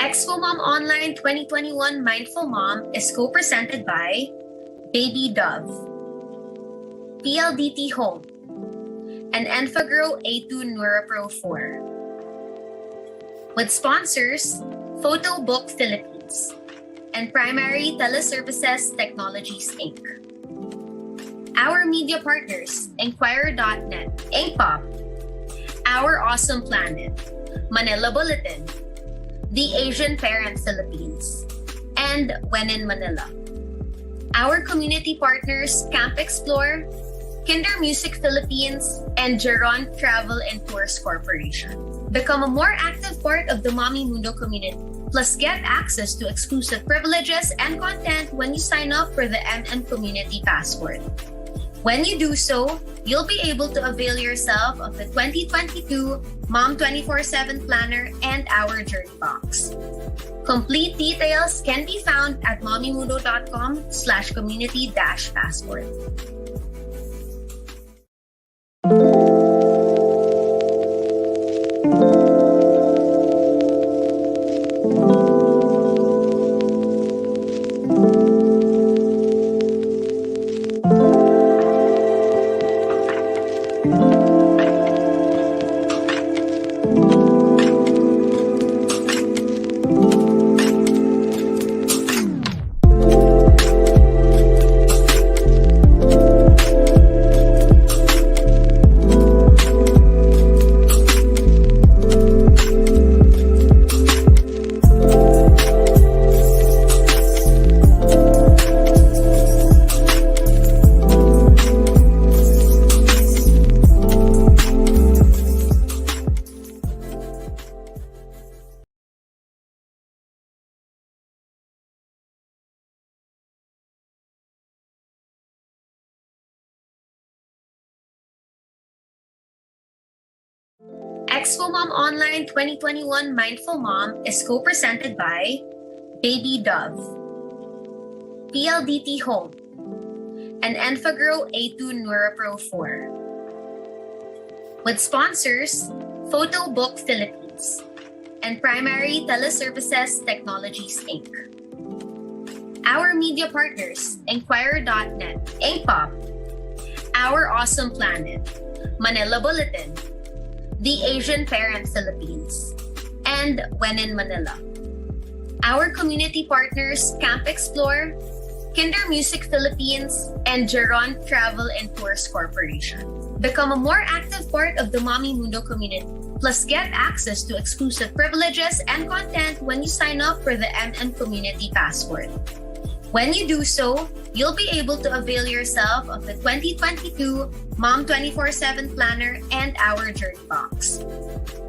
Expo Mom Online 2021 Mindful Mom is co-presented by Baby Dove, PLDT Home, and Enfagrow A2 NeuroPro 4. With sponsors, Photobook Philippines and Primary Teleservices Technologies Inc. Our media partners, Enquirer.net, Inkpop, Our Awesome Planet, Manila Bulletin, The Asian Parent Philippines, and When in Manila. Our community partners, Camp Explore, Kinder Music Philippines, and Geron Travel and Tours Corporation. Become a more active part of the Mommy Mundo community. Plus, get access to exclusive privileges and content when you sign up for the MN Community Passport. When you do so, you'll be able to avail yourself of the 2022 Mom 24/7 Planner and our Journey Box. Complete details can be found at mommymundo.com/community-passport. Expo Mom Online 2021 Mindful Mom is co-presented by Baby Dove, PLDT Home, and Enfagrow A2 NeuroPro 4. With sponsors, Photobook Philippines and Primary Teleservices Technologies Inc. Our media partners, Enquirer.net, Inkpop, Our Awesome Planet, Manila Bulletin, The Asian Parent Philippines, and When in Manila. Our community partners, Camp Explore, Kinder Music Philippines, and Geron Travel and Tours Corporation. Become a more active part of the Mommy Mundo community. Plus, get access to exclusive privileges and content when you sign up for the MN Community Passport. When you do so, you'll be able to avail yourself of the 2022 Mom 24/7 Planner and our Journey Box.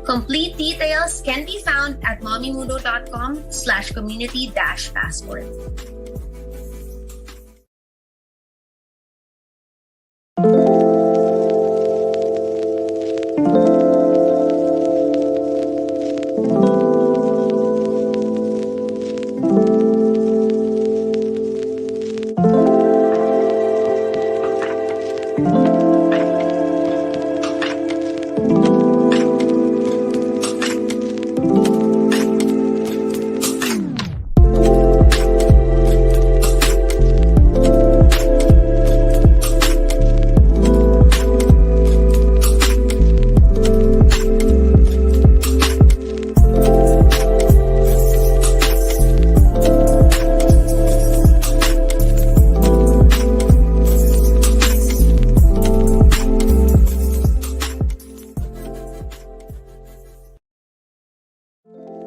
Complete details can be found at mommymundo.com/community-passport.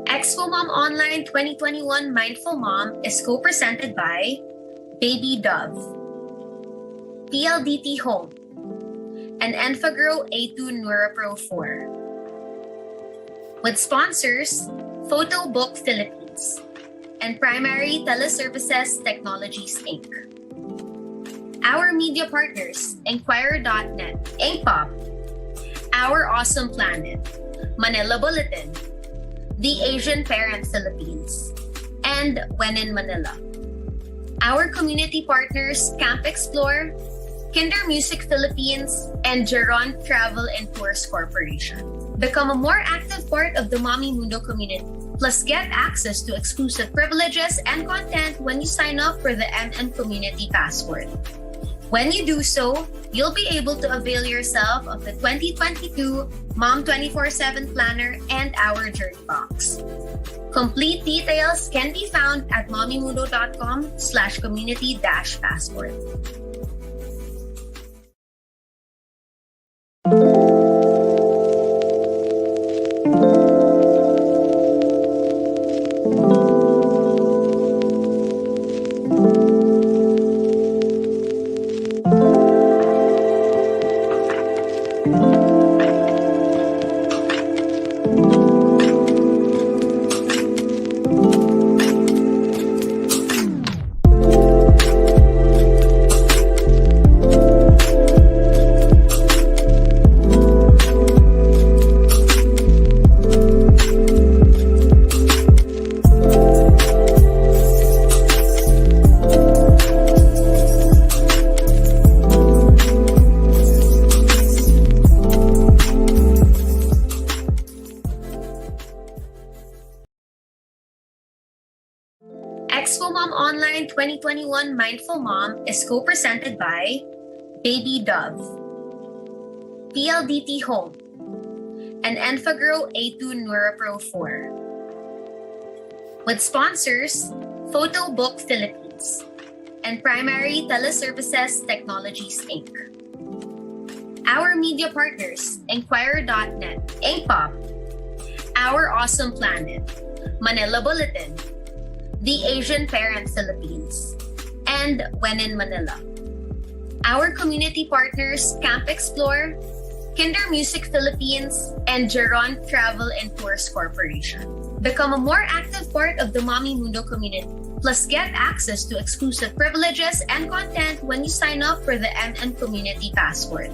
Expo Mom Online 2021 Mindful Mom is co-presented by Baby Dove, PLDT Home, and Enfagrow A2 NeuroPro 4. With sponsors, Photobook Philippines and Primary Teleservices Technologies Inc. Our media partners, Enquirer.net, Inkpop, Our Awesome Planet, Manila Bulletin, The Asian Parent Philippines, and When in Manila. Our community partners, Camp Explore, Kinder Music Philippines, and Geron Travel and Tours Corporation. Become a more active part of the Mommy Mundo community. Plus, get access to exclusive privileges and content when you sign up for the MN Community Passport. When you do so, you'll be able to avail yourself of the 2022 Mom 24/7 Planner and our Journey Box. Complete details can be found at mommymundo.com/community-passport. Expo Mom Online 2021 Mindful Mom is co-presented by Baby Dove, PLDT Home, and Enfagrow A2 NeuroPro 4. With sponsors, Photo Book Philippines and Primary Teleservices Technologies Inc. Our media partners, Enquirer.net, Inkpop, Our Awesome Planet, Manila Bulletin, The Asian Parent Philippines, and When in Manila. Our community partners, Camp Explore, Kinder Music Philippines, and Geron Travel and Tours Corporation. Become a more active part of the Mommy Mundo community. Plus, get access to exclusive privileges and content when you sign up for the MN Community Passport.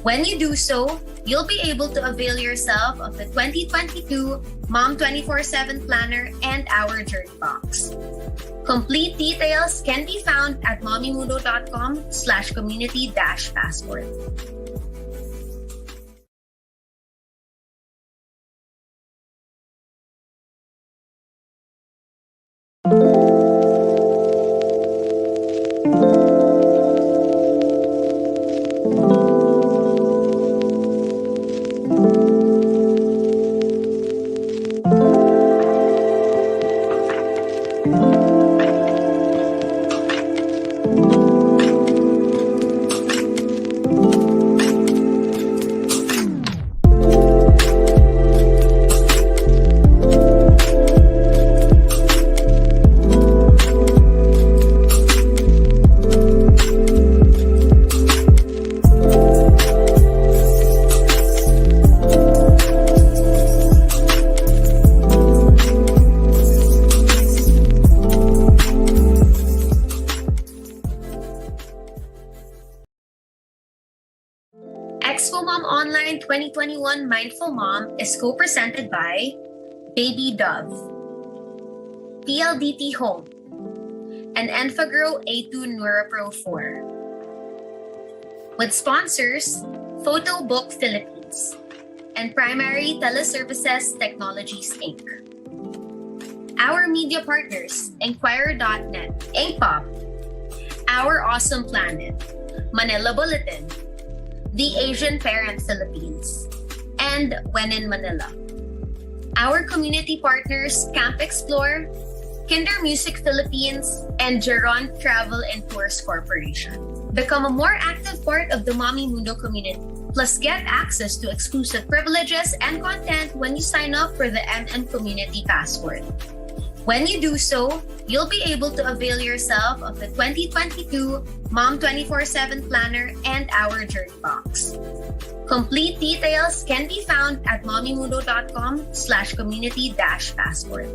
When you do so, you'll be able to avail yourself of the 2022 Mom 24/7 Planner and our Journey Box. Complete details can be found at mommymundo.com/community-passport. Expo Mom Online 2021 Mindful Mom is co-presented by Baby Dove, PLDT Home, and Enfagrow A2 NeuroPro 4. With sponsors, Photo Book Philippines and Primary Teleservices Technologies Inc. Our media partners, Enquirer.net, Inkpop, Our Awesome Planet, Manila Bulletin, The Asian Parent Philippines, and When in Manila. Our community partners, Camp Explore, Kinder Music Philippines, and Geron Travel and Tours Corporation. Become a more active part of the Mommy Mundo community. Plus, get access to exclusive privileges and content when you sign up for the MN Community Passport. When you do so, you'll be able to avail yourself of the 2022 Mom 24/7 Planner and our Journey Box. Complete details can be found at mommymundo.com/community-passport.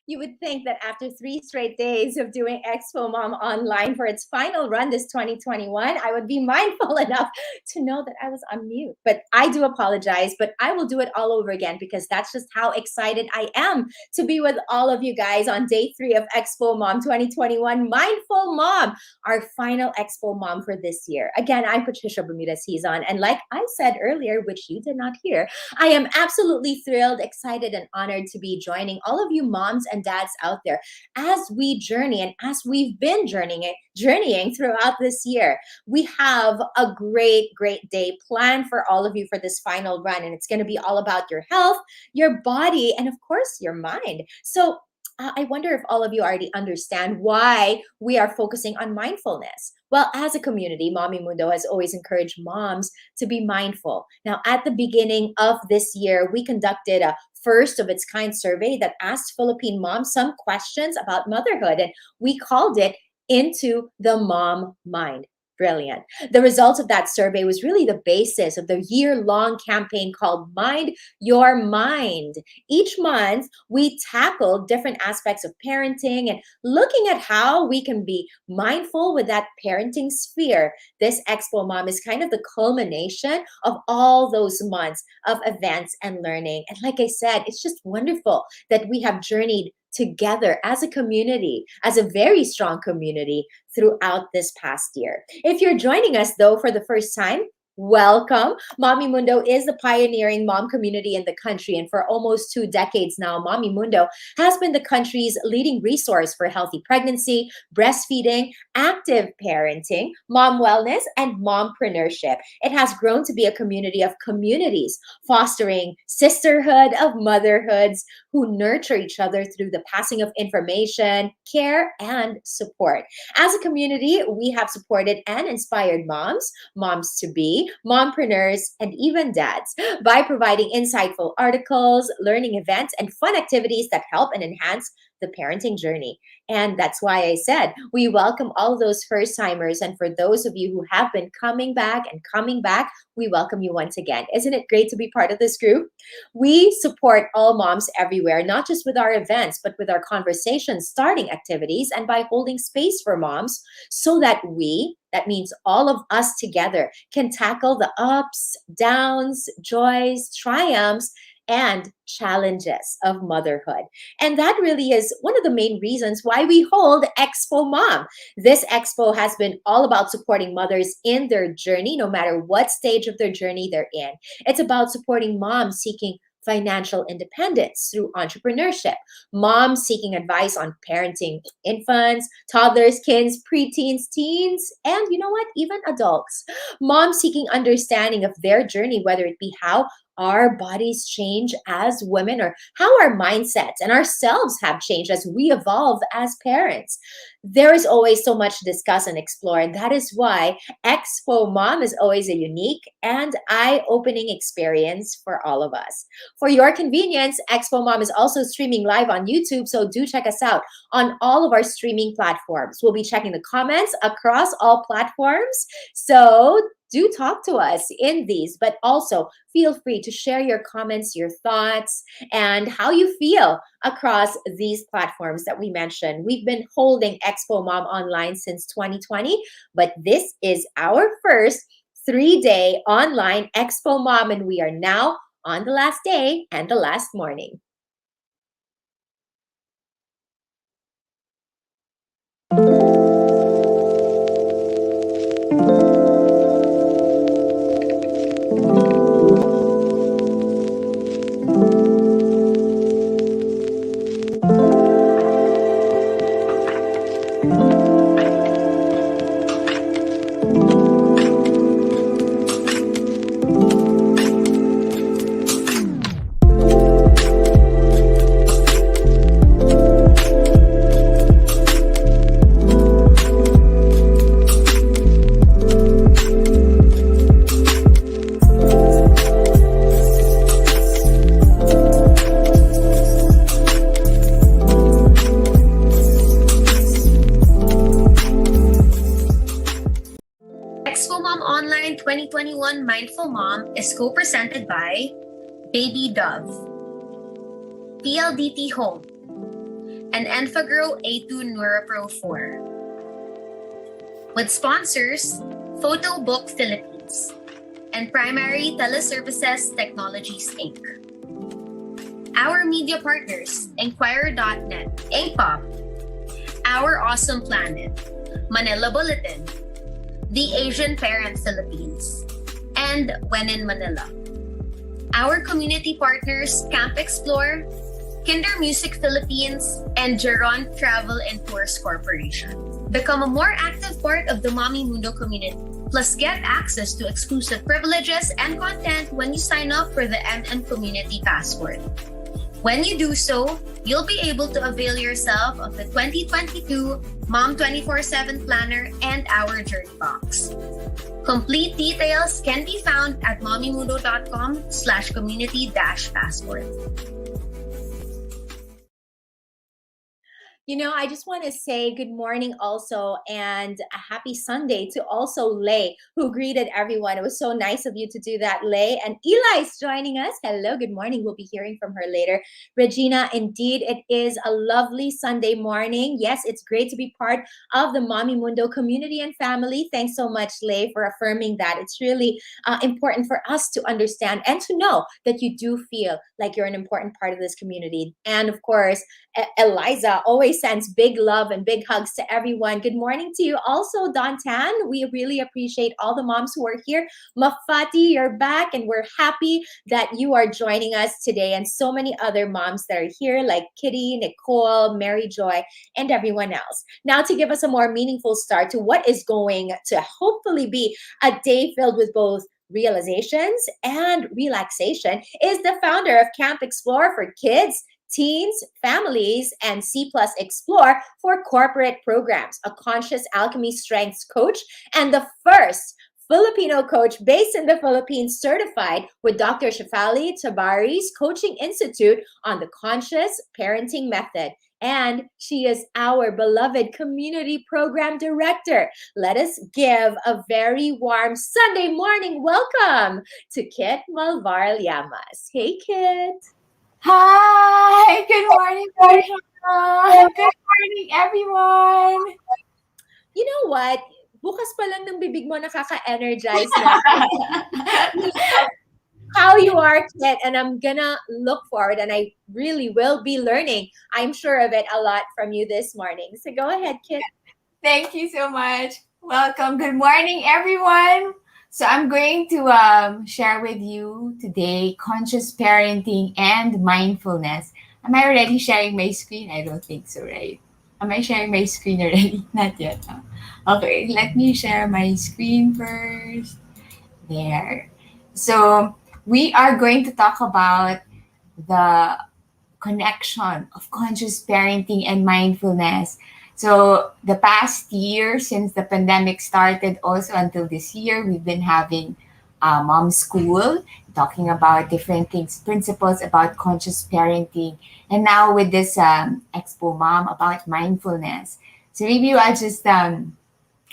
You would think that after 3 straight days of doing Expo Mom online for its final run this 2021, I would be mindful enough to know that I was on mute. But I do apologize, but I will do it all over again because that's just how excited I am to be with all of you guys on day 3 of Expo Mom 2021, Mindful Mom, our final Expo Mom for this year. Again, I'm Patricia Bermudez-Hizon, and like I said earlier, which you did not hear, I am absolutely thrilled, excited, and honored to be joining all of you moms and dads out there as we journey and as we've been journeying throughout this year. We have a great day planned for all of you for this final run, and it's going to be all about your health, your body, and of course your mind. So I wonder if all of you already understand why we are focusing on mindfulness. Well, as a community, Mommy Mundo has always encouraged moms to be mindful. Now, at the beginning of this year, we conducted a first of its kind survey that asked Philippine moms some questions about motherhood, and we called it Into the Mom Mind. Brilliant. The results of that survey was really the basis of the year-long campaign called Mind Your Mind. Each month, we tackled different aspects of parenting and looking at how we can be mindful with that parenting sphere. This Expo Mom is kind of the culmination of all those months of events and learning. And like I said, it's just wonderful that we have journeyed together as a community, as a very strong community throughout this past year. If you're joining us though for the first time, welcome. Mommy Mundo is the pioneering mom community in the country, and for almost 2 decades now, Mommy Mundo has been the country's leading resource for healthy pregnancy, breastfeeding, active parenting, mom wellness, and mompreneurship. It has grown to be a community of communities, fostering sisterhood of motherhoods who nurture each other through the passing of information, care, and support. As a community, we have supported and inspired moms to be, mompreneurs, and even dads by providing insightful articles, learning events, and fun activities that help and enhance the parenting journey. And that's why I said we welcome all those first timers. And for those of you who have been coming back, we welcome you once again. Isn't it great to be part of this group? We support all moms everywhere, not just with our events, but with our conversations, starting activities, and by holding space for moms so that that means all of us together, can tackle the ups, downs, joys, triumphs, and challenges of motherhood. And that really is one of the main reasons why we hold Expo Mom. This expo has been all about supporting mothers in their journey, no matter what stage of their journey they're in. It's about supporting moms seeking financial independence through entrepreneurship, moms seeking advice on parenting infants, toddlers, kids, preteens, teens, and you know what, even adults. Moms seeking understanding of their journey, whether it be how our bodies change as women or how our mindsets and ourselves have changed as we evolve as parents. There is always so much to discuss and explore, and that is why Expo Mom is always a unique and eye-opening experience for all of us. For your convenience, Expo Mom is also streaming live on YouTube, so do check us out on all of our streaming platforms. We'll be checking the comments across all platforms, so do talk to us in these, but also feel free to share your comments, your thoughts, and how you feel across these platforms that we mentioned. We've been holding Expo Mom online since 2020, but this is our first 3-day online Expo Mom, and we are now on the last day and the last morning. 2021 Mindful Mom is co-presented by Baby Dove, PLDT Home, and Enfagrow A2 NeuroPro 4. With sponsors, Photobook Philippines and Primary Teleservices Technologies Inc. Our media partners, Enquirer.net, Inkpop, Our Awesome Planet, Manila Bulletin, The Asian Parent Philippines, and When in Manila. Our community partners, Camp Explore, Kinder Music Philippines, and Geron Travel and Tours Corporation. Become a more active part of the Mommy Mundo community. Plus, get access to exclusive privileges and content when you sign up for the MM Community Passport. When you do so, you'll be able to avail yourself of the 2022 Mom 24/7 Planner and our Journey Box. Complete details can be found at mommymundo.com/community-passport. You know, I just want to say good morning also and a happy Sunday to also Lay, who greeted everyone. It was so nice of you to do that, Lay. And Eli's joining us. Hello, good morning. We'll be hearing from her later. Regina, indeed, it is a lovely Sunday morning. Yes, it's great to be part of the Mommy Mundo community and family. Thanks so much, Lay, for affirming that. It's really important for us to understand and to know that you do feel like you're an important part of this community. And of course, Eliza always sends big love and big hugs to everyone. Good morning to you also, Don Tan. We really appreciate all the moms who are here. Mafati, you're back, and we're happy that you are joining us today, and so many other moms that are here like Kitty, Nicole, Mary Joy, and everyone else. Now, to give us a more meaningful start to what is going to hopefully be a day filled with both realizations and relaxation is the founder of Camp Explore for kids, teens, families, and C+ Explore for corporate programs, a conscious alchemy strengths coach, and the first Filipino coach based in the Philippines certified with Dr. Shefali Tabari's Coaching Institute on the Conscious Parenting Method. And she is our beloved community program director. Let us give a very warm Sunday morning welcome to Kit Malvar-Llamas. Hey, Kit. Hi! Good morning, Portia! Good morning, everyone! You know what? Bukas pa lang ng bibig mo, nakaka-energize na. How you are, Kit, and I'm gonna look forward, and I really will be learning, I'm sure of it, a lot from you this morning. So go ahead, Kit. Thank you so much. Welcome. Good morning, everyone. So I'm going to share with you today conscious parenting and mindfulness. Am I already sharing my screen? I don't think so, right? Am I sharing my screen already? Not yet. Huh? Okay, let me share my screen first. There. So we are going to talk about the connection of conscious parenting and mindfulness. So the past year, since the pandemic started, also until this year, we've been having mom school, talking about different things, principles about conscious parenting. And now with this Expo Mom about mindfulness. So maybe I'll just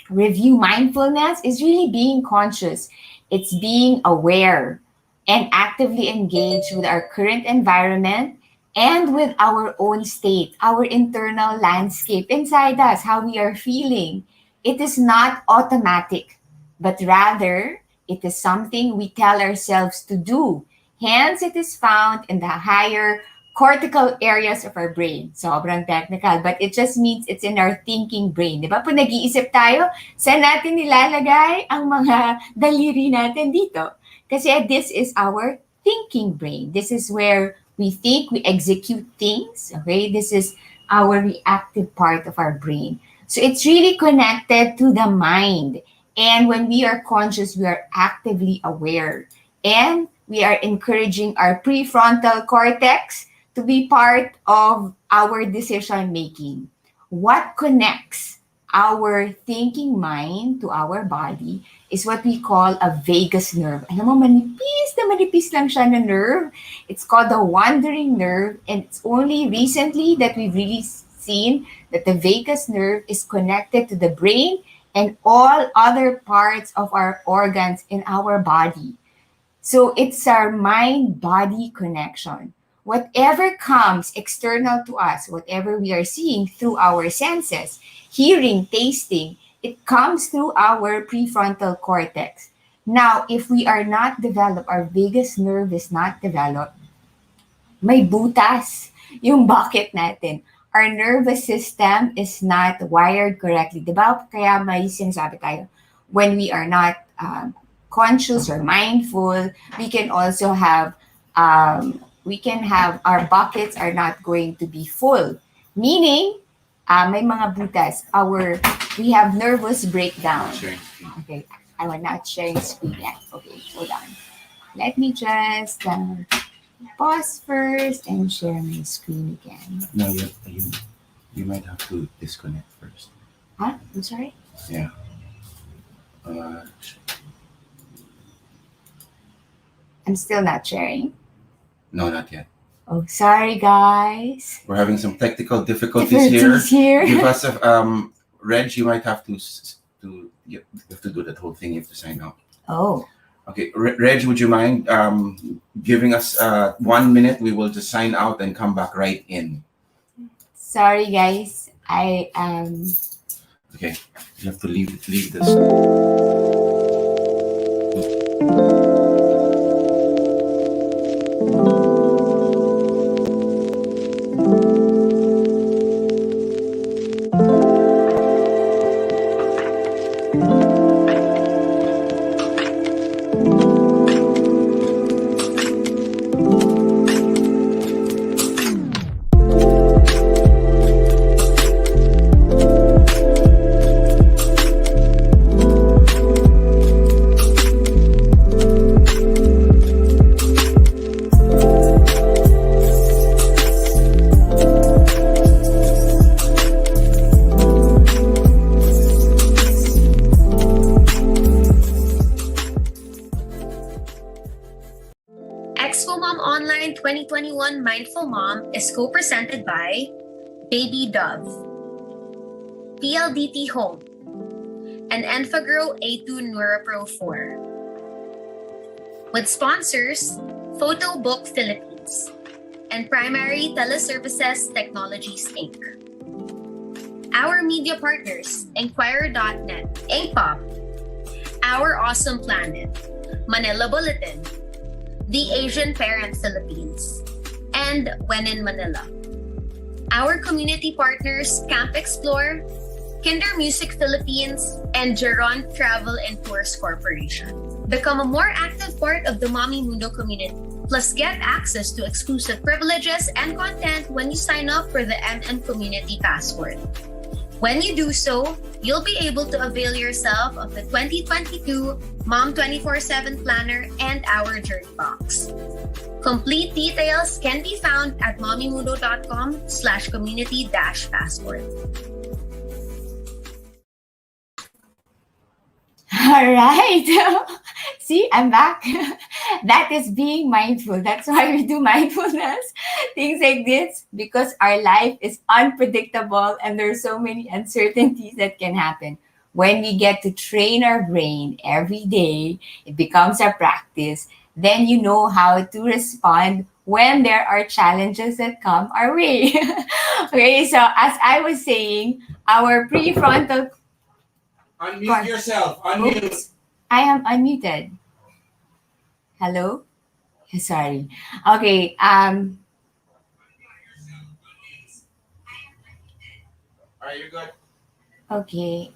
review. Mindfulness is really being conscious. It's being aware and actively engaged with our current environment and with our own state, our internal landscape inside us, how we are feeling. It is not automatic, but rather it is something we tell ourselves to do. Hence, it is found in the higher cortical areas of our brain. Sobrang technical, but it just means it's in our thinking brain. Di ba? Pag nag-iisip tayo, saan natin nilalagay ang mga daliri natin dito? Kasi this is our thinking brain. This is where we think, we execute things, okay? This is our reactive part of our brain. So it's really connected to the mind. And when we are conscious, we are actively aware. And we are encouraging our prefrontal cortex to be part of our decision making. What connects our thinking mind to our body is what we call a vagus nerve. Alam mo, manipis lang siya na nerve. It's called the wandering nerve, and it's only recently that we've really seen that the vagus nerve is connected to the brain and all other parts of our organs in our body. So it's our mind-body connection. Whatever comes external to us, whatever we are seeing through our senses, hearing, tasting, it comes through our prefrontal cortex. Now, if we are not developed, our vagus nerve is not developed, may butas yung bucket natin. Our nervous system is not wired correctly. Diba? Kaya may sinasabi tayo, when we are not conscious or mindful, we can also have our buckets are not going to be full. Meaning, may mga butas. We have nervous breakdown. Okay, I will not share screen yet. Okay, hold on. Let me just pause first and share my screen again. No, you might have to disconnect first. Huh? I'm sorry? Yeah. I'm still not sharing. No, not yet. Oh, sorry, guys. We're having some technical difficulties here. Because of Reg, you might have to you have to do that whole thing. You have to sign out. Oh. Okay, Reg, would you mind giving us 1 minute? We will just sign out and come back right in. Sorry, guys. I Okay, you have to leave this. Expo Mom Online 2021 Mindful Mom is co-presented by Baby Dove, PLDT Home, and Enfagrow A2 NeuroPro 4. With sponsors, Photo Book Philippines and Primary Teleservices Technologies Inc. Our media partners, Enquirer.net, Inkpop, Our Awesome Planet, Manila Bulletin, The Asian Parent Philippines, and When in Manila. Our community partners, Camp Explore, Kinder Music Philippines, and Geron Travel and Tours Corporation. Become a more active part of the Mommy Mundo community. Plus, get access to exclusive privileges and content when you sign up for the MN Community Passport. When you do so, you'll be able to avail yourself of the 2022 Mom 24/7 Planner and our Journey Box. Complete details can be found at mommymundo.com/community-passport. All right. See, I'm back. That is being mindful. That's why we do mindfulness, things like this, because our life is unpredictable and there's so many uncertainties that can happen. When we get to train our brain every day, it becomes a practice, then you know how to respond when there are challenges that come our way. Okay, so as I was saying, our prefrontal... Unmute yourself. Unmute. Oops, I am unmuted. Hello? Sorry. Okay. Are you good? Okay.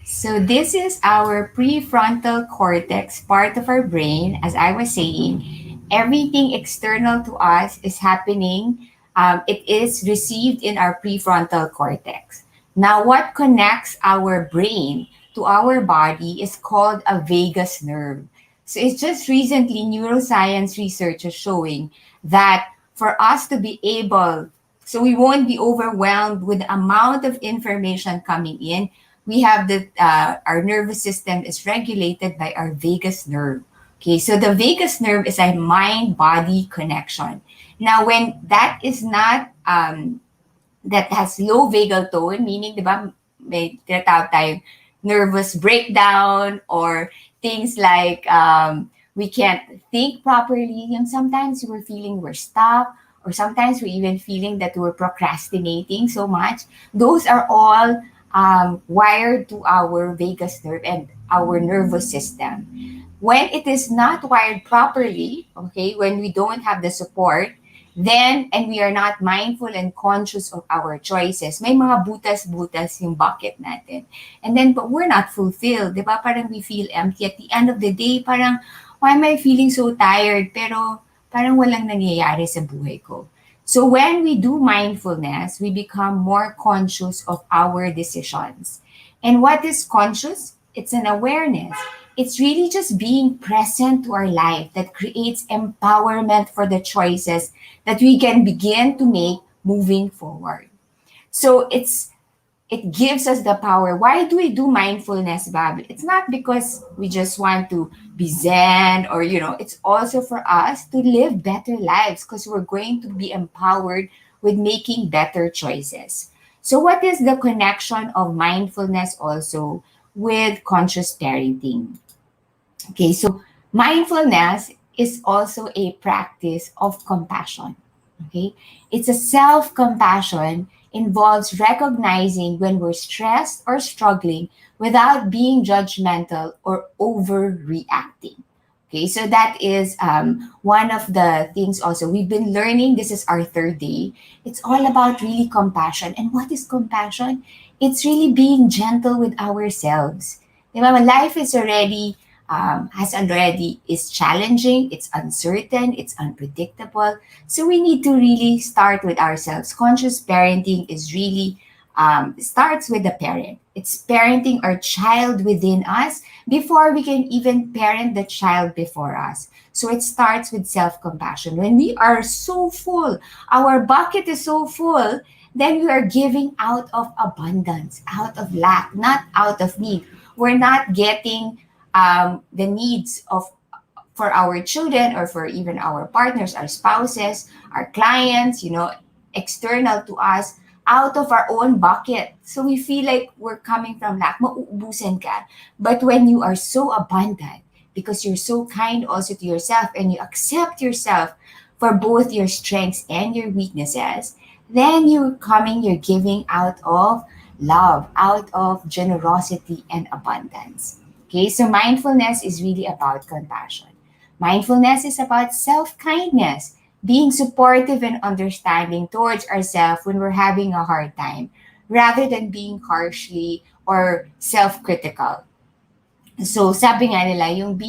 So this is our prefrontal cortex, part of our brain. As I was saying, everything external to us is happening. It is received in our prefrontal cortex. Now, what connects our brain to our body is called a vagus nerve. So it's just recently neuroscience research is showing that for us to be able, so we won't be overwhelmed with the amount of information coming in, we have our nervous system is regulated by our vagus nerve. Okay, so the vagus nerve is a mind-body connection. Now, when that is not, that has low vagal tone, meaning, diba, may tinatawag tayong nervous breakdown, or things like we can't think properly. Yung sometimes we're feeling we're stuck, or sometimes we're even feeling that we're procrastinating so much. Those are all wired to our vagus nerve and our nervous system. When it is not wired properly, okay, when we don't have the support, then, and we are not mindful and conscious of our choices, may mga butas-butas yung bucket natin. And then, but we're not fulfilled, di ba? Parang we feel empty. At the end of the day, parang, why am I feeling so tired? Pero parang walang nangyayari sa buhay ko. So when we do mindfulness, we become more conscious of our decisions. And what is conscious? It's an awareness. It's really just being present to our life that creates empowerment for the choices that we can begin to make moving forward. So it gives us the power. Why do we do mindfulness, Bob? It's not because we just want to be zen, or, it's also for us to live better lives, because we're going to be empowered with making better choices. So what is the connection of mindfulness also with conscious parenting? Okay, so mindfulness is also a practice of compassion. Okay, it's a self-compassion, involves recognizing when we're stressed or struggling without being judgmental or overreacting. Okay, so that is one of the things also we've been learning. This is our third day. It's all about really compassion. And what is compassion? It's really being gentle with ourselves. Diba? Life is is challenging, it's uncertain, it's unpredictable. So we need to really start with ourselves. Conscious parenting is really starts with the parent. It's parenting our child within us before we can even parent the child before us. So it starts with self-compassion. When we are so full, our bucket is so full, then we are giving out of abundance, out of lack, not out of need. We're not getting the needs for our children, or for even our partners, our spouses, our clients, external to us, out of our own bucket. So we feel like we're coming from lack, mauubusan ka. But when you are so abundant, because you're so kind also to yourself, and you accept yourself for both your strengths and your weaknesses, then you're giving out of love, out of generosity and abundance. Okay, so mindfulness is really about compassion. Mindfulness is about self-kindness, being supportive and understanding towards ourselves when we're having a hard time, rather than being harshly or self-critical. So sabi nga nila, yung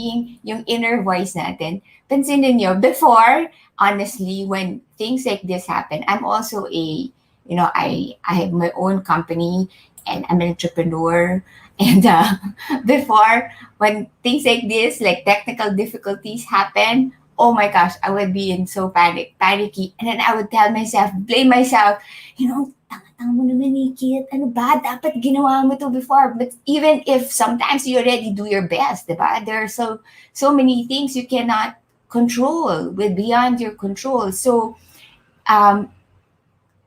inner voice natin, pansinin nyo, before, honestly, when things like this happen, I'm also I have my own company, and I'm an entrepreneur. And before, when things like this, like technical difficulties happen, oh my gosh, I would be in so panicky. And then I would blame myself, tanga mo naman ni Kit, ano ba, dapat ginawa mo to before. But even if sometimes you already do your best, diba? There are so many things you cannot control, with beyond your control. So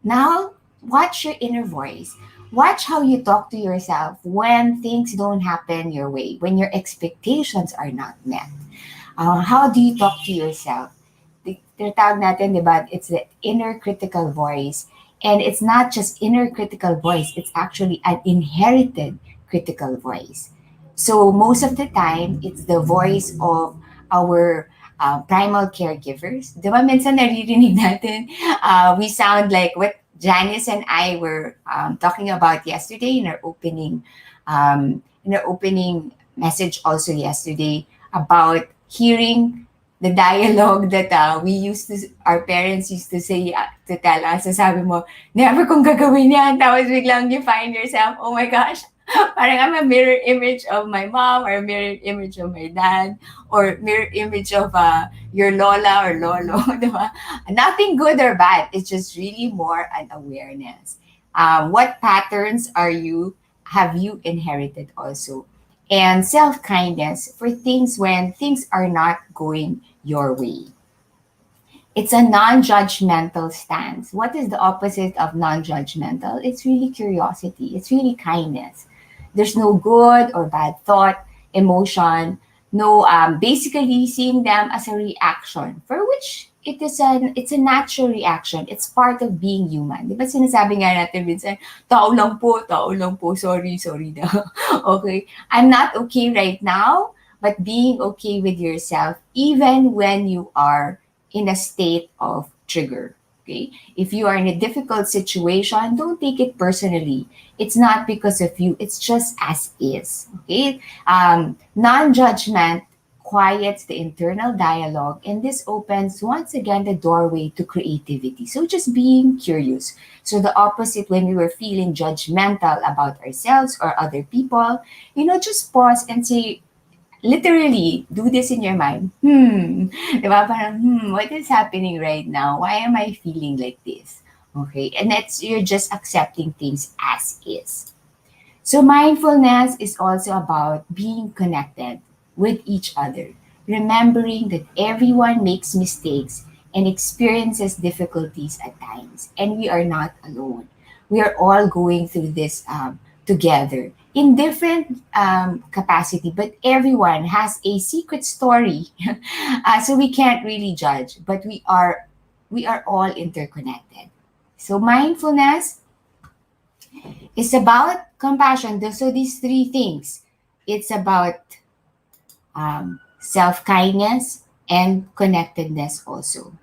now watch your inner voice. Watch how you talk to yourself when things don't happen your way, when your expectations are not met. How do you talk to yourself? Tinatawag natin, diba? It's the inner critical voice. And it's not just inner critical voice, it's actually an inherited critical voice. So most of the time, it's the voice of our primal caregivers. Diba minsan naririnig natin, we sound like what Janice and I were talking about yesterday in our opening message also yesterday, about hearing the dialogue that our parents used to say, to tell us. So sabi mo, never kong gagawin yan. Tapos biglang you find yourself, oh my gosh, parang I'm a mirror image of my mom, or a mirror image of my dad, or mirror image of your lola or lolo. Diba? Nothing good or bad. It's just really more an awareness. What patterns have you inherited also? And self-kindness for things when things are not going your way. It's a non-judgmental stance. What is the opposite of non-judgmental? It's really curiosity. It's really kindness. There's no good or bad thought, emotion. No, basically seeing them as a reaction for which it's a natural reaction. It's part of being human. Di ba sinasabi nga natin minsan, tao lang po, sorry na. Okay, I'm not okay right now, but being okay with yourself even when you are in a state of trigger. Okay, if you are in a difficult situation, don't take it personally. It's not because of you, it's just as is. Okay, non-judgment quiets the internal dialogue, and this opens once again the doorway to creativity. So just being curious. So the opposite, when we were feeling judgmental about ourselves or other people, just pause and say, literally do this in your mind. Diba? Parang, what is happening right now? Why am I feeling like this? Okay, and you're just accepting things as is. So mindfulness is also about being connected with each other, remembering that everyone makes mistakes and experiences difficulties at times, and we are not alone. We are all going through this together in different capacity, but everyone has a secret story. So we can't really judge, but we are all interconnected. So mindfulness is about compassion. So these three things. It's about self-kindness and connectedness also.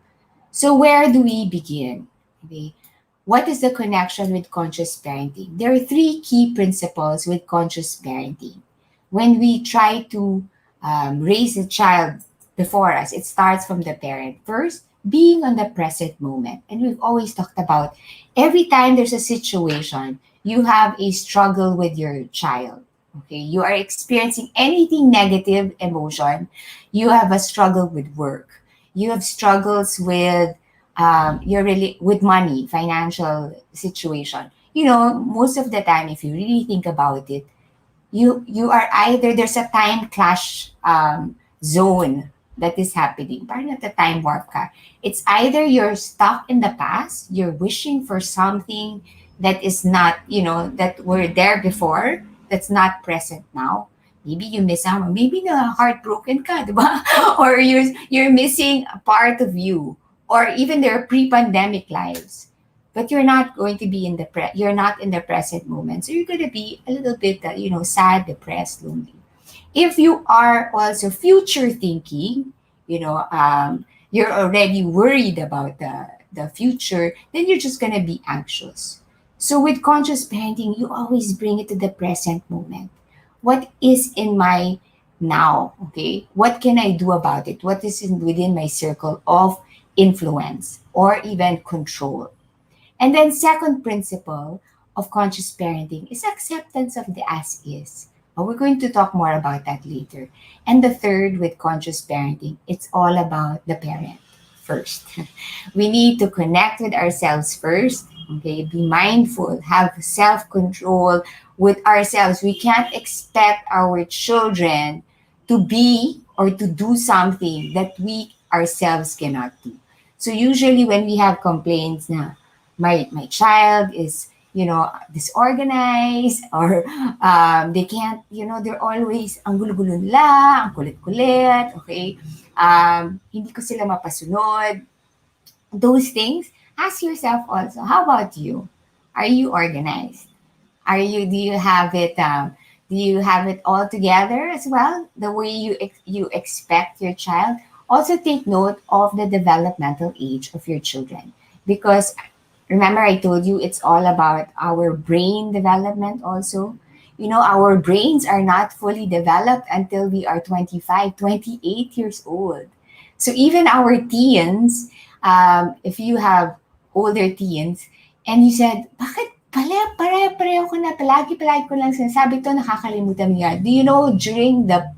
So where do we begin? Okay. What is the connection with conscious parenting? There are three key principles with conscious parenting. When we try to raise a child before us, it starts from the parent. First, being on the present moment. And we've always talked about every time there's a situation, you have a struggle with your child. Okay, you are experiencing anything negative emotion. You have a struggle with work. You have struggles with with money, financial situation. Most of the time, if you really think about it, you are either there's a time clash zone that is happening. Parang at the time warp ka. It's either you're stuck in the past, you're wishing for something that is not, that were there before, that's not present now. Maybe you miss out, maybe na heartbroken ka, diba? Or you're missing a part of you, or even their pre-pandemic lives. But you're not going to be you're not in the present moment. So you're going to be a little bit, sad, depressed, lonely. If you are also future thinking, you're already worried about the future, then you're just going to be anxious. So with conscious parenting, you always bring it to the present moment. What is in my now? Okay, what can I do about it? What is within my circle of influence or even control? And then second principle of conscious parenting is acceptance of the as is. We're going to talk more about that later. And the third with conscious parenting, it's all about the parent first. We need to connect with ourselves first. Okay, be mindful, have self-control with ourselves. We can't expect our children to be or to do something that we ourselves cannot do. So usually when we have complaints na my child is disorganized, or they can't, they're always ang gulo-gulo nila, ang kulit-kulit, okay, hindi ko sila mapasunod, those things. Ask yourself also, how about you? Are you organized? Do you have it all together as well, the way you expect your child? Also take note of the developmental age of your children, because remember I told you it's all about our brain development also. Our brains are not fully developed until we are 25, 28 years old. So even our teens, if you have older teens, and you said, bakit pareho ko na, palagi ko lang sinasabi to, nakakalimutan niya. Do you know, during the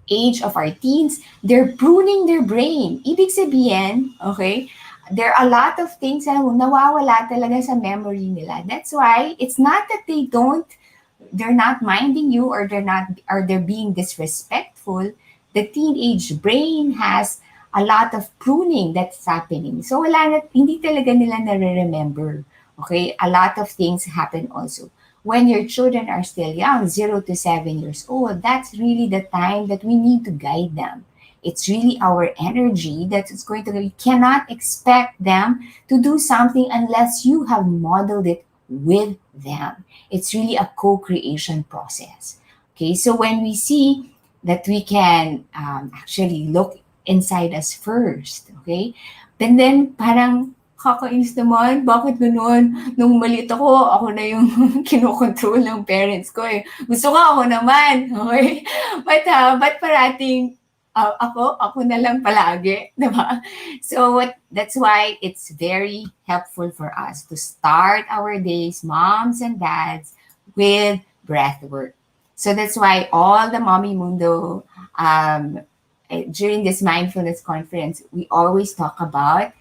age of our teens, they're pruning their brain. Ibig sabihin, okay, there are a lot of things na nawawala talaga sa memory nila. That's why it's not that they're not minding you, or they're being disrespectful. The teenage brain has a lot of pruning that's happening. So hindi talaga nila nare-remember. Okay, a lot of things happen also. When your children are still young, 0 to 7 years old, that's really the time that we need to guide them. It's really our energy that is going to, you cannot expect them to do something unless you have modeled it with them. It's really a co-creation process. Okay, so when we see that we can actually look inside us first, okay, and then parang kakainis naman, bakit ganun? Nung maliit ako na yung kinokontrol ng parents ko eh. Gusto ko ako naman, okay? But parating ako na lang palagi, diba? So that's why it's very helpful for us to start our days, moms and dads, with breath work. So that's why all the Mommy Mundo, during this mindfulness conference, we always talk about,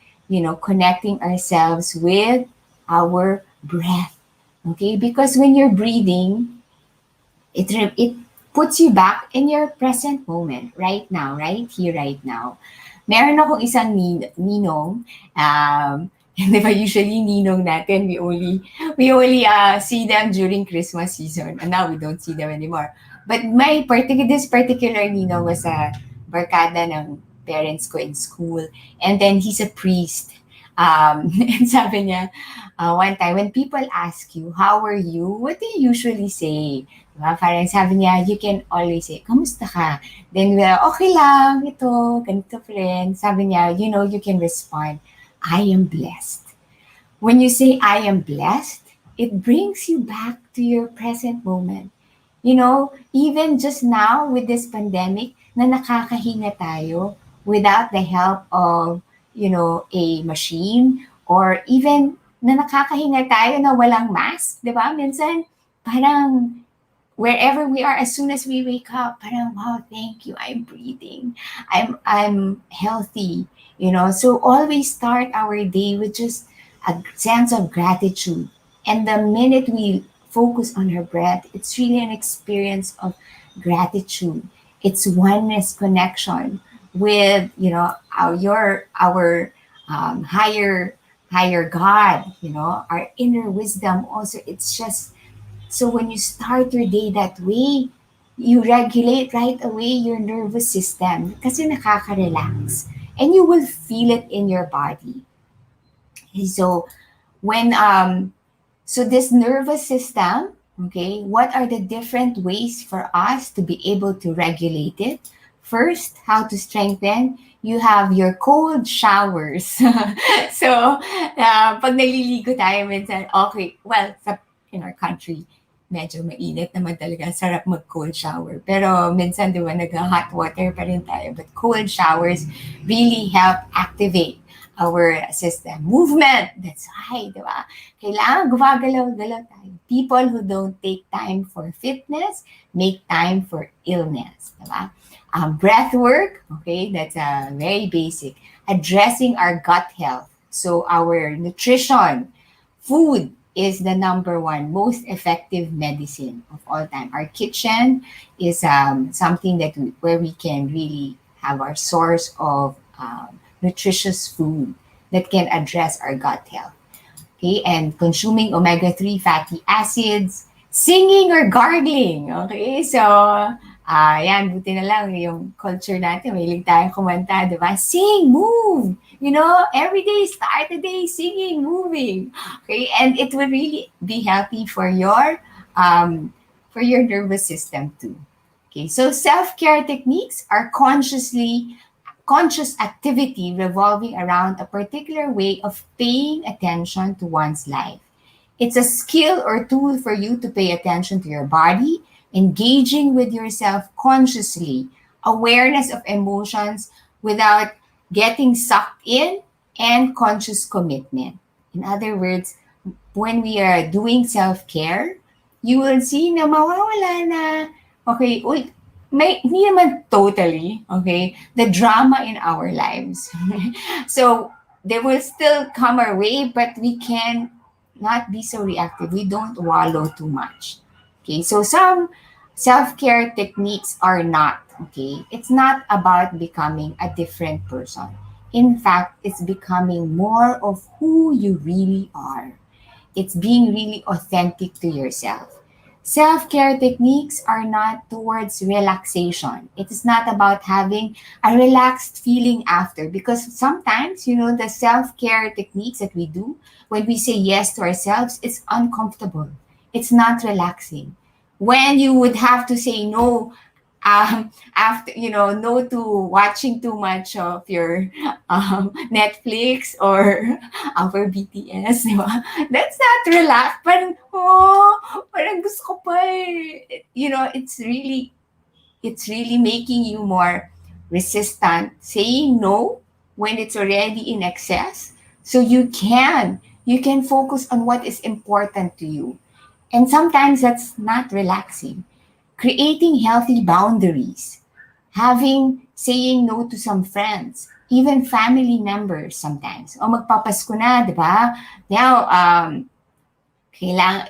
connecting ourselves with our breath. Okay? Because when you're breathing, it puts you back in your present moment, right now, right here, right now. Meron akong isang ninong, di ba usually ninong natin, we only see them during Christmas season, and now we don't see them anymore. But this particular ninong was a barkada ng parents ko in school, and then he's a priest. And sabi niya, one time, when people ask you, how are you? What do you usually say? Diba? Parang sabi niya, you can always say, kamusta ka? Then, okay lang, ganito friend. Sabi niya, you can respond, I am blessed. When you say, I am blessed, it brings you back to your present moment. Even just now with this pandemic, na nakakahinga tayo without the help of, a machine, or even na nakakahinga tayo na walang mask, di ba? Minsan, parang wherever we are, as soon as we wake up, parang, wow, thank you, I'm breathing, I'm healthy, So always start our day with just a sense of gratitude. And the minute we focus on our breath, it's really an experience of gratitude. It's oneness connection with, our higher God, our inner wisdom also. It's just, so when you start your day that way, you regulate right away your nervous system kasi nakaka-relax, and you will feel it in your body. So so this nervous system, okay, what are the different ways for us to be able to regulate it? First, how to strengthen, you have your cold showers. So, pag naliligo tayo minsan, okay, well, in our country, medyo mainit naman talaga, sarap mag-cold shower. Pero minsan, di ba, nag-hot water pa rin tayo. But cold showers really help activate our system. Movement, that's right, di ba? Kailangan gumagalaw-galaw tayo. People who don't take time for fitness, make time for illness, di ba? Breath work, okay, that's very basic. Addressing our gut health. So our nutrition, food is the number one most effective medicine of all time. Our kitchen is something where we can really have our source of nutritious food that can address our gut health. Okay, and consuming omega-3 fatty acids, singing or gargling. Okay, so yan, buti na lang yung culture natin, mahilig tayong kumanta, di ba? Sing, move, every day, start the day singing, moving. Okay, and it will really be healthy for your nervous system too. Okay, so self-care techniques are conscious activity revolving around a particular way of paying attention to one's life. It's a skill or tool for you to pay attention to your body, engaging with yourself consciously, awareness of emotions without getting sucked in, and conscious commitment. In other words, when we are doing self-care, you will see na mawawala na, okay, hindi naman totally, okay, the drama in our lives. So they will still come our way, but we can not be so reactive. We don't wallow too much. Okay, so some self-care techniques are not okay? It's not about becoming a different person. In fact, it's becoming more of who you really are. It's being really authentic to yourself. Self-care techniques are not towards relaxation. It is not about having a relaxed feeling after, because sometimes, the self-care techniques that we do, when we say yes to ourselves, it's uncomfortable. It's not relaxing. When you would have to say no, after, no to watching too much of your Netflix or our BTS, di ba? That's not relax. Parang gusto ko pa eh. It's really making you more resistant, saying no when it's already in excess. So you can focus on what is important to you. And sometimes that's not relaxing. Creating healthy boundaries, saying no to some friends, even family members sometimes. O magpapasko na, di ba? Now,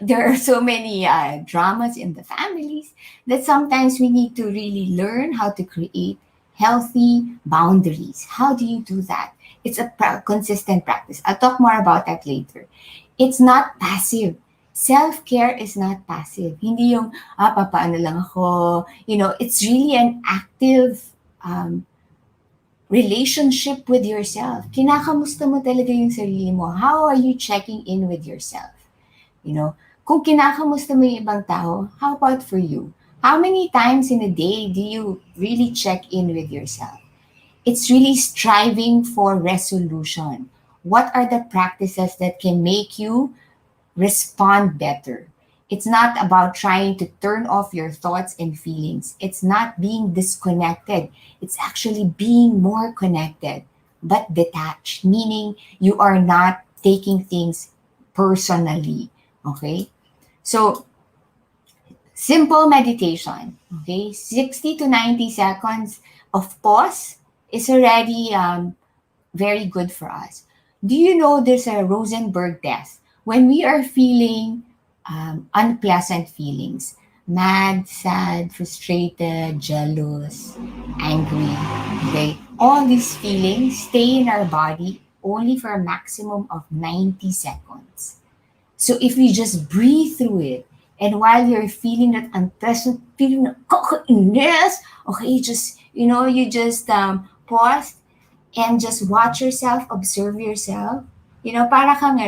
there are so many dramas in the families that sometimes we need to really learn how to create healthy boundaries. How do you do that? It's a consistent practice. I'll talk more about that later. It's not passive. Self-care is not passive. Hindi yung, papaano lang ako. It's really an active relationship with yourself. Kinakamusta mo talaga yung sarili mo. How are you checking in with yourself? Kung kinakamusta mo yung ibang tao, how about for you? How many times in a day do you really check in with yourself? It's really striving for resolution. What are the practices that can make you respond better? It's not about trying to turn off your thoughts and feelings. It's not being disconnected. It's actually being more connected, but detached, meaning you are not taking things personally. Okay? So, simple meditation. Okay? 60 to 90 seconds of pause is already very good for us. Do you know there's a Rosenberg test? When we are feeling unpleasant feelings, mad, sad, frustrated, jealous, angry, okay, all these feelings stay in our body only for a maximum of 90 seconds. So if we just breathe through it, and while you're feeling that unpleasant feeling na kakainis, okay, you just pause and just watch yourself, observe yourself. Para kang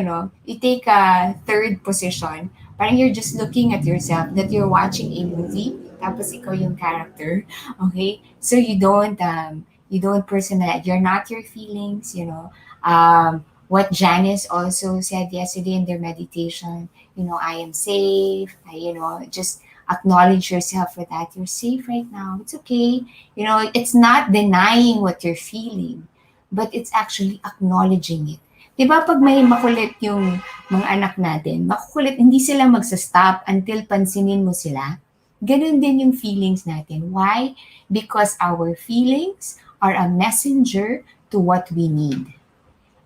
you take a third position. Parang you're just looking at yourself, that you're watching a movie, tapos ikaw yung character. Okay? So you don't personalize. You're not your feelings, what Janice also said yesterday in their meditation, I am safe. Just acknowledge yourself for that. You're safe right now. It's okay. It's not denying what you're feeling, but it's actually acknowledging it. Diba pag may makulit yung mga anak natin, makukulit, hindi sila magsa-stop until pansinin mo sila. Ganun din yung feelings natin. Why? Because our feelings are a messenger to what we need.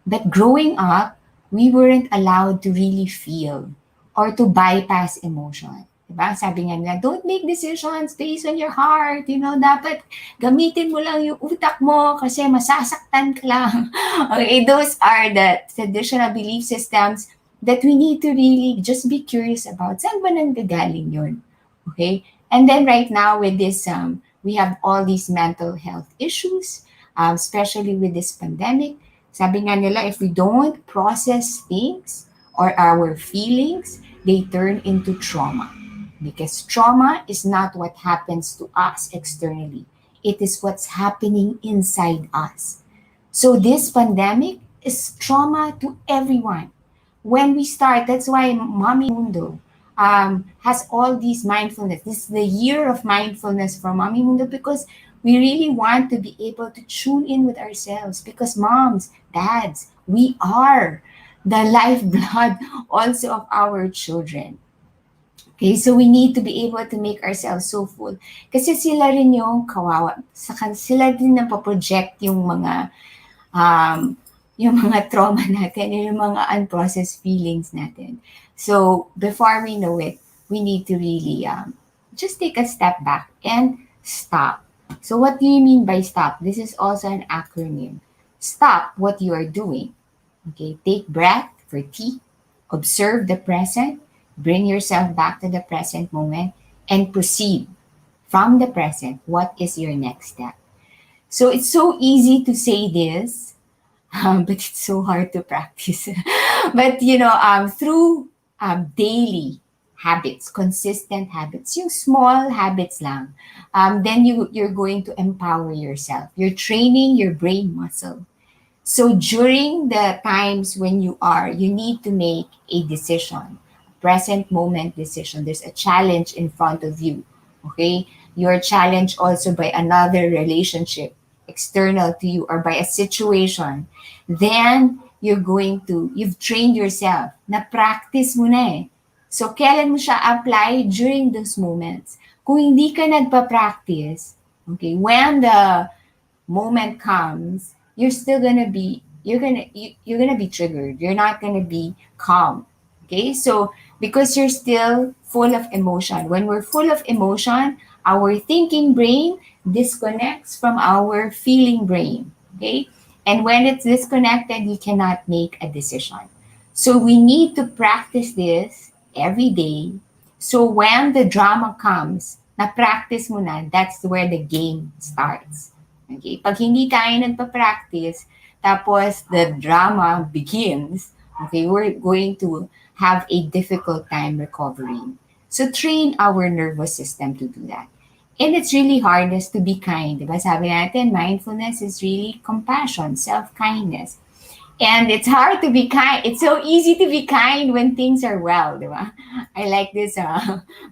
But growing up, we weren't allowed to really feel or to bypass emotion. Diba? Sabi nga nila, don't make decisions based on your heart. Dapat gamitin mo lang yung utak mo kasi masasaktan ka lang. Okay, those are the traditional belief systems that we need to really just be curious about. Saan ba nanggagaling yun? Okay? And then right now with this, we have all these mental health issues, especially with this pandemic. Sabi nga nila, if we don't process things or our feelings, they turn into trauma. Because trauma is not what happens to us externally. It is what's happening inside us. So this pandemic is trauma to everyone. When we start, that's why Mommy Mundo has all these mindfulness. This is the year of mindfulness for Mommy Mundo, because we really want to be able to tune in with ourselves, because moms, dads, we are the lifeblood also of our children. Okay, so we need to be able to make ourselves so full. Kasi sila rin yung kawawa. Sila din na project yung mga trauma natin, yung mga unprocessed feelings natin. So before we know it, we need to really just take a step back and stop. So what do you mean by stop? This is also an acronym. Stop what you are doing. Okay, take breath for T. Observe the present. Bring yourself back to the present moment and proceed from the present. What is your next step? So it's so easy to say this, but it's so hard to practice. But through daily habits, consistent habits, yung small habits lang, then you're going to empower yourself. You're training your brain muscle. So during the times when you need to make a decision, present moment decision, there's a challenge in front of you. Okay, you're challenged also by another relationship external to you or by a situation, then you've trained yourself, na practice mo na eh. So kailan mo siya apply during those moments? Kung hindi ka nagpa-practice, okay, when the moment comes, you're gonna be triggered. You're not gonna be calm. Okay, so because you're still full of emotion. When we're full of emotion, our thinking brain disconnects from our feeling brain. Okay, and when it's disconnected, you cannot make a decision. So we need to practice this every day. So when the drama comes, na-practice mo na, that's where the game starts. Okay? Pag hindi tayo nagpa-practice, tapos the drama begins, okay, we're going to have a difficult time recovering. So train our nervous system to do that. And it's really hardest to be kind. Diba? Sabi natin, mindfulness is really compassion, self-kindness. And it's hard to be kind. It's so easy to be kind when things are well, diba? I like this,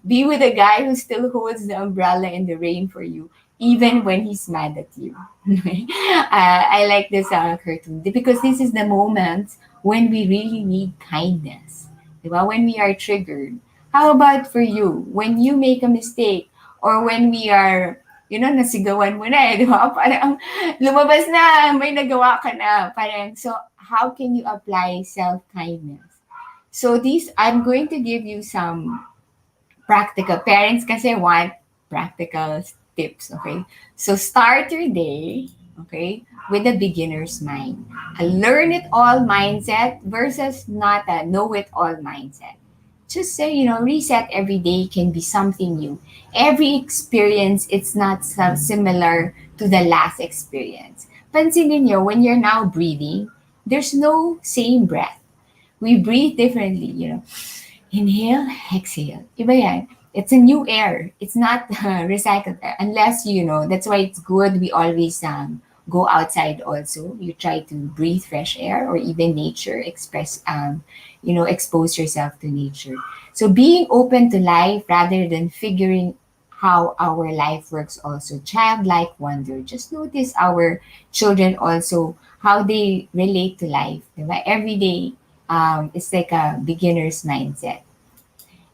be with a guy who still holds the umbrella in the rain for you, even when he's mad at you. I like this cartoon because this is the moment when we really need kindness. Diba? When we are triggered. How about for you? When you make a mistake or when we are, nasigawan mo na eh, di ba? Parang lumabas na, may nagawa ka na. Parang, so how can you apply self-kindness? So I'm going to give you some practical, parents kasi want practical tips, okay? So start your day, okay, with a beginner's mind. A learn-it-all mindset versus not a know-it-all mindset. Just say, reset every day can be something new. Every experience, it's not similar to the last experience. Pansinin nyo, when you're now breathing, there's no same breath. We breathe differently, Inhale, exhale. Iba yan. It's a new air. It's not recycled air. Unless, that's why it's good we always go outside also. You try to breathe fresh air or even nature, expose yourself to nature. So being open to life rather than figuring how our life works also. Childlike wonder. Just notice our children also, how they relate to life. Diba? Every day, it's like a beginner's mindset.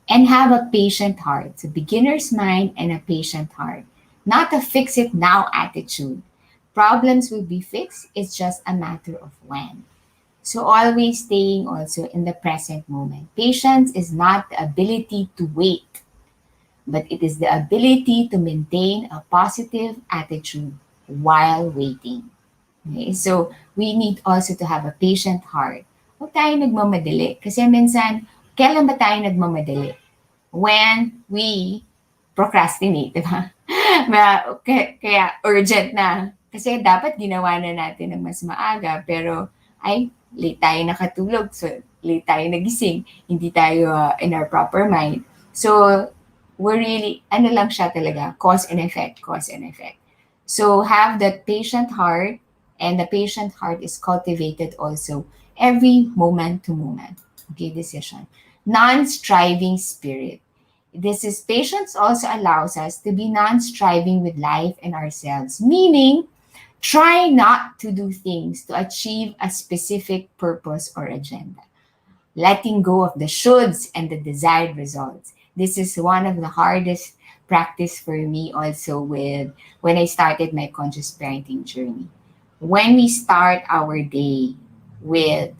And have a patient heart. So beginner's mind and a patient heart. Not a fix it now attitude. Problems will be fixed. It's just a matter of when. So always staying also in the present moment. Patience is not the ability to wait, but it is the ability to maintain a positive attitude while waiting. Okay? So we need also to have a patient heart. Huwag tayo nagmamadali. Kasi minsan, kailan ba tayo nagmamadali? When we procrastinate, di ba? Kaya urgent na. Kasi dapat ginawa na natin ng mas maaga. Pero, late tayo nakatulog. So, late tayo nagising. Hindi tayo in our proper mind. So, we're really, lang siya talaga, cause and effect. So, have that patient heart, and the patient heart is cultivated also every moment to moment. Okay, decision. Non-striving spirit. Patience also allows us to be non-striving with life and ourselves, meaning try not to do things to achieve a specific purpose or agenda. Letting go of the shoulds and the desired results. This is one of the hardest practice for me also when I started my conscious parenting journey. When we start our day with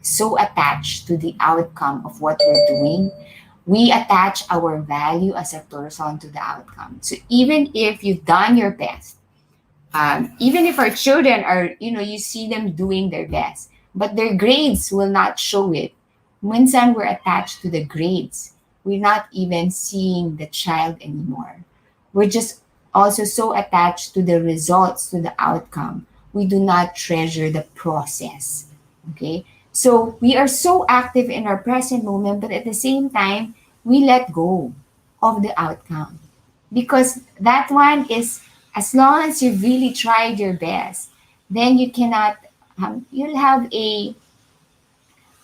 so attached to the outcome of what we're doing, We attach our value as a person to the outcome. So even if you've done your best, even if our children are, you see them doing their best, but their grades will not show it. Minsan we're attached to the grades. We're not even seeing the child anymore. We're just also so attached to the results, to the outcome. We do not treasure the process. Okay? So we are so active in our present moment, but at the same time, we let go of the outcome. Because that one is, as long as you've really tried your best, then you cannot, you'll have a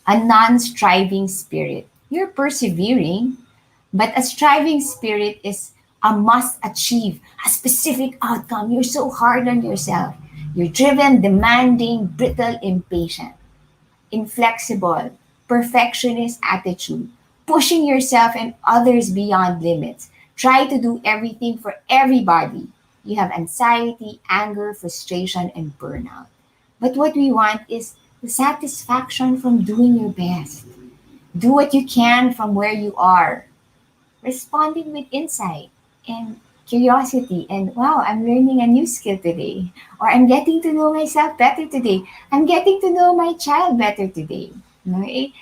non-striving spirit. You're persevering, but a striving spirit is a must achieve, a specific outcome. You're so hard on yourself. You're driven, demanding, brittle, impatient, inflexible, perfectionist attitude, pushing yourself and others beyond limits. Try to do everything for everybody. You have anxiety, anger, frustration, and burnout. But what we want is the satisfaction from doing your best. Do what you can from where you are, responding with insight and curiosity. And wow, I'm learning a new skill today. Or I'm getting to know myself better today. I'm getting to know my child better today. Okay?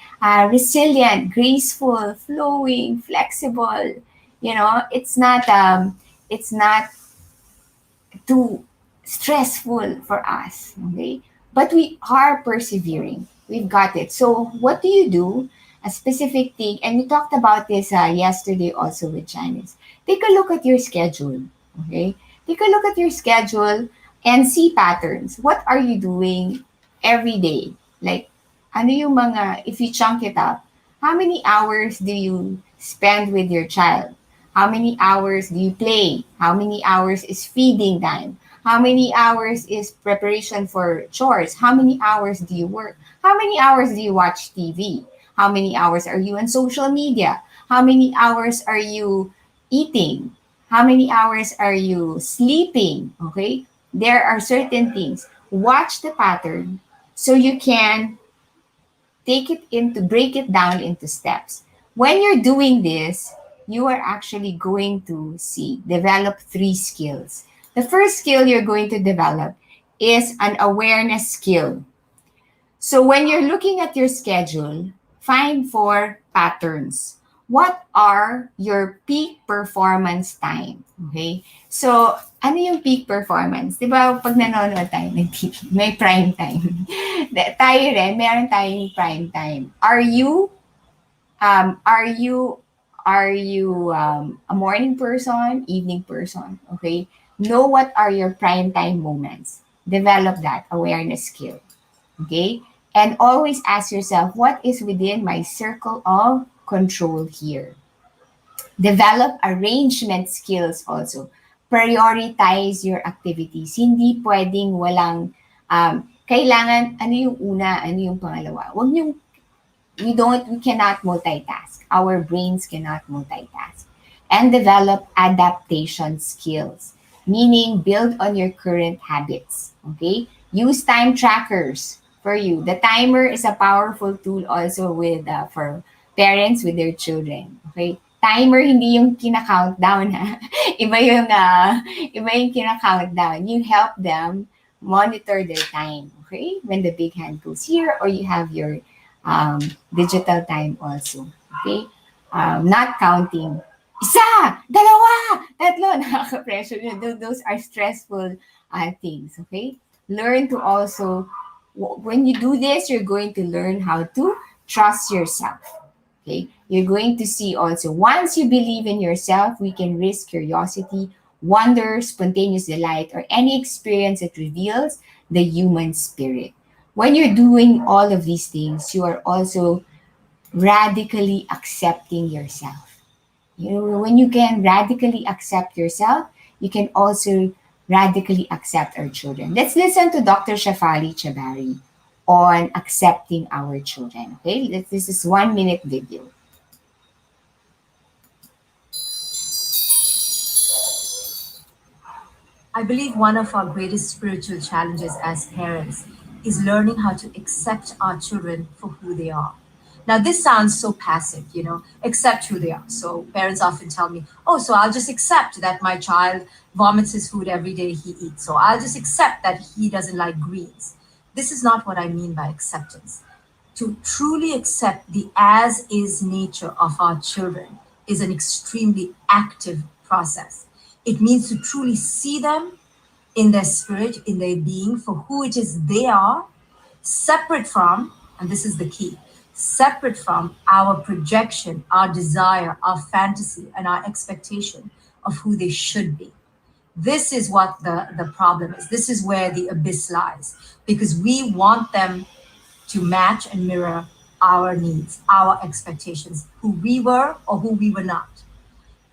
Resilient, graceful, flowing, flexible. It's not too stressful for us. Okay? But we are persevering. We've got it. So what do you do? A specific thing, and we talked about this yesterday also with Janice. Take a look at your schedule. Okay? Take a look at your schedule and see patterns. What are you doing every day? Like, ano yung mga, if you chunk it up, how many hours do you spend with your child? How many hours do you play? How many hours is feeding time? How many hours is preparation for chores? How many hours do you work? How many hours do you watch TV? How many hours are you on social media? How many hours are you eating? How many hours are you sleeping? Okay? There are certain things. Watch the pattern so you can break it down into steps. When you're doing this, you are actually going to develop 3 skills. The first skill you're going to develop is an awareness skill. So when you're looking at your schedule, find 4 patterns. What are your peak performance time? Okay? So, ano yung peak performance? Di ba, pag nanonood tayo ng TV, may prime time. Tayo rin, meron tayong prime time. Are you a morning person, evening person? Okay? Know what are your prime time moments. Develop that awareness skill. Okay? And always ask yourself, what is within my circle of control here? Develop arrangement skills also. Prioritize your activities. Hindi pwedeng walang, kailangan, ano yung una, ano yung pangalawa. We cannot multitask. Our brains cannot multitask. And develop adaptation skills. Meaning, build on your current habits. Okay? Use time trackers for you. The timer is a powerful tool also for parents with their children. Okay? Timer, hindi yung kina-countdown ha. Iba yung kina-countdown. You help them monitor their time. Okay? When the big hand goes here, or you have your digital time also. Okay? Not counting. Isa! Dalawa! Tatlo! Nakaka-pressure. Those are stressful things. Okay? Learn to also, when you do this, you're going to learn how to trust yourself. Okay? You're going to see also, once you believe in yourself, we can risk curiosity, wonder, spontaneous delight, or any experience that reveals the human spirit. When you're doing all of these things, you are also radically accepting yourself. When you can radically accept yourself, you can also radically accept our children. Let's listen to Dr. Shafali Chabari on accepting our children. Okay, this is 1 minute video. I believe one of our greatest spiritual challenges as parents is learning how to accept our children for who they are. Now, this sounds so passive, accept who they are. So parents often tell me, oh, so I'll just accept that my child vomits his food every day he eats. So I'll just accept that he doesn't like greens. This is not what I mean by acceptance. To truly accept the as is nature of our children is an extremely active process. It means to truly see them in their spirit, in their being, for who it is they are, separate from, and this is the key, separate from our projection, our desire, our fantasy, and our expectation of who they should be. This is what the problem is. This is where the abyss lies, because we want them to match and mirror our needs, our expectations, who we were or who we were not.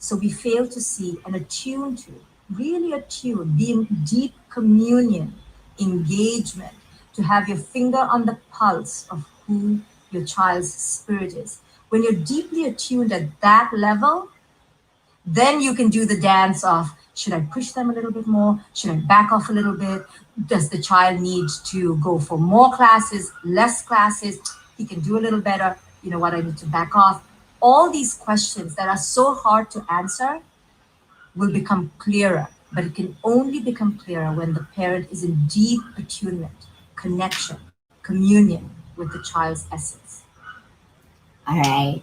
So we fail to see and attune to, really attune, be in deep communion, engagement, to have your finger on the pulse of who your child's spirit is. When you're deeply attuned at that level, then you can do the dance of, should I push them a little bit more? Should I back off a little bit? Does the child need to go for more classes, less classes? He can do a little better. You know what, I need to back off. All these questions that are so hard to answer will become clearer, but it can only become clearer when the parent is in deep attunement, connection, communion with the child's essence. All right.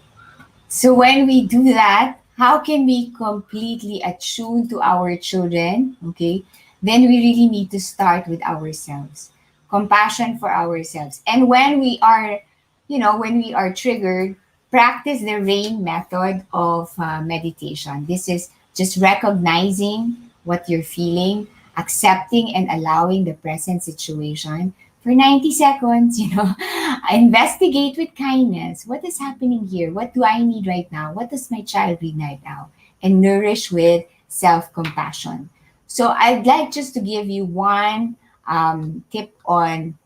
So when we do that, how can we completely attune to our children? Okay. Then we really need to start with ourselves. Compassion for ourselves. And when we are, when we are triggered, practice the RAIN method of meditation. This is just recognizing what you're feeling, accepting and allowing the present situation for 90 seconds, investigate with kindness. What is happening here? What do I need right now? What does my child need right now? And nourish with self-compassion. So I'd like just to give you one tip on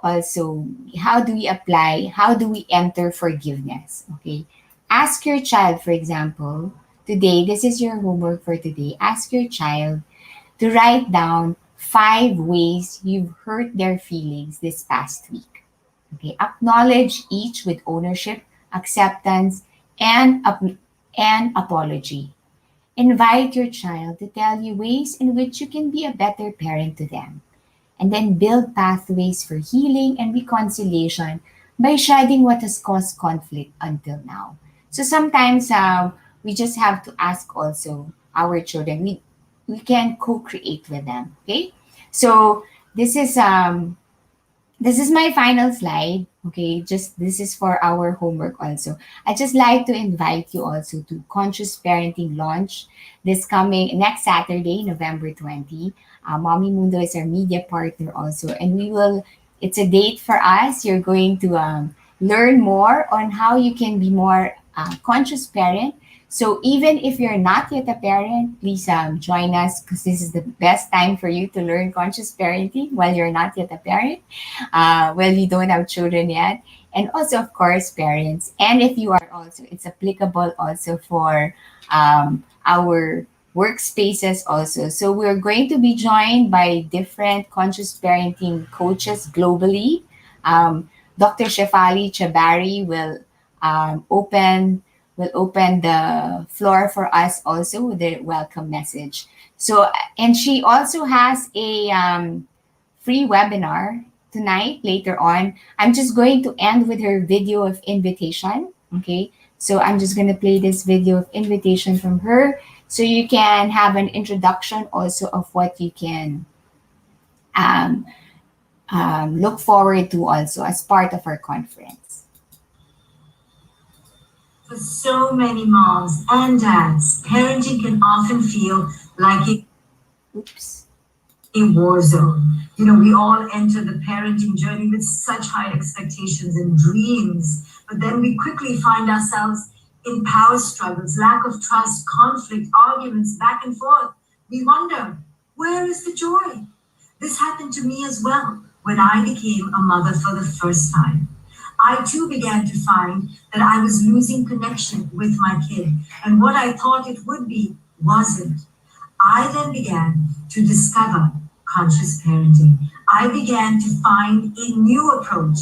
also how do we enter forgiveness, okay? Ask your child, for example, today, this is your homework for today. Ask your child to write down 5 ways you've hurt their feelings this past week. Okay, acknowledge each with ownership, acceptance, and apology. Invite your child to tell you ways in which you can be a better parent to them. And then build pathways for healing and reconciliation by shedding what has caused conflict until now. So sometimes we just have to ask also our children. We can co-create with them. Okay, so this is my final slide. Okay, just this is for our homework also. I just like to invite you also to Conscious Parenting launch this coming next Saturday, November 20. Mommy Mundo is our media partner also, and it's a date for us. You're going to learn more on how you can be more conscious parent. So even if you're not yet a parent, please join us, because this is the best time for you to learn conscious parenting while you're not yet a parent, while you don't have children yet. And also, of course, parents. And if you are also, it's applicable also for our workspaces also. So we're going to be joined by different conscious parenting coaches globally. Dr. Shefali Chabari will open the floor for us also with a welcome message. So, and she also has a free webinar tonight, later on. I'm just going to end with her video of invitation. Okay, so I'm just going to play this video of invitation from her, so you can have an introduction also of what you can look forward to also as part of our conference. For so many moms and dads, parenting can often feel like a war zone. We all enter the parenting journey with such high expectations and dreams, but then we quickly find ourselves in power struggles, lack of trust, conflict, arguments, back and forth. We wonder, where is the joy? This happened to me as well when I became a mother for the first time. I too began to find that I was losing connection with my kid, and what I thought it would be wasn't. I then began to discover conscious parenting. I began to find a new approach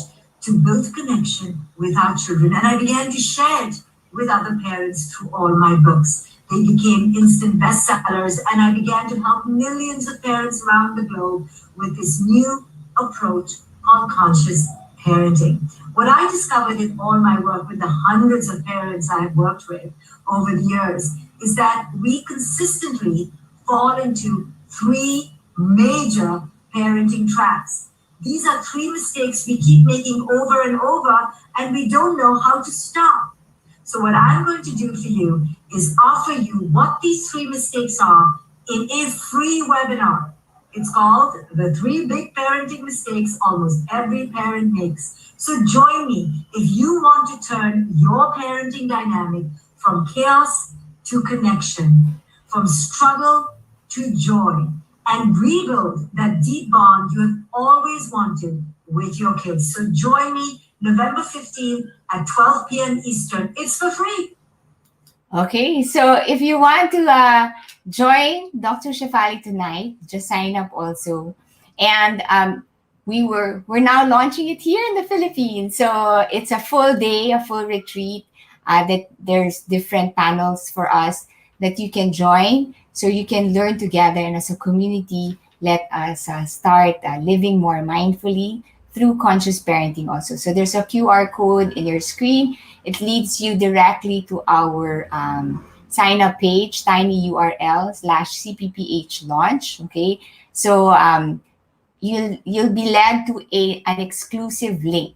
to build connection with our children. And I began to share it with other parents through all my books. They became instant bestsellers, and I began to help millions of parents around the globe with this new approach called conscious parenting. What I discovered in all my work with the hundreds of parents I have worked with over the years is that we consistently fall into three major parenting traps. These are three mistakes we keep making over and over, and we don't know how to stop. So what I'm going to do for you is offer you what these three mistakes are in a free webinar. It's called The Three Big Parenting Mistakes Almost Every Parent Makes. So join me if you want to turn your parenting dynamic from chaos to connection, from struggle to joy, and rebuild that deep bond you have always wanted with your kids. So join me November 15th at 12 p.m. Eastern. It's for free. Okay, so if you want to join Dr. Shefali tonight, just sign up also. And we're now launching it here in the Philippines. So it's a full day, a full retreat. That there's different panels for us that you can join, so you can learn together, and as a community, let us start living more mindfully through conscious parenting also. So there's a QR code in your screen. It leads you directly to our sign up page, tinyurl/CPPH launch. Okay, so you'll be led to an exclusive link.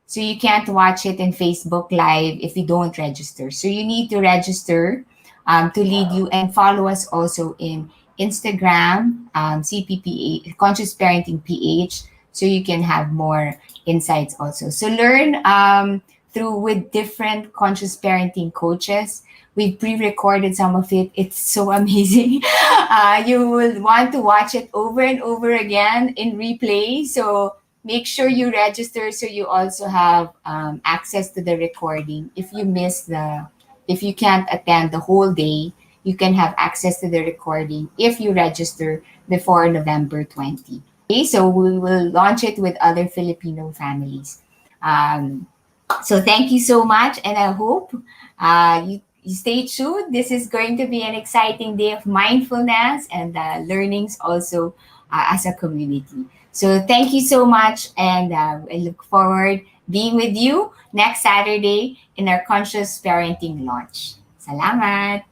So you can't watch it in Facebook Live if you don't register. So you need to register to lead you, and follow us also in Instagram, CPPA, Conscious Parenting PH, so you can have more insights also. So learn through with different conscious parenting coaches. We've pre-recorded some of it. It's so amazing. You will want to watch it over and over again in replay. So make sure you register so you also have access to the recording. If you can't attend the whole day, you can have access to the recording if you register before November 20. Okay, so we will launch it with other Filipino families. So thank you so much, and I hope you stay tuned. This is going to be an exciting day of mindfulness and learnings also as a community. So thank you so much, and I look forward being with you next Saturday in our Conscious Parenting launch. Salamat!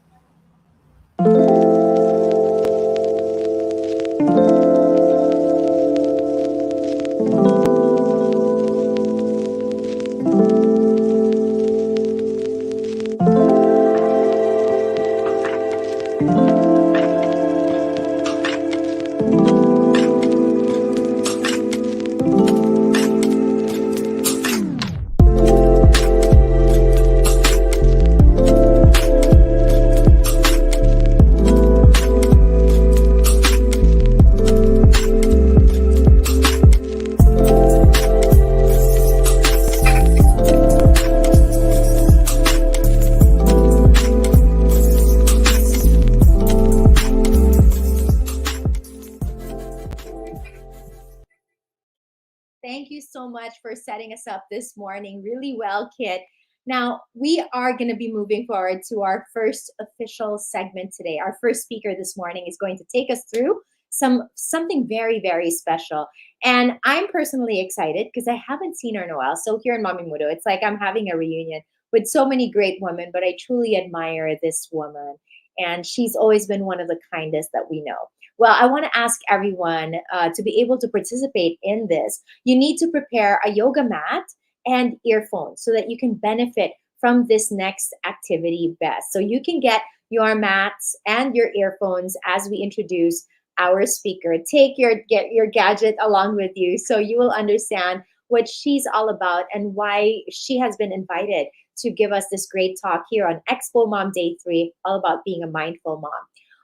Thank you so much for setting us up this morning. Really well, Kit. Now, we are going to be moving forward to our first official segment today. Our first speaker this morning is going to take us through something very, very special. And I'm personally excited because I haven't seen her in a while. So here in Mommy Mundo, it's like I'm having a reunion with so many great women, but I truly admire this woman. And she's always been one of the kindest that we know. Well, I want to ask everyone to be able to participate in this. You need to prepare a yoga mat and earphones so that you can benefit from this next activity best. So you can get your mats and your earphones as we introduce our speaker. Get your gadget along with you so you will understand what she's all about and why she has been invited to give us this great talk here on Expo Mom Day 3, all about being a mindful mom.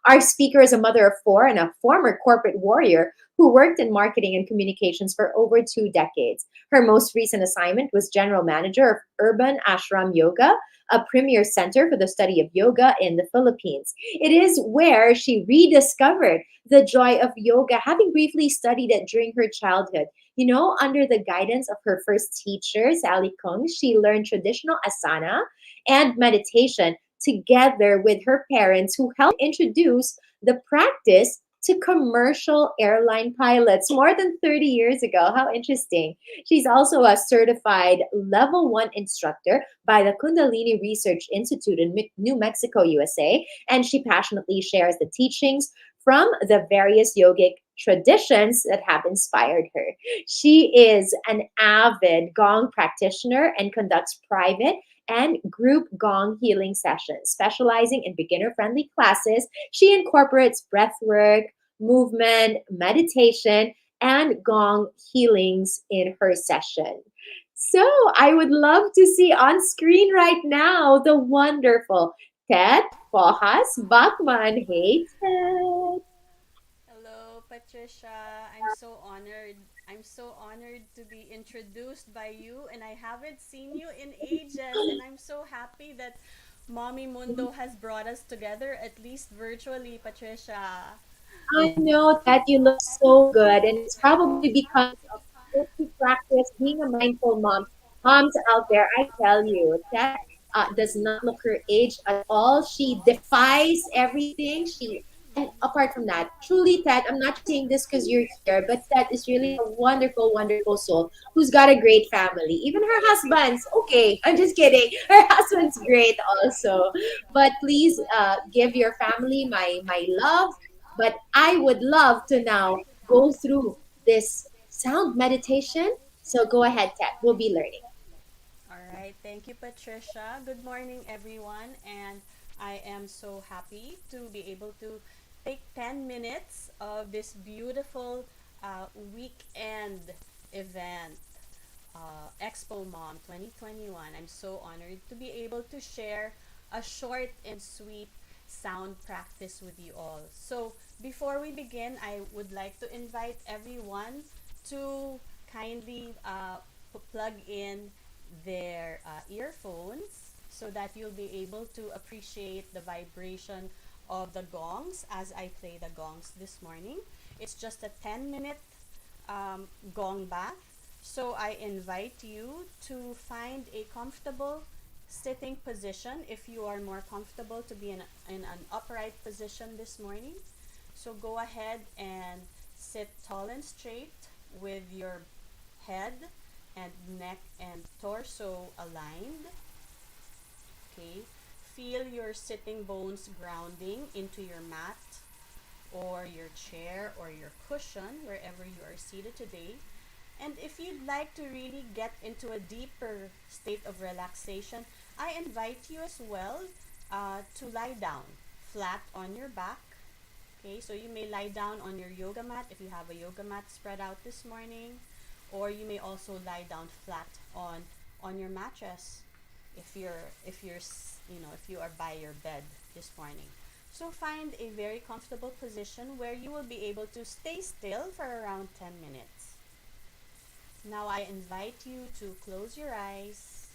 Our speaker is a mother of four and a former corporate warrior who worked in marketing and communications for over 2 decades. Her most recent assignment was general manager of Urban Ashram Yoga, a premier center for the study of yoga in the Philippines. It is where she rediscovered the joy of yoga, having briefly studied it during her childhood. Under the guidance of her first teacher, Sally Kung, she learned traditional asana and meditation together with her parents, who helped introduce the practice to commercial airline pilots more than 30 years ago. How interesting. She's also a certified level 1 instructor by the Kundalini Research Institute in New Mexico, USA, and she passionately shares the teachings from the various yogic traditions that have inspired her. She is an avid Gong practitioner and conducts private and group Gong healing sessions. Specializing in beginner-friendly classes, she incorporates breathwork, movement, meditation, and Gong healings in her session. So I would love to see on screen right now the wonderful Ted Fojas Bachmann. Hey, Ted. Hello, Patricia. I'm so honored to be introduced by you, and I haven't seen you in ages, and I'm so happy that Mommy Mundo has brought us together, at least virtually, Patricia. I know that you look so good, and it's probably because of what you practice being a mindful mom. Moms out there, I tell you, that does not look her age at all. She defies everything. And apart from that, truly, Ted, I'm not just saying this because you're here, but Ted is really a wonderful, wonderful soul who's got a great family. Even her husband's okay. I'm just kidding. Her husband's great also. But please give your family my love, but I would love to now go through this sound meditation. So go ahead, Ted. We'll be learning. All right, thank you, Patricia. Good morning, everyone, and I am so happy to be able to take 10 minutes of this beautiful weekend event, Expo Mom 2021. I'm so honored to be able to share a short and sweet sound practice with you all. So, before we begin, I would like to invite everyone to kindly plug in their earphones so that you'll be able to appreciate the vibration of the gongs as I play the gongs this morning. It's just a 10-minute gong bath. So I invite you to find a comfortable sitting position if you are more comfortable to be in an upright position this morning. So go ahead and sit tall and straight with your head and neck and torso aligned. Okay. Feel your sitting bones grounding into your mat or your chair or your cushion wherever you are seated today. And if you'd like to really get into a deeper state of relaxation, I invite you as well to lie down flat on your back. Okay, so you may lie down on your yoga mat if you have a yoga mat spread out this morning, or you may also lie down flat on your mattress if you are by your bed this morning. So find a very comfortable position where you will be able to stay still for around 10 minutes. Now I invite you to close your eyes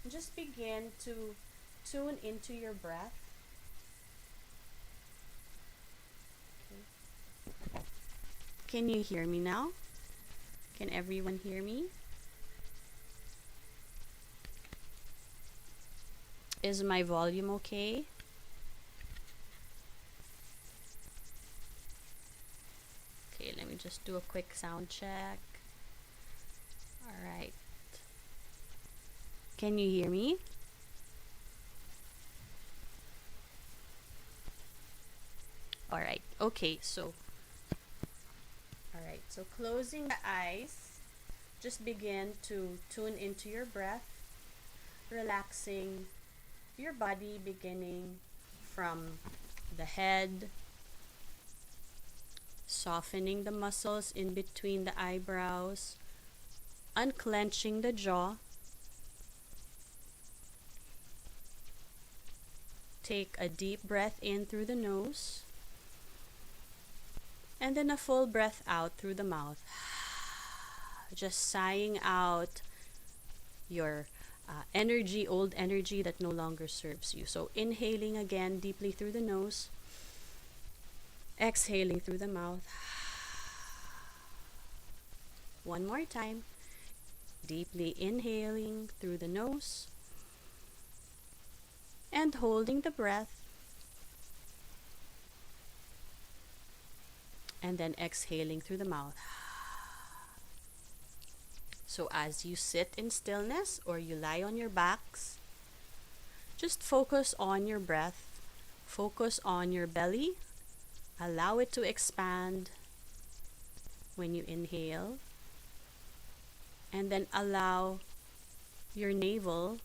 and just begin to tune into your breath. Okay. Can you hear me now? Can everyone hear me? Is my volume okay? Okay, let me just do a quick sound check. All right. Can you hear me? All right. Okay, so closing the eyes, just begin to tune into your breath, relaxing your body beginning from the head, softening the muscles in between the eyebrows, unclenching the jaw. Take a deep breath in through the nose And then a full breath out through the mouth. Just sighing out your energy, old energy that no longer serves you. So inhaling again deeply through the nose, exhaling through the mouth. One more time. Deeply inhaling through the nose and holding the breath. And then exhaling through the mouth. So as you sit in stillness or you lie on your backs, just focus on your breath. Focus on your belly. Allow it to expand when you inhale. And then allow your navel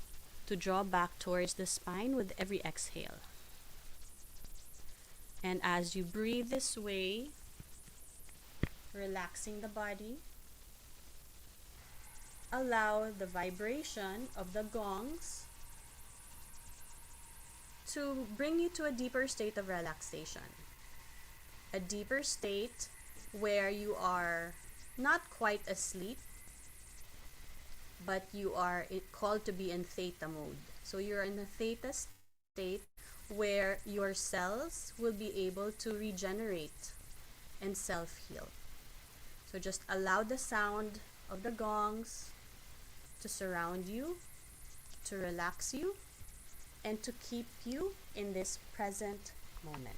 to draw back towards the spine with every exhale. And as you breathe this way, relaxing the body, allow the vibration of the gongs to bring you to a deeper state of relaxation. A deeper state where you are not quite asleep, but you are called to be in theta mode. So you're in a theta state where your cells will be able to regenerate and self-heal. So just allow the sound of the gongs to surround you, to relax you, and to keep you in this present moment.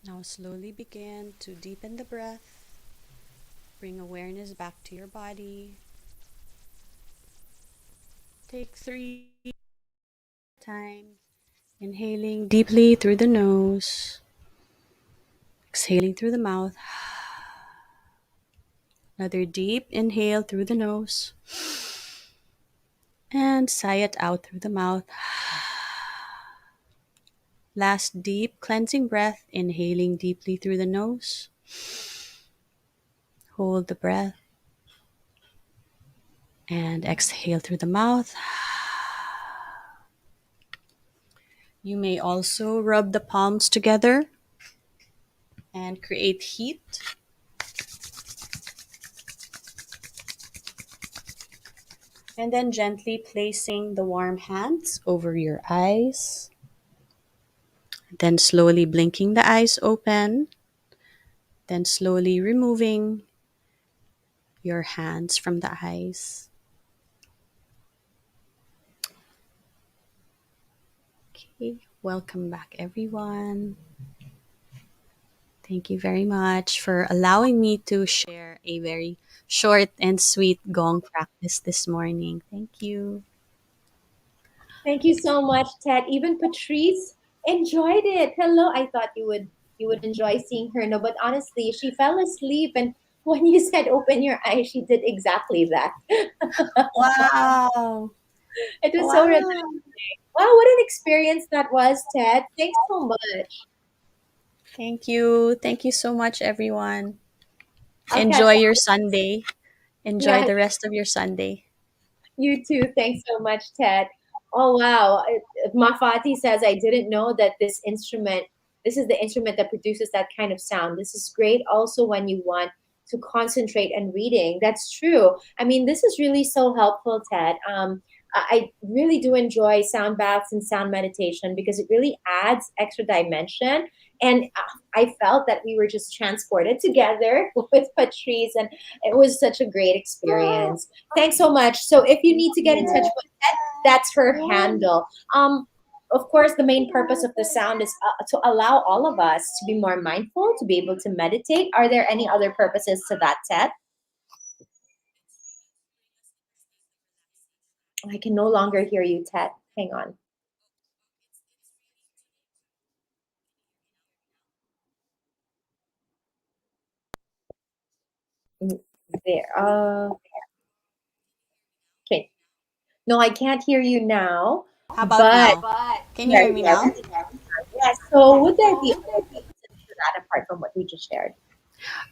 Now slowly begin to deepen the breath. Bring awareness back to your body. Take 3 time. Inhaling deeply through the nose. Exhaling through the mouth. Another deep inhale through the nose. And sigh it out through the mouth. Last deep cleansing breath, inhaling deeply through the nose. Hold the breath. And exhale through the mouth. You may also rub the palms together and create heat. And then gently placing the warm hands over your eyes. Then slowly blinking the eyes open. Then slowly removing your hands from the eyes. Okay, welcome back everyone. Thank you very much for allowing me to share a very short and sweet gong practice this morning. Thank you. Thank you so much, Ted. Even Patrice enjoyed it. Hello. I thought you would enjoy seeing her. No, but honestly, she fell asleep, and when you said open your eyes, she did exactly that. Wow. It was so relaxing. Wow, what an experience that was, Ted. Thanks so much. Thank you. Thank you so much, everyone. I'll Enjoy catch your Sunday. Enjoy Yeah. the rest of your Sunday. You too. Thanks so much, Ted. Oh, wow. Mafati says, I didn't know that this is the instrument that produces that kind of sound. This is great also when you want to concentrate and reading. That's true. I mean, this is really so helpful, Ted. I really do enjoy sound baths and sound meditation because it really adds extra dimension. And I felt that we were just transported together with Patrice, and it was such a great experience. Thanks so much. So if you need to get in touch with Ted, that's her handle. Of course, the main purpose of the sound is to allow all of us to be more mindful, to be able to meditate. Are there any other purposes to that, Ted? I can no longer hear you, Ted. Hang on. There. Okay. No, I can't hear you now. How about now? Can you hear me now? Yes. So would there be other purposes to that apart from what we just shared?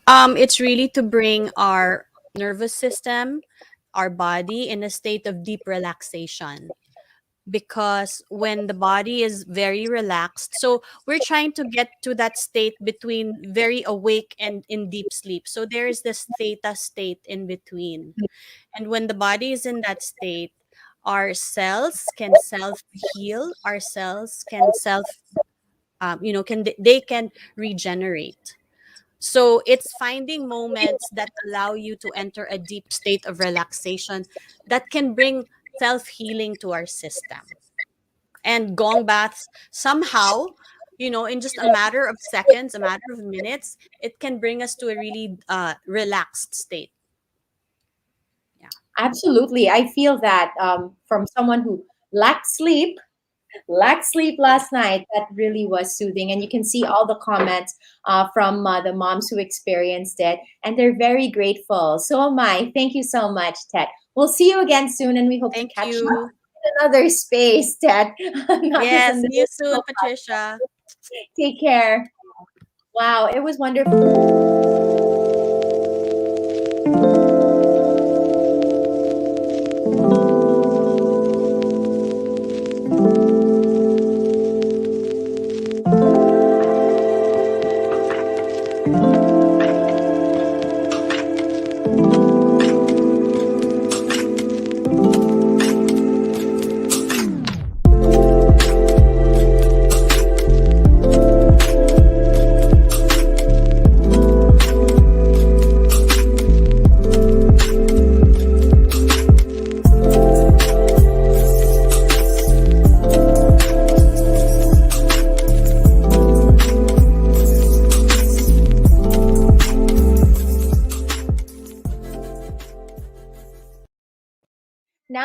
It's really to bring our nervous system, our body in a state of deep relaxation. Because when the body is very relaxed, so we're trying to get to that state between very awake and in deep sleep. So there is this theta state in between. And when the body is in that state, our cells can self heal, our cells can they can regenerate. So it's finding moments that allow you to enter a deep state of relaxation that can bring self-healing to our system. And gong baths somehow, in just a matter of seconds, a matter of minutes, it can bring us to a really relaxed state. Absolutely. I feel that from someone who lacked sleep last night, that really was soothing. And you can see all the comments from the moms who experienced it, and they're very grateful. So am I. Thank you so much, Ted. We'll see you again soon, and we hope to catch you in another space, Ted. Yes, see you soon, Patricia. Take care. Wow, it was wonderful.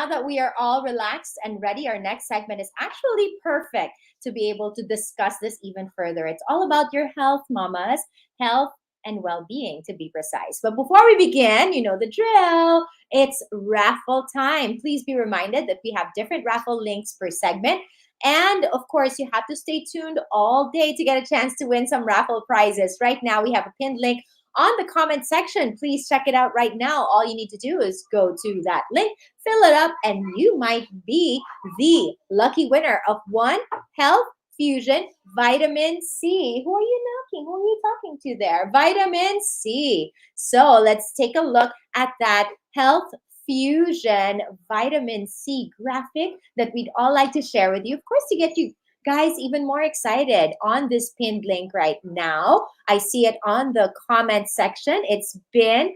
now that we are all relaxed and ready, our next segment is actually perfect to be able to discuss this even further. It's all about your health, mamas, health and well-being to be precise. But before we begin, you know the drill. It's raffle time. Please be reminded that we have different raffle links per segment. And of course, you have to stay tuned all day to get a chance to win some raffle prizes. Right now, we have a pinned link on the comment section. Please check it out right now. All you need to do is go to that link, fill it up, and you might be the lucky winner of one Health Fusion Vitamin C. Who are you knocking? Who are you talking to there? Vitamin C. So let's take a look at that Health Fusion Vitamin C graphic that we'd all like to share with you. Of course, to get you guys even more excited on this pinned link right now. I see it on the comment section. It's been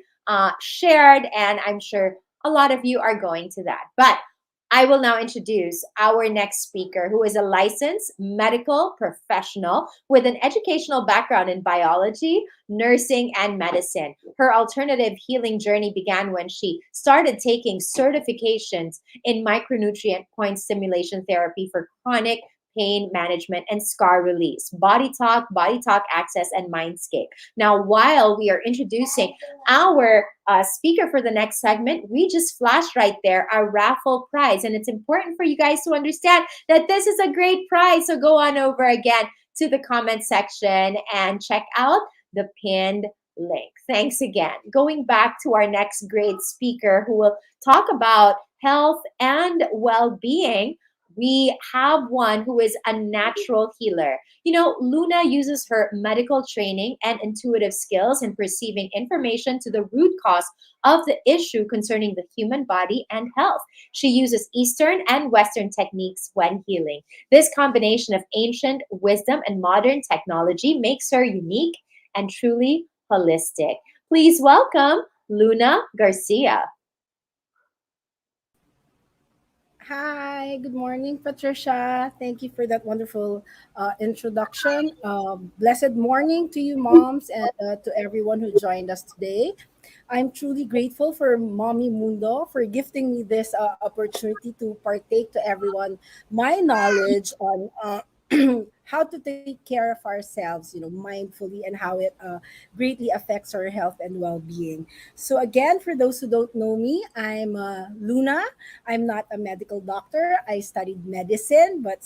shared, and I'm sure a lot of you are going to that. But I will now introduce our next speaker, who is a licensed medical professional with an educational background in biology, nursing, and medicine. Her alternative healing journey began when she started taking certifications in micronutrient point stimulation therapy for chronic pain management and scar release, body talk access, and mindscape. Now, while we are introducing our speaker for the next segment, we just flashed right there our raffle prize. And it's important for you guys to understand that this is a great prize. So go on over again to the comment section and check out the pinned link. Thanks again. Going back to our next great speaker who will talk about health and well-being, we have one who is a natural healer. You know, Luna uses her medical training and intuitive skills in perceiving information to the root cause of the issue concerning the human body and health. She uses Eastern and Western techniques when healing. This combination of ancient wisdom and modern technology makes her unique and truly holistic. Please welcome Luna Garcia. Hi, good morning, Patricia. Thank you for that wonderful introduction. Blessed morning to you, moms, and to everyone who joined us today. I'm truly grateful for Mommy Mundo for gifting me this opportunity to partake to everyone my knowledge on how to take care of ourselves, mindfully, and how it greatly affects our health and well-being. So again, for those who don't know me, I'm Luna. I'm not a medical doctor. I studied medicine, but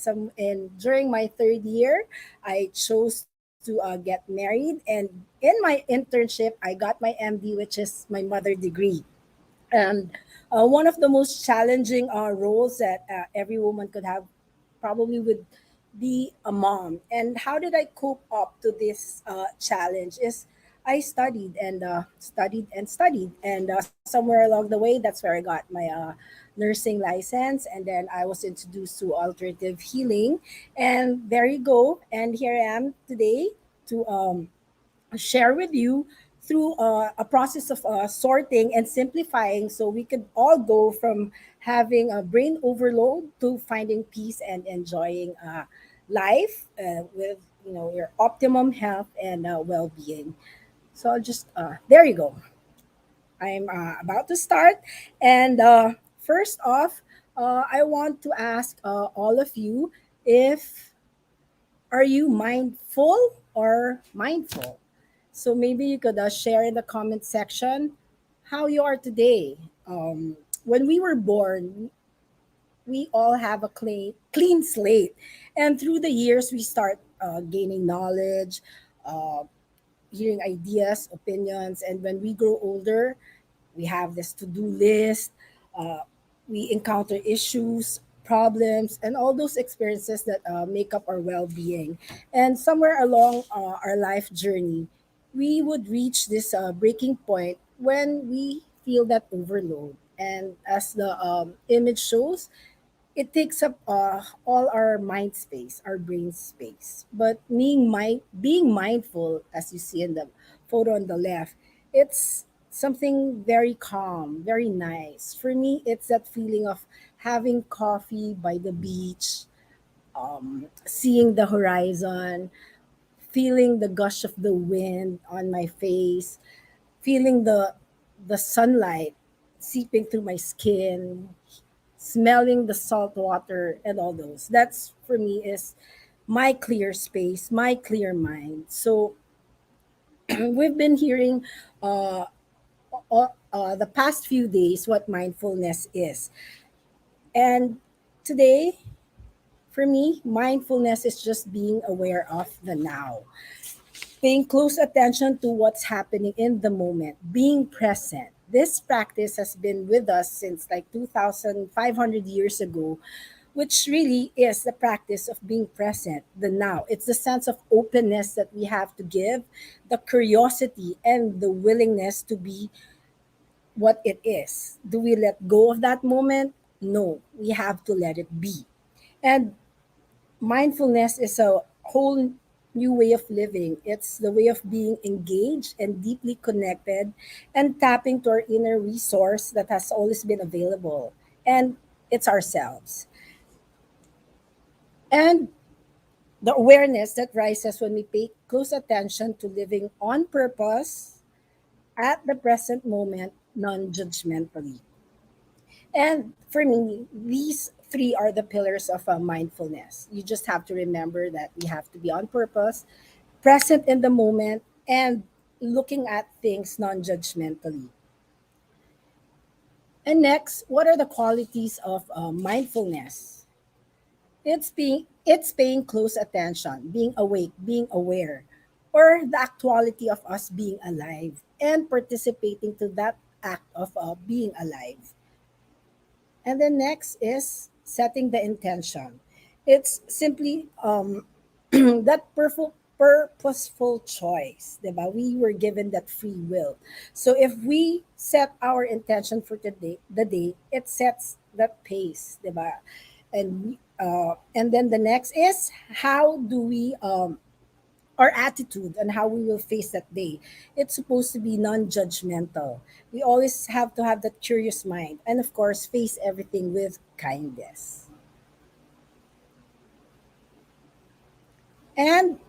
during my third year, I chose to get married, and in my internship, I got my MD, which is my mother degree. And one of the most challenging roles that every woman could have probably would be a mom. And how did I cope up to this challenge is I studied and studied and studied. And somewhere along the way, that's where I got my nursing license. And then I was introduced to alternative healing. And there you go. And here I am today to share with you through a process of sorting and simplifying so we could all go from having a brain overload to finding peace and enjoying life with your optimum health and well-being. So I'll just there you go. I'm about to start. And first off, I want to ask all of you, if are you mindful or mindful? So maybe you could share in the comment section how you are today. When we were born, we all have a clean slate. And through the years, we start gaining knowledge, uh, hearing ideas, opinions. And when we grow older, we have this to-do list. Uh, we encounter issues, problems, and all those experiences that make up our well-being. And somewhere along our life journey, we would reach this breaking point when we feel that overload. And as the image shows, it takes up all our mind space, our brain space. But being mindful, as you see in the photo on the left, it's something very calm, very nice. For me, it's that feeling of having coffee by the beach, seeing the horizon, feeling the gush of the wind on my face, feeling the sunlight seeping through my skin, smelling the salt water and all those. That's for me is my clear space, my clear mind. So we've been hearing uh, the past few days what mindfulness is. And today, for me, mindfulness is just being aware of the now, paying close attention to what's happening in the moment, being present. This practice has been with us since like 2,500 years ago, which really is the practice of being present, the now. It's the sense of openness that we have to give, the curiosity, and the willingness to be what it is. Do we let go of that moment? No, we have to let it be. And mindfulness is a whole new way of living. It's the way of being engaged and deeply connected and tapping to our inner resource that has always been available. And it's ourselves. And the awareness that rises when we pay close attention to living on purpose at the present moment, non judgmentally. And for me, these three are the pillars of mindfulness. You just have to remember that we have to be on purpose, present in the moment, and looking at things non judgmentally. And next, what are the qualities of mindfulness? It's paying close attention, being awake, being aware, or the actuality of us being alive and participating to that act of being alive. And then next is setting the intention. It's simply that purposeful choice, diba? We were given that free will. So if we set our intention for today, the day, it sets that pace, diba? And then the next is how do we our attitude and how we will face that day. It's supposed to be non-judgmental. We always have to have that curious mind and of course face everything with kindness. And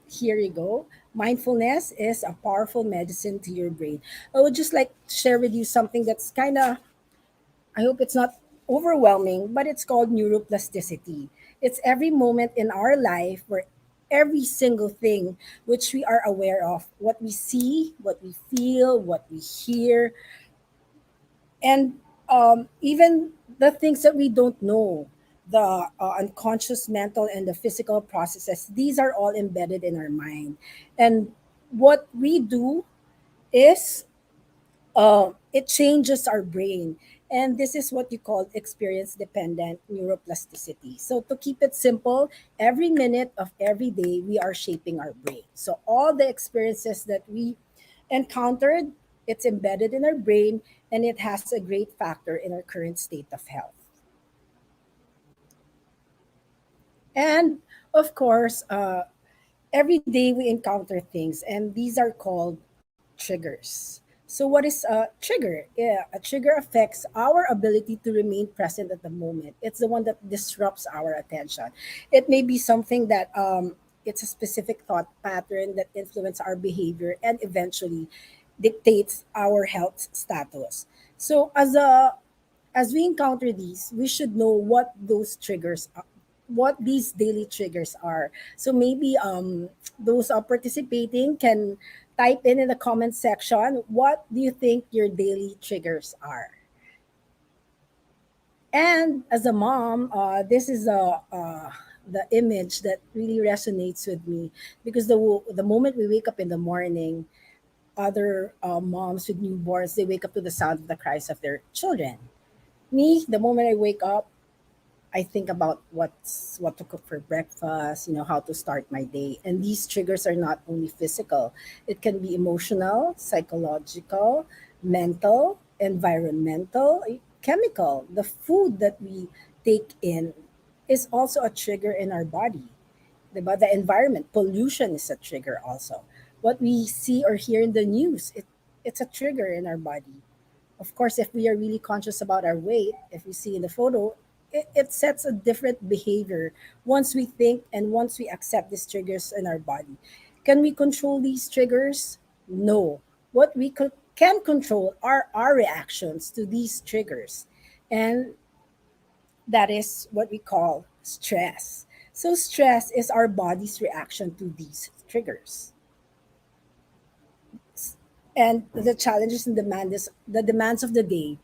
here you go. Mindfulness is a powerful medicine to your brain. I would just like to share with you something that's kind of, I hope it's not overwhelming, but it's called neuroplasticity. It's every moment in our life where every single thing which we are aware of, what we see, what we feel, what we hear, and even the things that we don't know, the unconscious mental and the physical processes, these are all embedded in our mind. And what we do is it changes our brain. And this is what you call experience dependent neuroplasticity. So, to keep it simple, every minute of every day, we are shaping our brain. So, all the experiences that we encountered, it's embedded in our brain and it has a great factor in our current state of health. And of course, every day we encounter things, and these are called triggers. So, what is a trigger? Yeah, a trigger affects our ability to remain present at the moment. It's the one that disrupts our attention. It may be something that it's a specific thought pattern that influence our behavior and eventually dictates our health status. So, as we encounter these, we should know what those triggers are, what these daily triggers are. So maybe those participating can type in the comment section what do you think your daily triggers are. And as a mom, this is the image that really resonates with me because the moment we wake up in the morning, other moms with newborns, they wake up to the sound of the cries of their children. Me, the moment I wake up, I think about what to cook for breakfast, how to start my day. And these triggers are not only physical. It can be emotional, psychological, mental, environmental, chemical. The food that we take in is also a trigger in our body. Diba? The environment, pollution is a trigger also. What we see or hear in the news, it's a trigger in our body. Of course, if we are really conscious about our weight, if we see in the photo, it sets a different behavior once we think and once we accept these triggers in our body. Can we control these triggers? No. What can control are our reactions to these triggers. And That is what we call stress. So, stress is our body's reaction to these triggers. And the challenges and the demands of the day.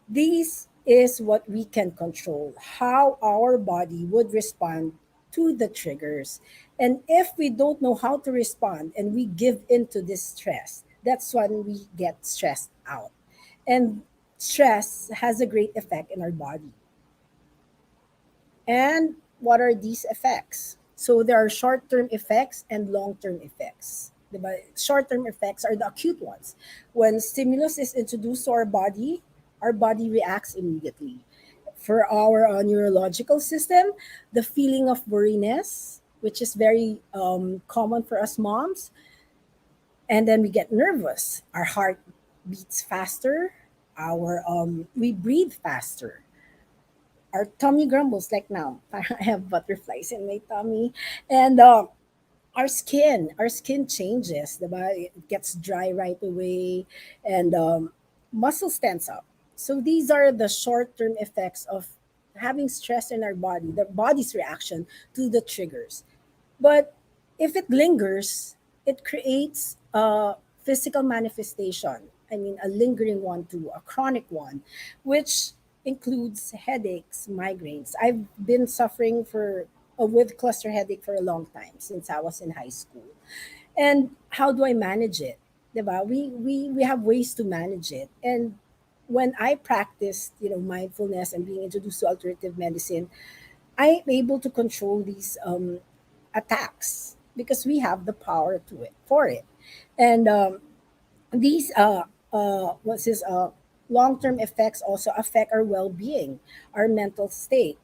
This is what we can control, how our body would respond to the triggers. And if we don't know how to respond and we give in to this stress, that's when we get stressed out. And stress has a great effect in our body. And what are these effects? So there are short-term effects and long-term effects. Diba? Short-term effects are the acute ones. When stimulus is introduced to our body reacts immediately. For our neurological system, the feeling of worriness, which is very common for us moms, and then we get nervous. Our heart beats faster. Our we breathe faster. Our tummy grumbles like now. I have butterflies in my tummy, and our skin changes. The body it gets dry right away, and muscles tense up. So these are the short-term effects of having stress in our body. The body's reaction to the triggers. But if it lingers, it creates a physical manifestation. I mean, a lingering one too, a chronic one, which includes headaches, migraines. I've been suffering with cluster headache for a long time since I was in high school. And how do I manage it? Diba? We have ways to manage it. And when I practiced, mindfulness and being introduced to alternative medicine, I'm able to control these attacks because we have the power to it for it. And these what's this long-term effects also affect our well-being, our mental state,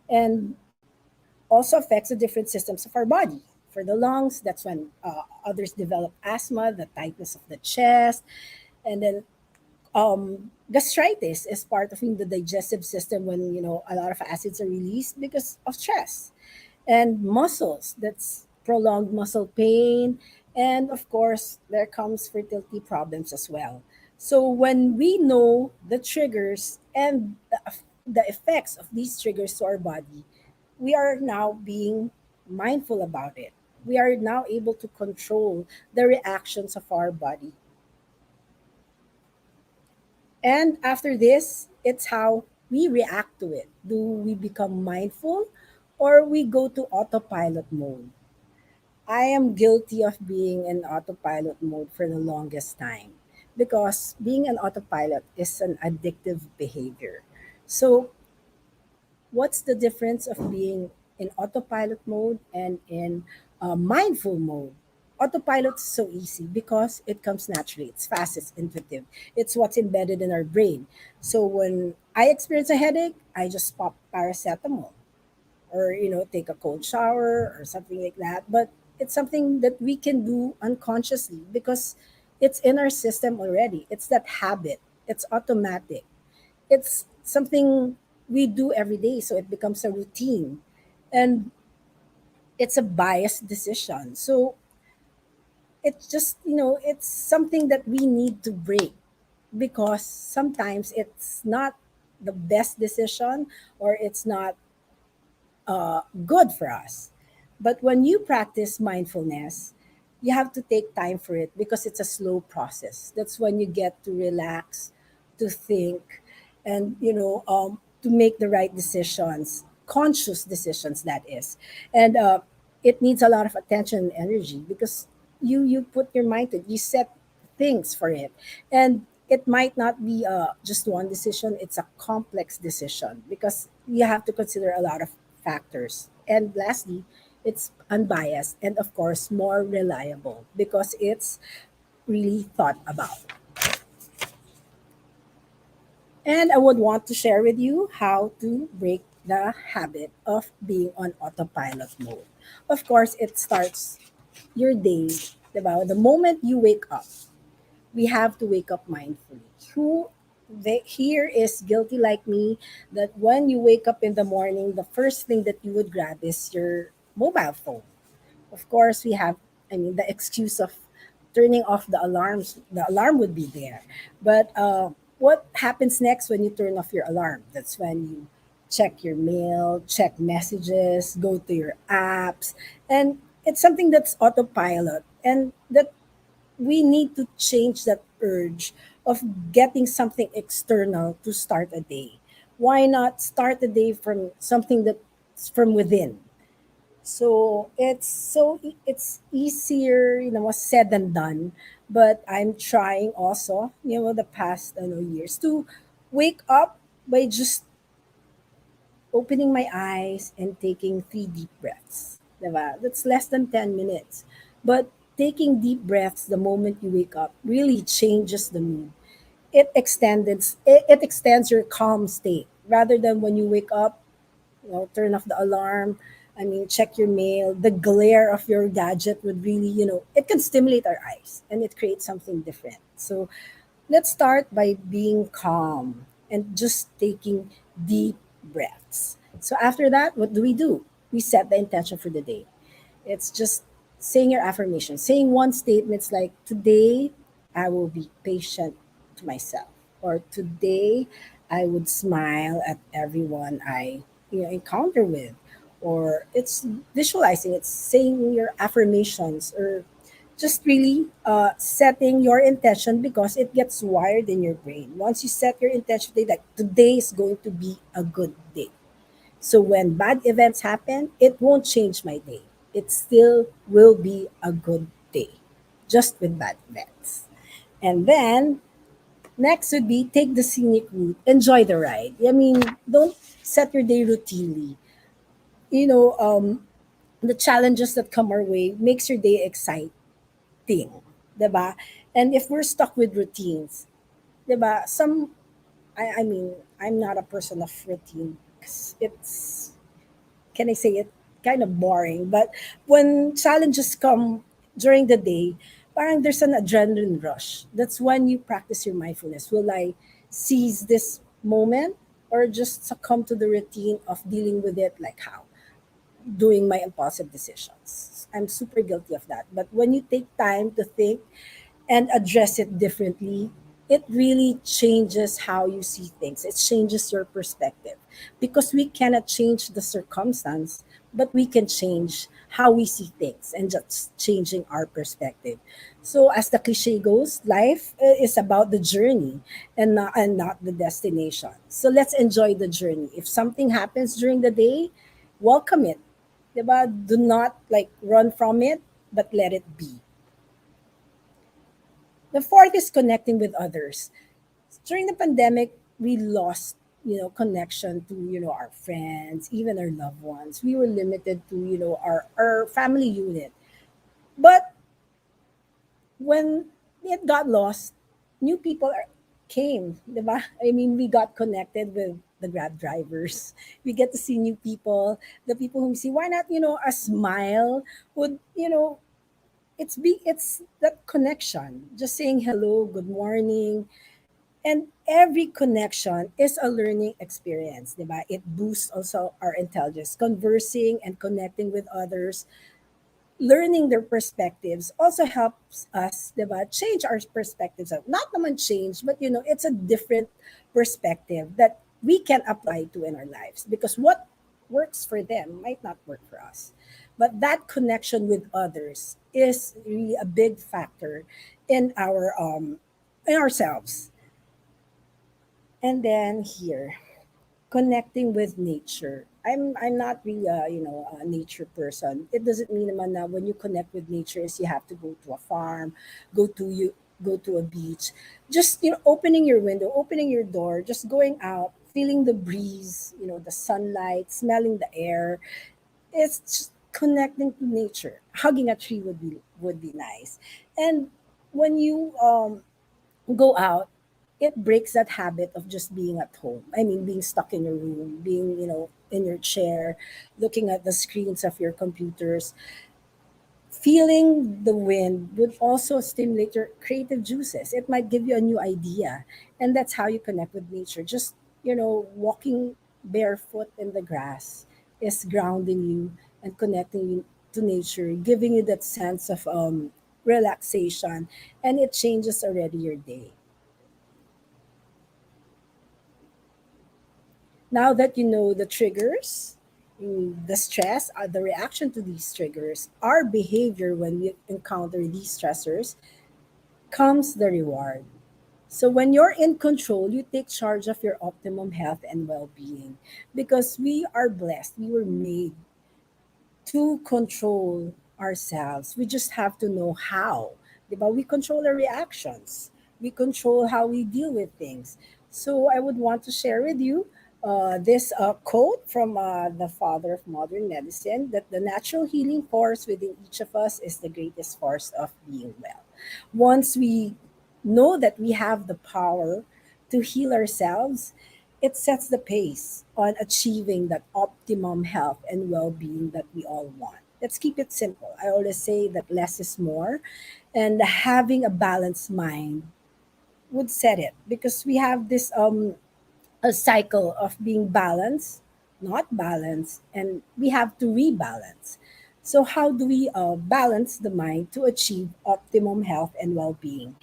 and also affects the different systems of our body. For the lungs, that's when others develop asthma, the tightness of the chest, and then gastritis is part of the digestive system when a lot of acids are released because of stress. And muscles, that's prolonged muscle pain, and of course there comes fertility problems as well. So when we know the triggers and the effects of these triggers to our body, we are now being mindful about it. We are now able to control the reactions of our body. And after this, it's how we react to it. Do we become mindful or we go to autopilot mode? I am guilty of being in autopilot mode for the longest time because being an autopilot is an addictive behavior. So, what's the difference of being in autopilot mode and in mindful mode? Autopilot is so easy because it comes naturally. It's fast, it's intuitive. It's what's embedded in our brain. So when I experience a headache, I just pop paracetamol or take a cold shower or something like that. But it's something that we can do unconsciously because it's in our system already. It's that habit. It's automatic. It's something we do every day, so it becomes a routine, and it's a biased decision. So it's just it's something that we need to break because sometimes it's not the best decision or it's not good for us. But when you practice mindfulness, you have to take time for it because it's a slow process. That's when you get to relax, to think, and to make the right decisions, conscious decisions. That is, and it needs a lot of attention and energy because you put your mind to it. You set things for it, and it might not be just one decision. It's a complex decision because you have to consider a lot of factors. And lastly, it's unbiased and of course more reliable because it's really thought about. And I would want to share with you how to break the habit of being on autopilot mode. Of course, it starts your day, diba? The moment you wake up, we have to wake up mindfully. Here is guilty like me that when you wake up in the morning, the first thing that you would grab is your mobile phone. Of course, the excuse of turning off the alarms. The alarm would be there, but what happens next when you turn off your alarm? That's when you check your mail, check messages, go to your apps, and it's something that's autopilot, and that we need to change that urge of getting something external to start a day. Why not start a day from something that's from within? It's easier, was said than done. But I'm trying also, the past years to wake up by just opening my eyes and taking 3 deep breaths. Diba? That's less than 10 minutes. But taking deep breaths the moment you wake up really changes the mood. It extends your calm state rather than when you wake up, turn off the alarm. I mean, check your mail. The glare of your gadget would really, it can stimulate our eyes and it creates something different. So let's start by being calm and just taking deep breaths. So after that, what do? We set the intention for the day. It's just saying your affirmation, saying one statements like, today I will be patient to myself, or today I would smile at everyone I encounter with, or it's visualizing, it's saying your affirmations, or just really setting your intention because it gets wired in your brain. Once you set your intention today, like today is going to be a good day. So when bad events happen, it won't change my day. It still will be a good day, just with bad events. And then next would be take the scenic route, enjoy the ride. I mean, don't set your day routinely. You know, the challenges that come our way makes your day exciting, 'di ba? And if we're stuck with routines, 'di ba? I mean, I'm not a person of routine 'cause it's, can I say it, kind of boring. But when challenges come during the day, parang there's an adrenaline rush. That's when you practice your mindfulness. Will I seize this moment or just succumb to the routine of dealing with it like how? Doing my impulsive decisions. I'm super guilty of that. But when you take time to think and address it differently, it really changes how you see things. It changes your perspective because we cannot change the circumstance, but we can change how we see things and just changing our perspective. So, as the cliche goes, life is about the journey and not the destination. So, let's enjoy the journey. If something happens during the day, welcome it. Diba? Do not like run from it, but let it be. The fourth is connecting with others. During the pandemic, we lost, connection to, our friends, even our loved ones. We were limited to, our family unit. But when it got lost, new people came, diba? I mean, we got connected with the Grab drivers. We get to see new people, the people whom we see. Why not, a smile would, it's that connection. Just saying hello, good morning, and every connection is a learning experience, diba? It boosts also our intelligence. Conversing and connecting with others, learning their perspectives also helps us, diba, change our perspectives. Not naman change, but it's a different perspective that we can apply to in our lives because what works for them might not work for us. But that connection with others is really a big factor in our in ourselves. And then here, connecting with nature. I'm not really a nature person. It doesn't mean naman na when you connect with nature is you have to go to a farm, go to a beach. Just opening your window, opening your door, just going out, feeling the breeze, the sunlight, smelling the air. It's just connecting to nature. Hugging a tree would be nice. And when you go out, it breaks that habit of just being at home. I mean, being stuck in your room, being, in your chair, looking at the screens of your computers. Feeling the wind would also stimulate your creative juices. It might give you a new idea. And that's how you connect with nature. Just, walking barefoot in the grass is grounding you and connecting you to nature, giving you that sense of relaxation. And it changes already your day. Now that you know the triggers, the stress, the reaction to these triggers, our behavior when we encounter these stressors, comes the reward. So when you're in control, you take charge of your optimum health and well-being because we are blessed. We were made to control ourselves. We just have to know how. Diba? We control our reactions. We control how we deal with things. So I would want to share with you this quote from the father of modern medicine, that the natural healing force within each of us is the greatest force of being well. Once we know that we have the power to heal ourselves, it sets the pace on achieving that optimum health and well-being that we all want. Let's keep it simple. I always say that less is more, and having a balanced mind would set it, because we have this a cycle of being balanced, not balanced, and we have to rebalance. So, how do we balance the mind to achieve optimum health and well being?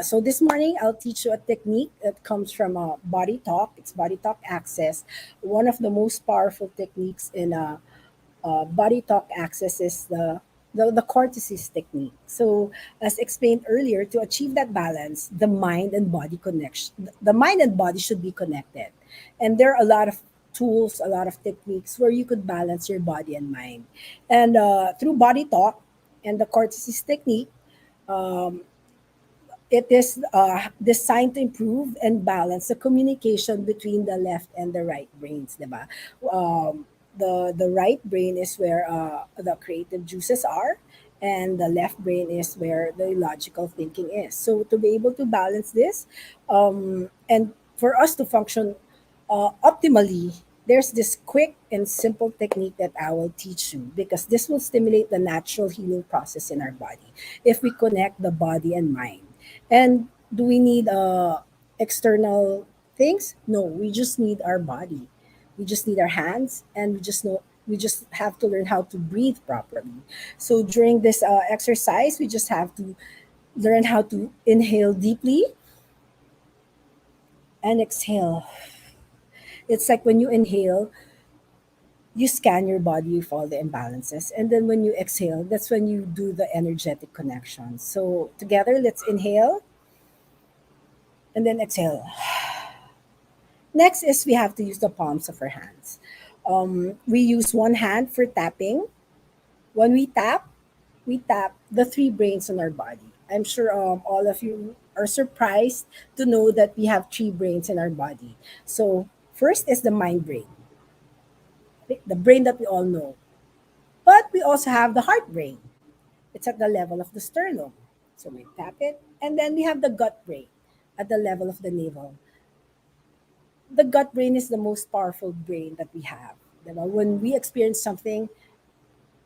So, this morning I'll teach you a technique that comes from Body Talk. It's Body Talk Access, one of the most powerful techniques in body talk access is the cortices technique. So, as explained earlier, to achieve that balance, the mind and body should be connected. And there are a lot of tools, a lot of techniques where you could balance your body and mind. And through body talk and the cortices technique, um, it is designed to improve and balance the communication between the left and the right brains, diba? The right brain is where the creative juices are, and the left brain is where the logical thinking is. So to be able to balance this, and for us to function optimally, there's this quick and simple technique that I will teach you, because this will stimulate the natural healing process in our body if we connect the body and mind. And do we need external things? No, we just need our body. We just need our hands, and we just have to learn how to breathe properly. So during this exercise, we just have to learn how to inhale deeply and exhale. It's like when you inhale, you scan your body with all the imbalances. And then when you exhale, that's when you do the energetic connection. So together, let's inhale and then exhale. Next is we have to use the palms of our hands. We use one hand for tapping. When we tap the three brains in our body. I'm sure all of you are surprised to know that we have three brains in our body. So first is the mind brain, the brain that we all know. But we also have the heart brain. It's at the level of the sternum. So we tap it. And then we have the gut brain at the level of the navel. The gut brain is the most powerful brain that we have. Diba? When we experience something,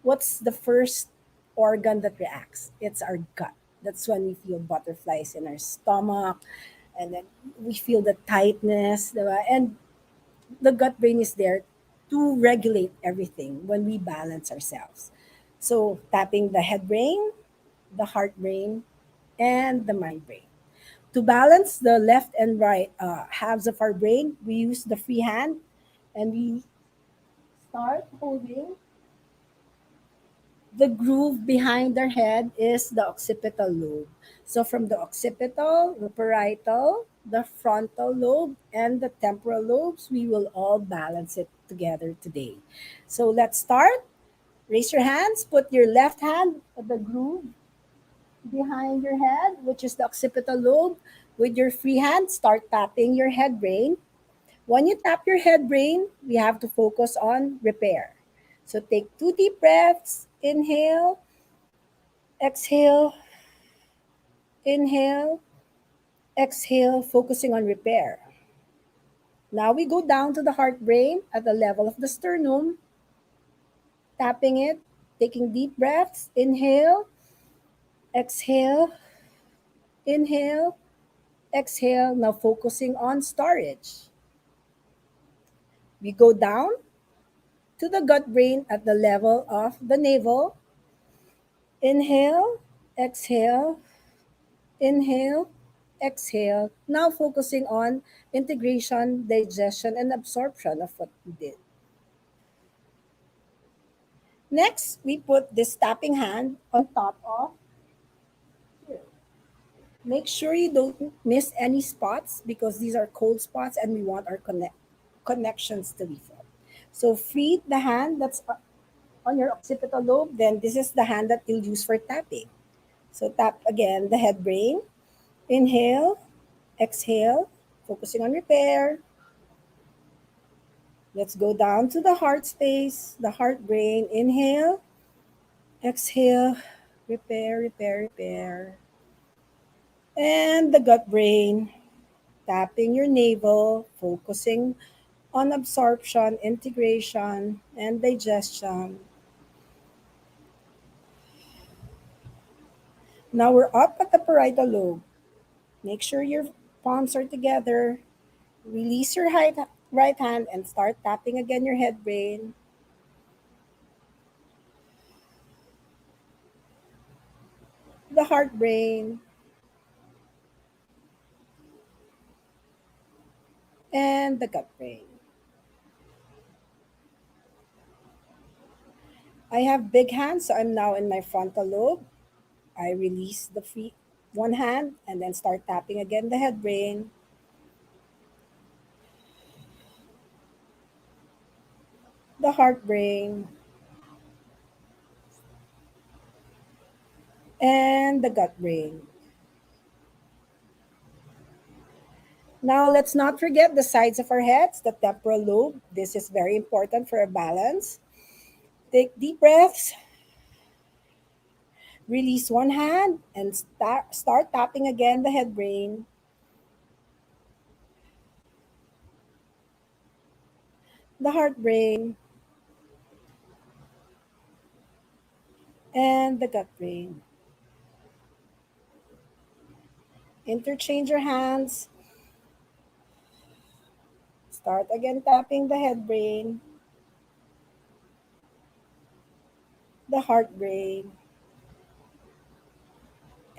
what's the first organ that reacts? It's our gut. That's when we feel butterflies in our stomach, and then we feel the tightness. Diba? And the gut brain is there to regulate everything when we balance ourselves. So tapping the head brain, the heart brain, and the mind brain. To balance the left and right halves of our brain, we use the free hand, and we start holding the groove behind our head is the occipital lobe. So from the occipital, the parietal, the frontal lobe, and the temporal lobes, we will all balance it together today. So let's start. Raise your hands. Put your left hand at the groove behind your head, which is the occipital lobe. With your free hand, start tapping your head brain. When you tap your head brain, we have to focus on repair. So take two deep breaths. Inhale, exhale, inhale, exhale, focusing on repair. Now we go down to the heart brain at the level of the sternum, tapping it, taking deep breaths. Inhale, exhale, inhale, exhale. Now focusing on storage. We go down to the gut brain at the level of the navel. Inhale, exhale, inhale, exhale. Now focusing on integration, digestion, and absorption of what we did. Next, we put this tapping hand on top of here. Make sure you don't miss any spots because these are cold spots and we want our connections to be formed. So free the hand that's on your occipital lobe, then this is the hand that you'll use for tapping. So tap again the head brain. Inhale, exhale, focusing on repair. Let's go down to the heart space, the heart brain. Inhale, exhale, repair, repair, repair. And the gut brain, tapping your navel, focusing on absorption, integration, and digestion. Now we're up at the parietal lobe. Make sure your palms are together. Release your right hand and start tapping again your head brain. The heart brain. And the gut brain. I have big hands, so I'm now in my frontal lobe. I release the free one hand and then start tapping again the head brain. The heart brain. And the gut brain. Now, let's not forget the sides of our heads, the temporal lobe. This is very important for a balance. Take deep breaths. Release one hand and start tapping again the head brain. The heart brain. And the gut brain. Interchange your hands. Start again tapping the head brain, the heart brain,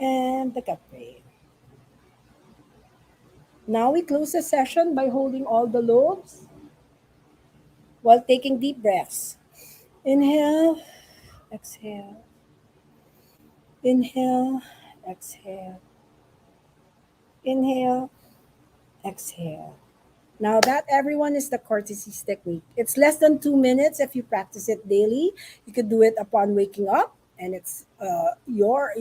and the gut brain. Now we close the session by holding all the lobes while taking deep breaths. Inhale, exhale. Inhale, exhale. Inhale, exhale. Now that everyone is the courtesies technique. It's less than 2 minutes if you practice it daily. You could do it upon waking up, and it's your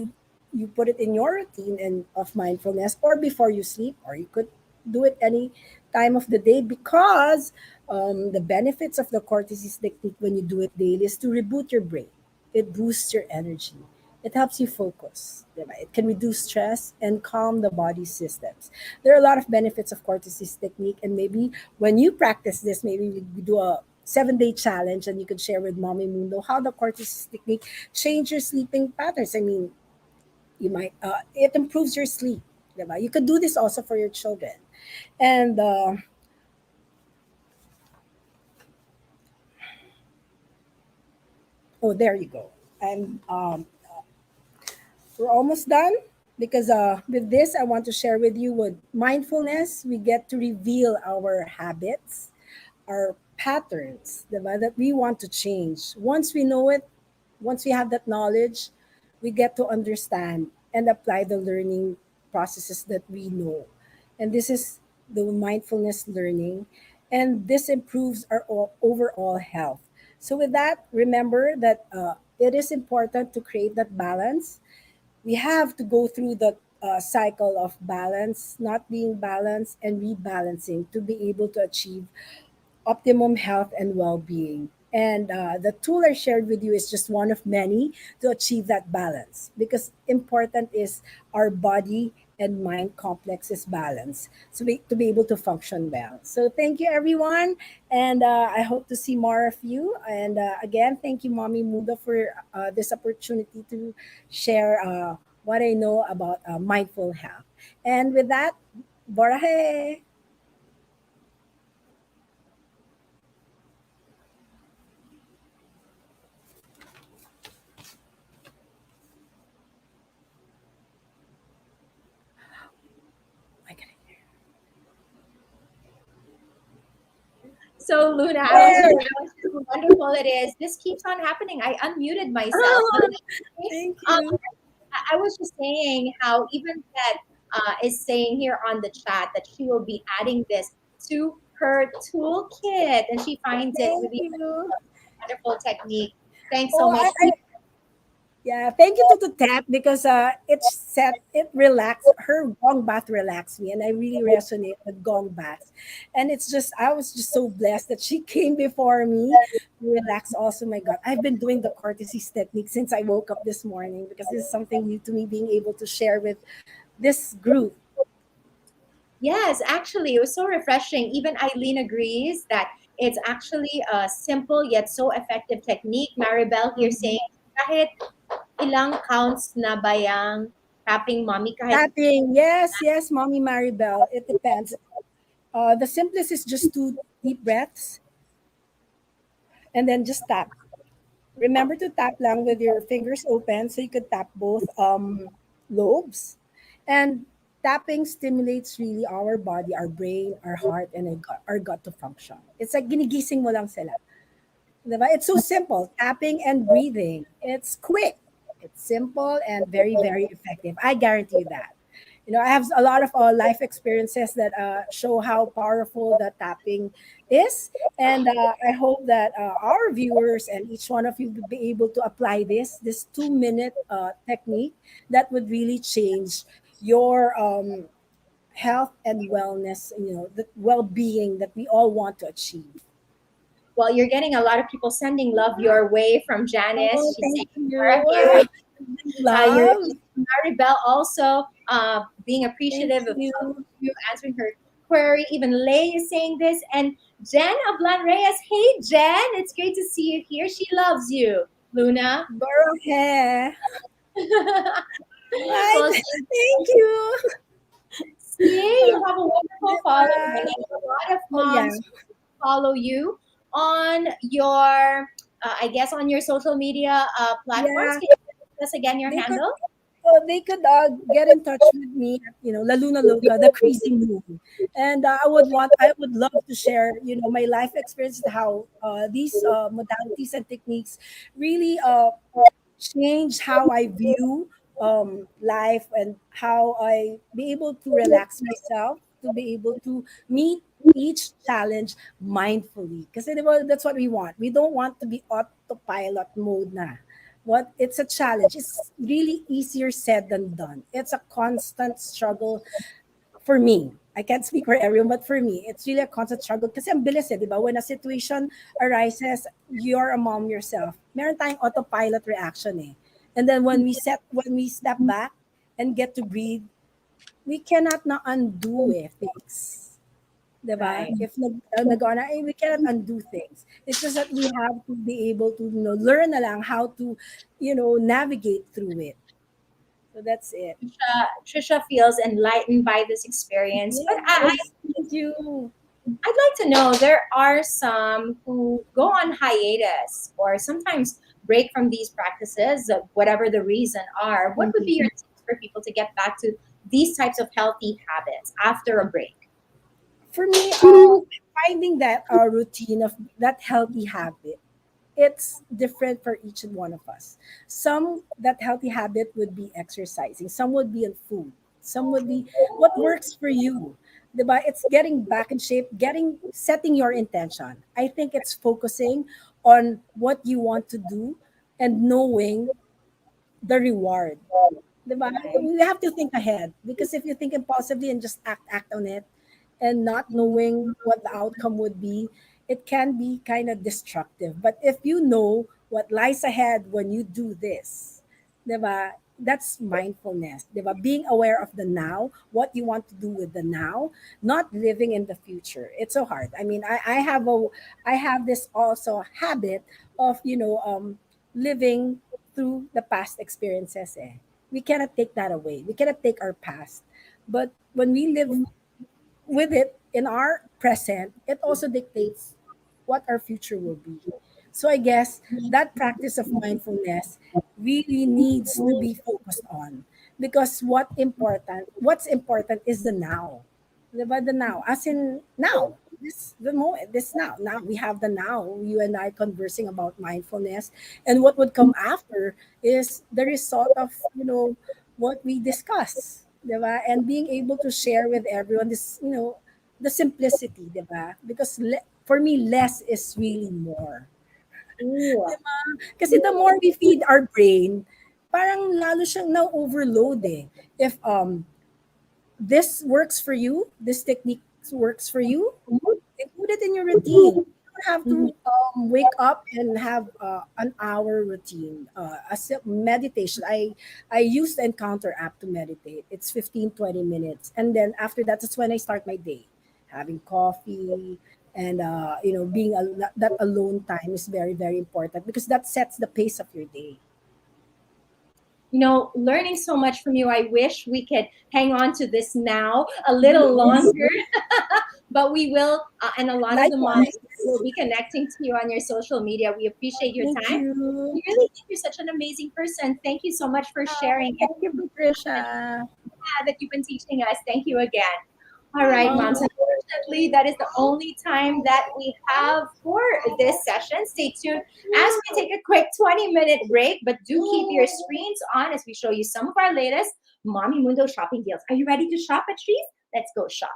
you put it in your routine and of mindfulness, or before you sleep, or you could do it any time of the day because the benefits of the courtesies technique when you do it daily is to reboot your brain. It boosts your energy. It helps you focus. Diba? It can reduce stress and calm the body systems. There are a lot of benefits of cortices technique, and maybe when you practice this, maybe we do a 7-day challenge and you could share with Mommy Mundo how the cortices technique change your sleeping patterns. I mean, you might it improves your sleep. Diba? You could do this also for your children. And oh, there you go. And we're almost done because with this, I want to share with you with mindfulness, we get to reveal our habits, our patterns that we want to change. Once we know it, once we have that knowledge, we get to understand and apply the learning processes that we know. And this is the mindfulness learning, and this improves our overall health. So, with that, remember that it is important to create that balance. We have to go through the cycle of balance, not being balanced, and rebalancing to be able to achieve optimum health and well-being. And the tool I shared with you is just one of many to achieve that balance, because important is our body and mind complex is balance, so to be able to function well. So thank you everyone, and I hope to see more of you. And again, thank you Mommy Mundo for this opportunity to share what I know about mindful health. And with that, Borahe! So Luna, I was There. just how wonderful it is. This keeps on happening. I unmuted myself, but Thank um, you. I was just saying how even that is saying here on the chat that she will be adding this to her toolkit, and she finds it Thank really you. wonderful technique. Thanks so Oh, much. yeah, thank you to Tap because it relaxed her gong bath relaxed me and I really resonate with gong baths. And it's just I was just so blessed that she came before me to relax also. My God, I've been doing the courtesies technique since I woke up this morning because this is something new to me being able to share with this group. Yes, actually, it was so refreshing. Even Eileen agrees that it's actually a simple yet so effective technique. Maribel here saying, kahit ilang counts na ba yang tapping mommy kahit Tapping, yes, Mommy Maribel. It depends. The simplest is just 2 deep breaths and then just tap. Remember to tap lang with your fingers open so you could tap both lobes. And tapping stimulates really our body, our brain, our heart, and our gut to function. It's like ginigising mo lang sila. Diba? It's so simple. Tapping and breathing. It's quick. It's simple and very, very effective. I guarantee you that. I have a lot of life experiences that show how powerful the tapping is. And I hope that our viewers and each one of you will be able to apply this 2 minute technique that would really change your health and wellness, the well-being that we all want to achieve. well, you're getting a lot of people sending love your way from Janice. Oh, She's thank saying, Laura here. you. You're Love. Maribel also being Thank appreciative of you. you answering her query. Even Lay is saying this. And Jen of Lan Reyes. Hey, Jen. It's great to see you here. She loves you, Luna. Girl hair. Right. Well, Thank you. see, you have a wonderful following. Bye. A lot of Oh yeah. moms follow you on your, I guess, on your social media platforms. Yeah. Can you give us again your They could handle? they could get in touch with me at, La Luna Loca, the crazy moon. And I would love to share, my life experience, how these modalities and techniques really changed how I view life and how I be able to relax myself, to be able to meet each challenge mindfully. Because that's what we want. We don't want to be autopilot mode na. What it's a challenge. It's really easier said than done. It's a constant struggle for me. I can't speak for everyone, but for me, it's really a constant struggle. Kasi ang bilis di ba? When a situation arises, you're a mom yourself. Meron tayong autopilot reaction eh. And then when we step back and get to breathe, we cannot na undo things. Diba? Right. If nag-ona, we cannot undo things. It's just that we have to be able to, learn na lang how to, navigate through it. So that's it. Trisha feels enlightened by this experience. But Yes, thank you. I'd like to know there are some who go on hiatus or sometimes break from these practices, whatever the reason are. What would be your tips for people to get back to these types of healthy habits after a break? For me, finding that routine of that healthy habit, it's different for each and one of us. Some that healthy habit would be exercising. Some would be in food. Some would be what works for you. Diba? It's getting back in shape, setting your intention. I think it's focusing on what you want to do and knowing the reward. Diba? You have to think ahead because if you think impulsively and just act on it and not knowing what the outcome would be, it can be kind of destructive. But if you know what lies ahead when you do this, diba? That's mindfulness, diba? Being aware of the now, what you want to do with the now, not living in the future. It's so hard. I mean, I have this also habit of living through the past experiences. We cannot take that away. We cannot take our past. But when we live with it in our present, it also dictates what our future will be. So I guess that practice of mindfulness really needs to be focused on because what's important is the now. Diba? The now, as in now. this now we have the now, you and I conversing about mindfulness, and what would come after is the result of what we discuss, diba? And being able to share with everyone this, the simplicity, diba? Because for me, less is really more. Ooh. Kasi the more we feed our brain, parang lalo siyang na-overload eh. If this works for you, this technique works for you, include it in your routine. You don't have to wake up and have an hour routine. Meditation. I use the Encounter app to meditate. It's 15-20 minutes. And then after that, that's when I start my day. Having coffee and, being that alone time is very, very important because that sets the pace of your day. Learning so much from you. I wish we could hang on to this now a little longer, but we will. And a lot of the moms will be connecting to you on your social media. We appreciate your time. We really think you're such an amazing person. Thank you so much for sharing. Thank you, Patricia. That you've been teaching us. Thank you again. All right, moms. Unfortunately, that is the only time that we have for this session. Stay tuned as we take a quick 20-minute break, but do keep your screens on as we show you some of our latest Mommy Mundo shopping deals. Are you ready to shop, Patrice? Let's go shop.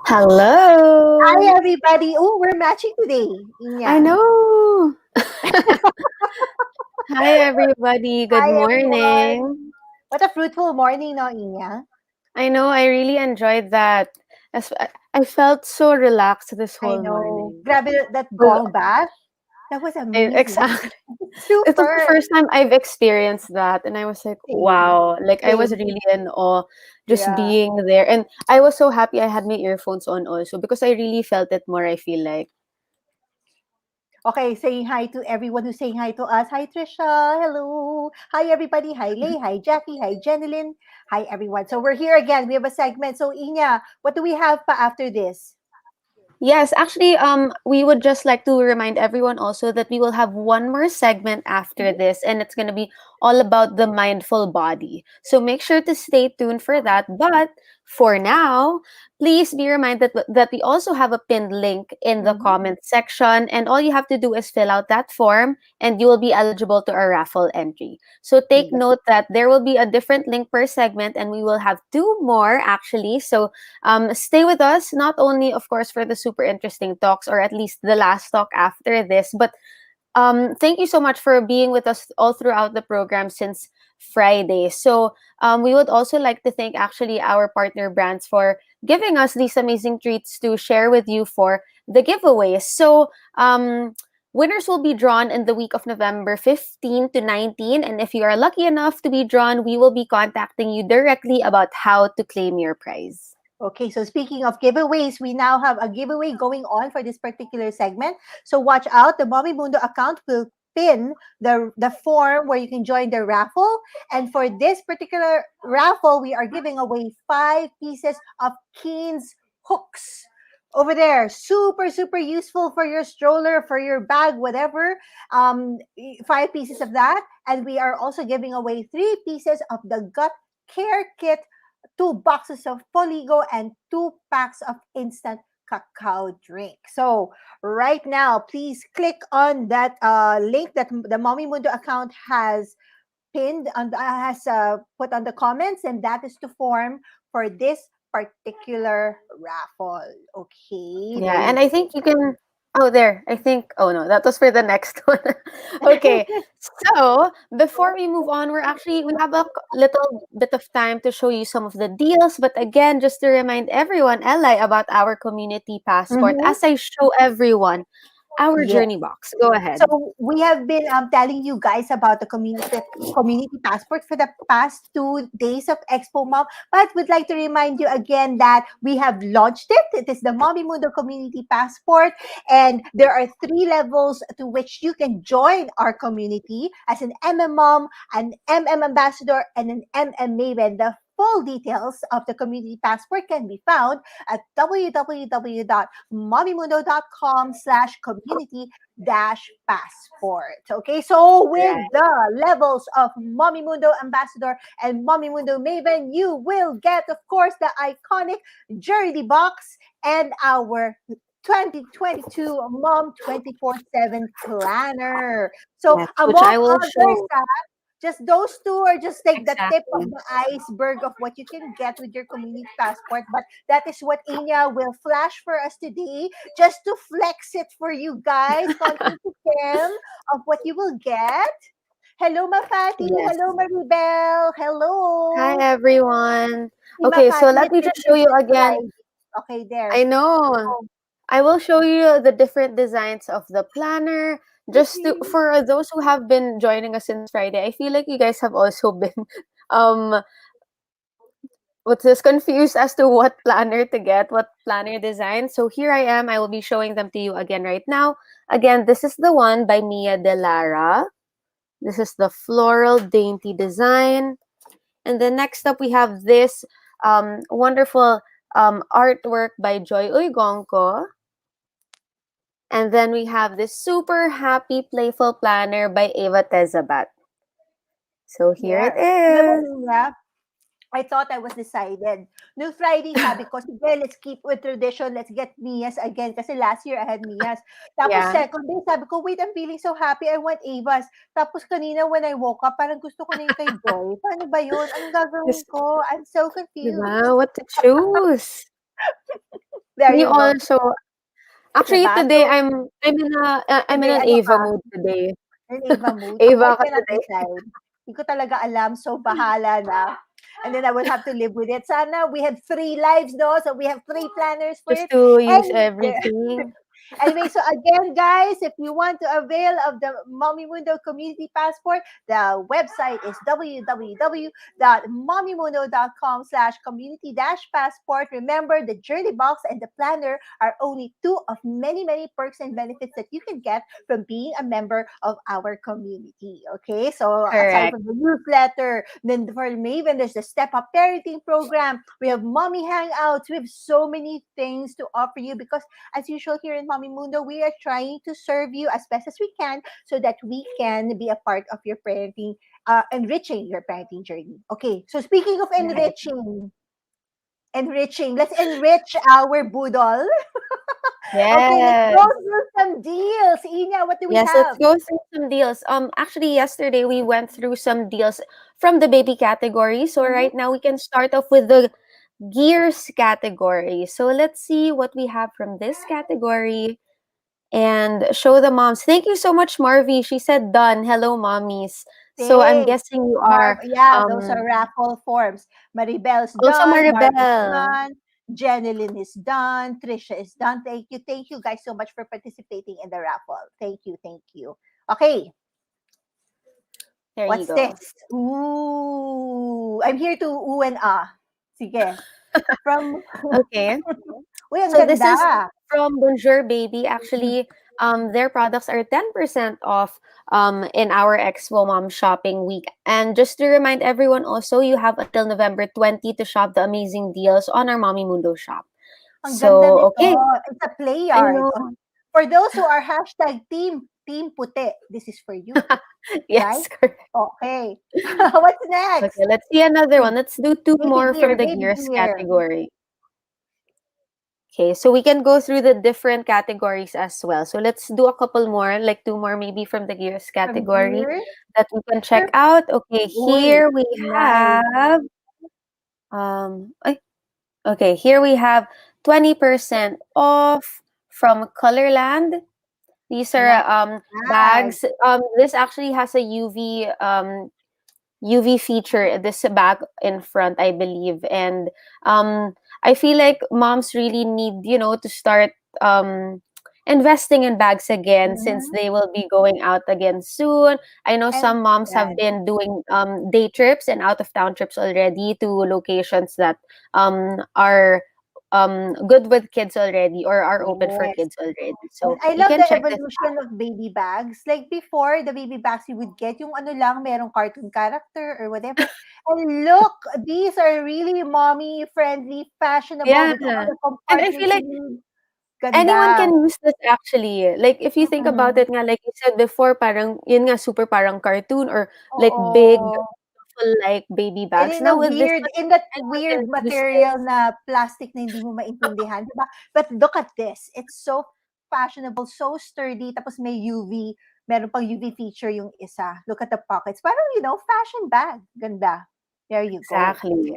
Hello. Hi, everybody. Oh, we're matching today. I know. Hi, everybody. Good Hi, morning. everyone. What a fruitful morning, no, Inya? I know. I really enjoyed that. I felt so relaxed this I whole know. morning. Grab it, that Well, gong bath. That was amazing. exactly. Super. It was the first time I've experienced that, and I was like, Same. wow. Like, I was Same. really in awe just Yeah. being there. And I was so happy I had my earphones on also because I really felt it more, I feel like. Okay, saying hi to everyone who's saying hi to us. Hi, Trisha. Hello. Hi, everybody. Hi, Lay. Hi, Jackie. Hi, Jenilyn. Hi, everyone. So we're here again. We have a segment. So, Inya, what do we have pa after this? Yes, actually, we would just like to remind everyone also that we will have one more segment after this, and it's going to be all about the mindful body. So make sure to stay tuned for that. But for now, please be reminded that we also have a pinned link in the comment section, and all you have to do is fill out that form, and you will be eligible to a raffle entry. So take note that there will be a different link per segment, and we will have two more actually. So stay with us, not only, of course, for the super interesting talks or at least the last talk after this, but thank you so much for being with us all throughout the program since Friday. So we would also like to thank actually our partner brands for giving us these amazing treats to share with you for the giveaways. So winners will be drawn in the week of November 15 to 19. And if you are lucky enough to be drawn, we will be contacting you directly about how to claim your prize. Okay, so speaking of giveaways, we now have a giveaway going on for this particular segment. So watch out. The Mommy Mundo account will pin the form where you can join the raffle. And for this particular raffle, we are giving away 5 pieces of Keen's hooks. Over there, super, super useful for your stroller, for your bag, whatever. 5 pieces of that. And we are also giving away 3 pieces of the gut care kit, 2 boxes of Poligo, and 2 packs of instant cacao drink. So right now, please click on that link that the Mommy Mundo account has pinned on has put on the comments, and that is the form for this particular raffle. Okay. Yeah, and I think you can Oh, there. I think. Oh no, that was for the next one. Okay. So before we move on, we have a little bit of time to show you some of the deals. But again, just to remind everyone, Ella, about our community passport, Mhm. as I show everyone our Yeah. journey box. Go ahead. So we have been telling you guys about the community passport for the past 2 days of Expo Mom, but we'd like to remind you again that we have launched it. It is the Mommy Mundo Community Passport, and there are 3 levels to which you can join our community as an MM Mom, an MM Ambassador, and an MM Maven. The full details of the community passport can be found at www.mommymundo.com/community passport. Okay, so with Right. the levels of Mommy Mundo Ambassador and Mommy Mundo Maven, you will get, of course, the iconic Journey Box and our 2022 Mom 24/7 planner. So Yes, which among I will others, show. just those two are just like the tip of Exactly. the iceberg of what you can get with your community passport. But that is what Ina will flash for us today, just to flex it for you guys, content to Kim of what you will get. Hello, Mafati. Yes. Hello, Maribel. Hi, Hello. everyone. Si Okay, so Mafati let is me just ready show to you subscribe. again. Okay, there. I know. Oh, I will show you the different designs of the planner. Just to okay. for those who have been joining us since Friday, I feel like you guys have also been um what's this confused as to what planner to get, what planner design. So here I am. I will be showing them to you again right now. Again, this is the one by Mia Delara. This is the floral dainty design. And then next up we have this wonderful artwork by Joy Uygonko. And then we have this super happy playful planner by Eva Tezabat. So here it There. Alam mo, is. Nina, I thought I was decided. No Friday, sabi ko, sige, let's keep with tradition. Let's get Mia's again. Kasi last year, I had Mia's. Tapos Yeah. second day, sabi ko, wait, I'm feeling so happy. I want Ava's. Tapos kanina, when I woke up, parang gusto ko na yung kay Joy. Paano ba yun? Anong gagawin This, ko? I'm so confused. diba? What to choose? There Can you you go. also actually Diba? today So, I'm in today, an ano ka? Ava mood today. An Ava mood. Ako, I Ava ka cannot today. decide. Hindi ko talaga alam. So, bahala na. And then I will have to live with it. Sana we have 3 lives, no? So we have 3 planners for Just it. to use And everything. anyway, so again, guys, if you want to avail of the Mommy Mundo Community Passport, the website is www.mommymundo.com/community-passport. Remember, the journey box and the planner are only 2 of many perks and benefits that you can get from being a member of our community. Okay, so aside Correct. from the newsletter, then for Maven, there's the Step Up Parenting Program. We have Mommy Hangouts. We have so many things to offer you because as usual here in Mommy Mundo, we are trying to serve you as best as we can so that we can be a part of your parenting, enriching your parenting journey. Okay, so speaking of Right. enriching, let's enrich our boodle. Okay, let's go Yes. through some deals. Ina, what do we Yes, let's have? go through some deals. Actually, yesterday we went through some deals from the baby category. So Mhm. right now we can start off with the gears category. So let's see what we have from this category and show the moms. Thank you so much, Marvy. She said done. Hello, mommies. So I'm Thanks. guessing you are Yeah, those are raffle forms. Maribel's also done, Mark is Maribel. done, Jenilyn is done, Trisha is done. Thank you guys so much for participating in the raffle. Thank you, thank you. Okay, There you what's this? go. Ooh, I'm here to ooh and ah. Sige. From, Okay. uy, ang So this is ganda. from Bonjour Baby. Actually, their products are 10% off in our Expo Mom shopping week. And just to remind everyone also, you have until November 20 to shop the amazing deals on our Mommy Mundo shop. Ang ganda So, nito. okay. It's a play I yard. know. For those who are hashtag team puti, this is for you, right? Yes, correct. Okay. What's next? Okay, let's see another one. Let's do two Baby more gear, from the baby gears gear. category. Okay, so we can go through the different categories as well. So let's do a couple more, like 2 more maybe from the gears From category gear. that we can check Sure. out. Okay, Uy, here we nice. have okay, here we have 20% off from Colorland. These are Nice bag. bags. This actually has a UV feature, this bag in front, I believe. And I feel like moms really need, to start investing in bags again since Mhm. they will be going out again soon. I know And some moms yeah, have been doing day trips and out of town trips already to locations that are good with kids already or are open for yes. kids already. And So I you love can the check this evolution of baby bags. Like before, the baby bags you would get yung ano lang, merong cartoon character or whatever. And look, these are really mommy friendly, fashionable Yeah. with all the And I feel compartments you like need. anyone Ganda. can use this actually. Like if you think about Mm-mm. it nga, like you said before, parang yun nga super parang cartoon or like big Oo. full like baby And bags. Now with this one, in that anyone can weird use material this. na plastic na hindi mo maintindihan, di ba? But look at this. It's so fashionable, so sturdy, tapos may UV. Meron pang UV feature yung isa. Look at the pockets. Parang, fashion bag. Ganda. There you go. Exactly.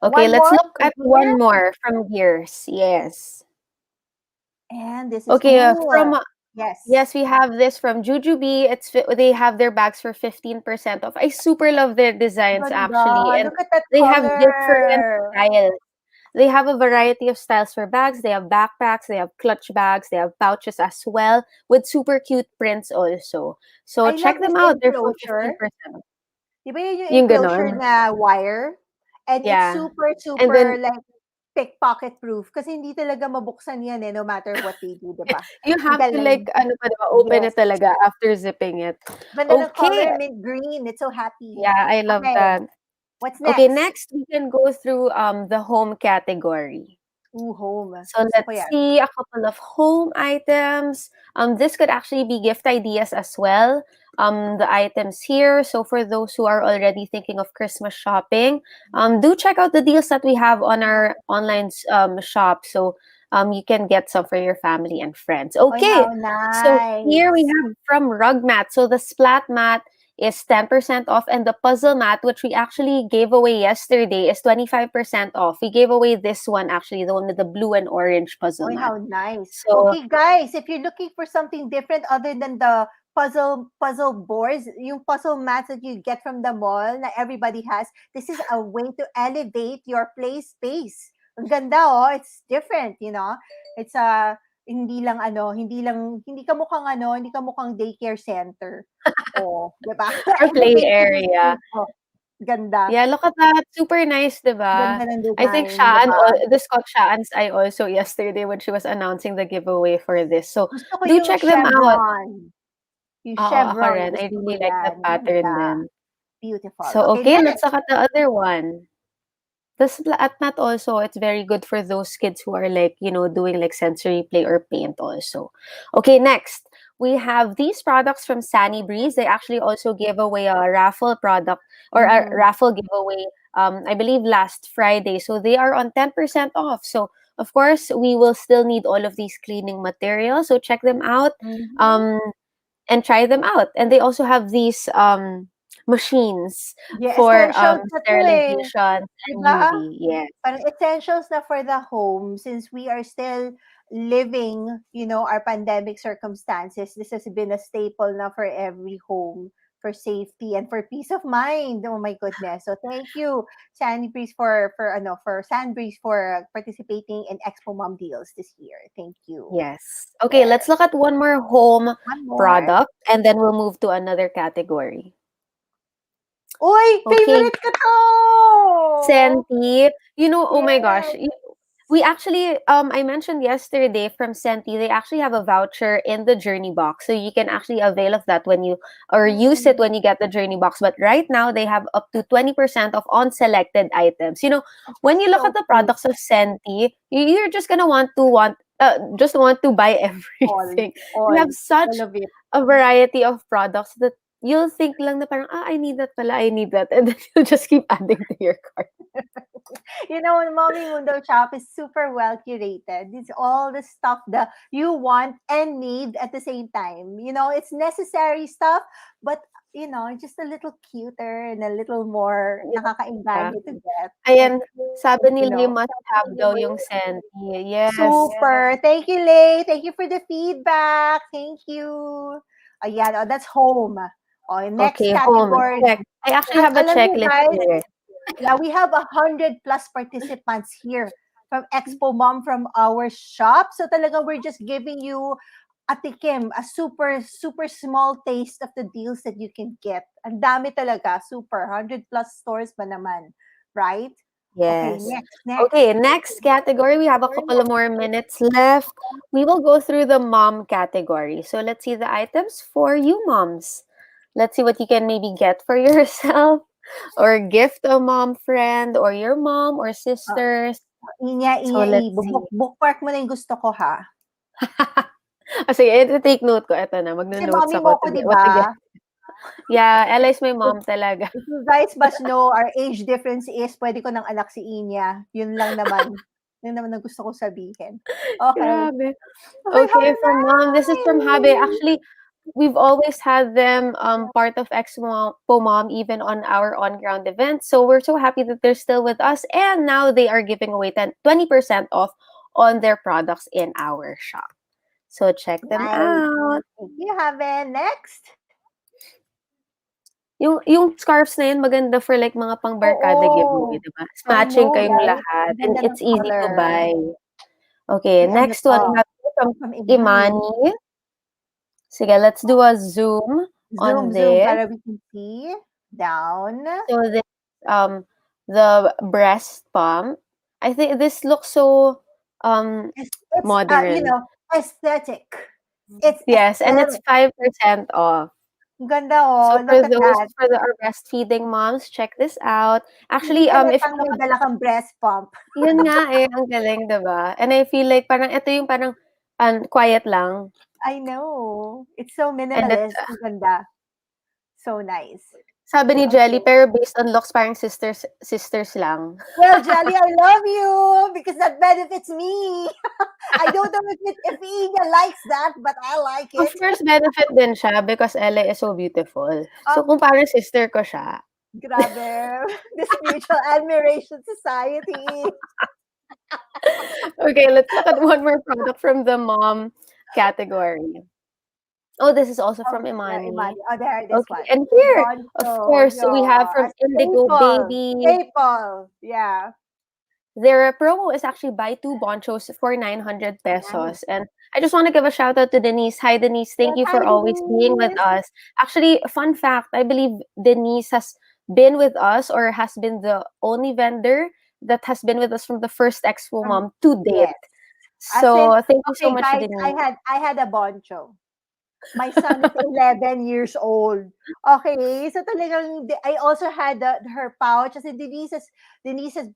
Okay, One let's more look from at here. one more from Gears. Yes. And this is, Okay, yes. yes, we have this from Jujubee. They have their bags for 15% off. I super love their designs actually, Ganda. and Look at that they have different color. styles. They have a variety of styles for bags. They have backpacks, they have clutch bags, they have pouches as well with super cute prints also. So I love check this them out. They're for enclosure. 15%. Di ba yun yung Yung enclosure ganon. na wire? And it's Yeah. super, And then super like pickpocket proof. Kasi hindi talaga mabuksan yan no matter what they do, di ba? you Ang have to like galing. ano pa diba, open Yes. it talaga after zipping it. Ganda ng Okay. color, mint green. It's so happy. Yeah, I love Okay, that. what's Okay, next? next we can go through the home category. Ooh, home. So Gusto ko let's yan. see a couple of home items. This could actually be gift ideas as well. The items here. So for those who are already thinking of Christmas shopping, do check out the deals that we have on our online shop. So you can get some for your family and friends. Oy, Okay. how So here we nice. have from Rug Mat. So the splat mat is 10% off, and the puzzle mat, which we actually gave away yesterday, is 25% off. We gave away this one actually, the one with the blue and orange puzzle Oy, mat. how nice. So Okay, guys, if you're looking for something different other than the puzzle boards, yung puzzle mats that you get from the mall na everybody has, this is a way to elevate your play space. Ang ganda, oh. It's different, It's hindi ka mukhang daycare center. Oh, 'di ba? our play Elevate mo yung area. space mo. Ganda. Yeah, look at that. Super nice, diba? Ganda ng I think design, 'di Shaan, ba? this caught Shaan's eye also yesterday when she was announcing the giveaway for this. So Gusto ko do yung check them out. chevron. Yung Oo, ako chevron, rin. I gusto ko really like that yan. pattern Ganda. din. Beautiful. So Okay, okay, let's next. look at the other one. The splat mat also, it's very good for those kids who are like, doing like sensory play or paint also. Okay, next. We have these products from Sunny Breeze. They actually also gave away a raffle product or a Mhm. raffle giveaway, I believe last Friday. So they are on 10% off. So of course, we will still need all of these cleaning materials. So check them out. Mhm. And try them out. And they also have these machines Yeah, for essentials na 'to, eh. sterilization 'Di and ba? UV. Yes. Parang essentials na for the home since we are still living, our pandemic circumstances. This has been a staple na for every home for safety and for peace of mind. Oh my goodness. So thank you, Sandbreeze for Sandbreeze for participating in Expo Mom deals this year. Thank you. Yes. Okay, There. let's look at one more home One more. product and then we'll move to another category. Uy, Okay. favorite ko to! Senti, oh my gosh. Yes. We actually, I mentioned yesterday from Senti, they actually have a voucher in the Journey Box. So you can actually avail of that use it when you get the Journey Box. But right now, they have up to 20% off on selected items. When you look So at the products of Senti, you're just gonna just want to buy everything. They have such all of it. a variety of products that you'll think lang na parang, I need that pala, I need that. And then you'll just keep adding to your cart. Mommy Mundo shop is super well curated. It's all the stuff that you want and need at the same time. It's necessary stuff, but just a little cuter and a little more Yeah. nakakaingganyo to get. Ayan, sabi You nila you know. must have daw yung Sandy. Yes. Super. Thank you, Lay. Thank you for the feedback. Thank you. Ayan, that's home. Next Okay, home. category. Check. I actually have a Alam niyo, checklist guys, here. yeah, we have 100 plus participants here from Expo Mom from our shop. So talaga we're just giving you a tikim, a super, super small taste of the deals that you can get. Ang dami talaga, super. 100 plus stores ba naman, right? Okay, Yes. next. Okay, next category. We have a couple of more minutes left. We will go through the mom category. So let's see the items for you moms. Let's see what you can maybe get for yourself or gift a mom friend or your mom or sisters. So let's see. Bookmark mo na yung gusto ko, ha? Sige, take note ko. Ito na, Si magno-notes mommy ako. mo ko, di ba? Yeah, Ella is my mom talaga. If you guys must know, our age difference is, pwede ko ng anak si Inya. Yun lang naman. Yun naman ang gusto ko sabihin. Okay. Grabe. Okay, from mom. This is from Habe. Actually, we've always had them part of Expo Mom, even on our on-ground events. So we're so happy that they're still with us. And now they are giving away 20% off on their products in our shop. So check them Nice. out. Thank you, Have. Next. Yung scarves na yun, maganda for like mga pang barkada giveaway, diba? Matching kayong right? lahat. And Ganda ng it's easy to color. buy. Okay, May next one we have from Imani. Sige, let's do a zoom on Zoom this. para we can see. Down. So this the breast pump. I think this looks so It's modern. aesthetic. It's Yes, and it's 5% off. Ganda, So look for at those that. for the breastfeeding moms, check this out. Actually, Hindi if halatang may dala kang breast pump. yun nga ang galing, diba? And I feel like parang ito yung parang quiet lang. I know. It's so And minimalist. Ang ganda. So nice. sabi ni Jelly, pero based on looks, parang sisters lang. Well, Jelly, I love you because that benefits me. I don't know if Ina likes that, but I like it. Of course, benefit din siya because Ella is so beautiful. So kung parang sister ko siya. Grabe. This mutual admiration society. Okay, let's look at one more product from the mom category. Oh, this is also from Imani. Oh, there, this one. And here, of course, we have from Indigo Baby. Staple. Yeah. Their promo is actually buy 2 bonchos for 900 pesos. And I just want to give a shout out to Denise. Hi, Denise. Thank you for always being with us. Actually, fun fact, I believe Denise has been with us or has been the only vendor that has been with us from the first Expo Mom to date. Yes. So thank you so much, guys, Denise. I had a boncho. My son is 11 years old. Okay, so talagang I also had her pouch. Kasi Denise has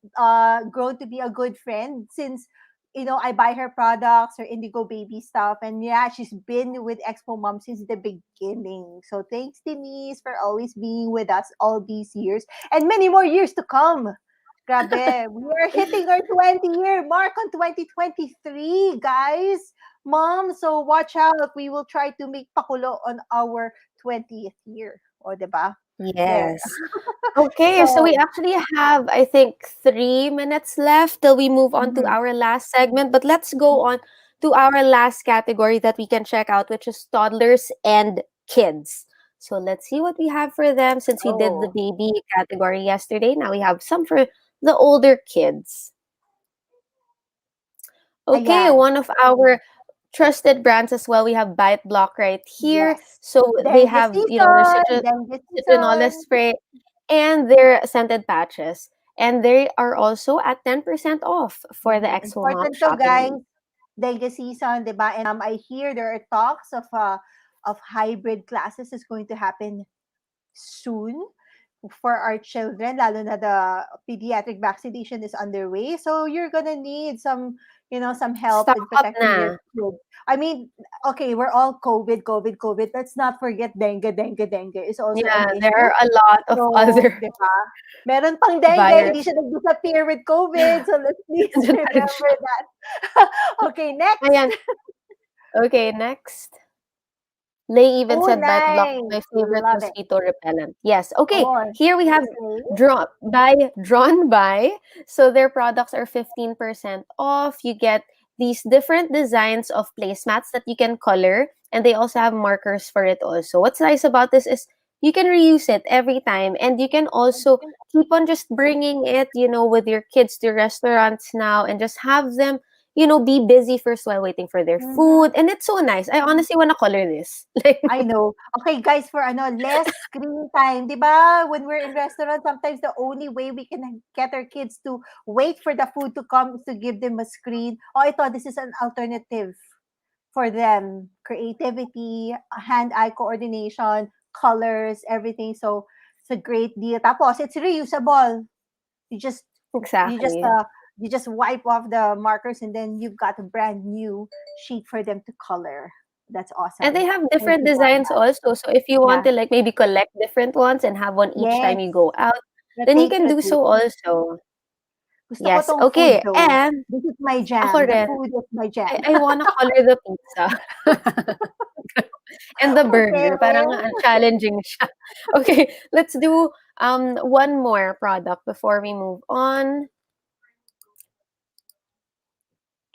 grown to be a good friend since I buy her products, her Indigo Baby stuff, and yeah, she's been with Expo Mom since the beginning. So thanks, Denise, for always being with us all these years and many more years to come. Grabe, we're hitting our 20-year mark on 2023, guys. Mom, so watch out. We will try to make pakulo on our 20th year. O, diba? Yes. Okay, so we actually have, I think, 3 minutes left till we move on to our last segment. But let's go on to our last category that we can check out, which is toddlers and kids. So let's see what we have for them since we did the baby category yesterday. Now we have some for the older kids. Okay, Ayan. one of our trusted brands as well. We have Bite Block right here. Yes. So they have, their citronella spray and their scented patches. And they are also at 10% off for the Expo Mom Important to, shopping. guys. Dengue season, diba? And I hear there are talks of hybrid classes is going to happen soon for our children, lalo na the pediatric vaccination is underway. So you're gonna need some, some help Stock in up protecting their na. kids. I mean, okay, we're all COVID. Let's not forget dengue is also an Yeah, there issue. are a lot of So, other di ba? Meron pang dengue, hindi viruses. siya nag-disappear with COVID. So let's please remember that. Okay, next. Ayan. Okay, next. Lay even Oh, said bite block, nice. my favorite Love it. mosquito repellent. Yes. Okay. Oh, Here we have okay. drawn by. So their products are 15% off. You get these different designs of placemats that you can color, and they also have markers for it also. What's nice about this is you can reuse it every time, and you can also keep on just bringing it, with your kids to restaurants now and just have them be busy first while waiting for their Mhm. food. And it's so nice. I honestly want to color this. Like, I know. Okay, guys, for less screen time, 'di ba? When we're in restaurant, sometimes the only way we can get our kids to wait for the food to come is to give them a screen. Oh, I thought this is an alternative for them. Creativity, hand-eye coordination, colors, everything. So it's a great deal. Tapos it's reusable. You just you just exactly. uh you just wipe off the markers and then you've got a brand new sheet for them to color. That's And awesome. they have Thank different you for designs that. also. So if you want Yeah. to like maybe collect different ones and have one each time Yes. you go out, then you Rotate, can do rotate. so also. Gusto ko Yes. tong food Okay. though. And This is my ako jam. The rin, food is my jam. I wanna color the pizza. And the Okay. burger. Parang challenging siya. Okay, let's do one more product before we move on.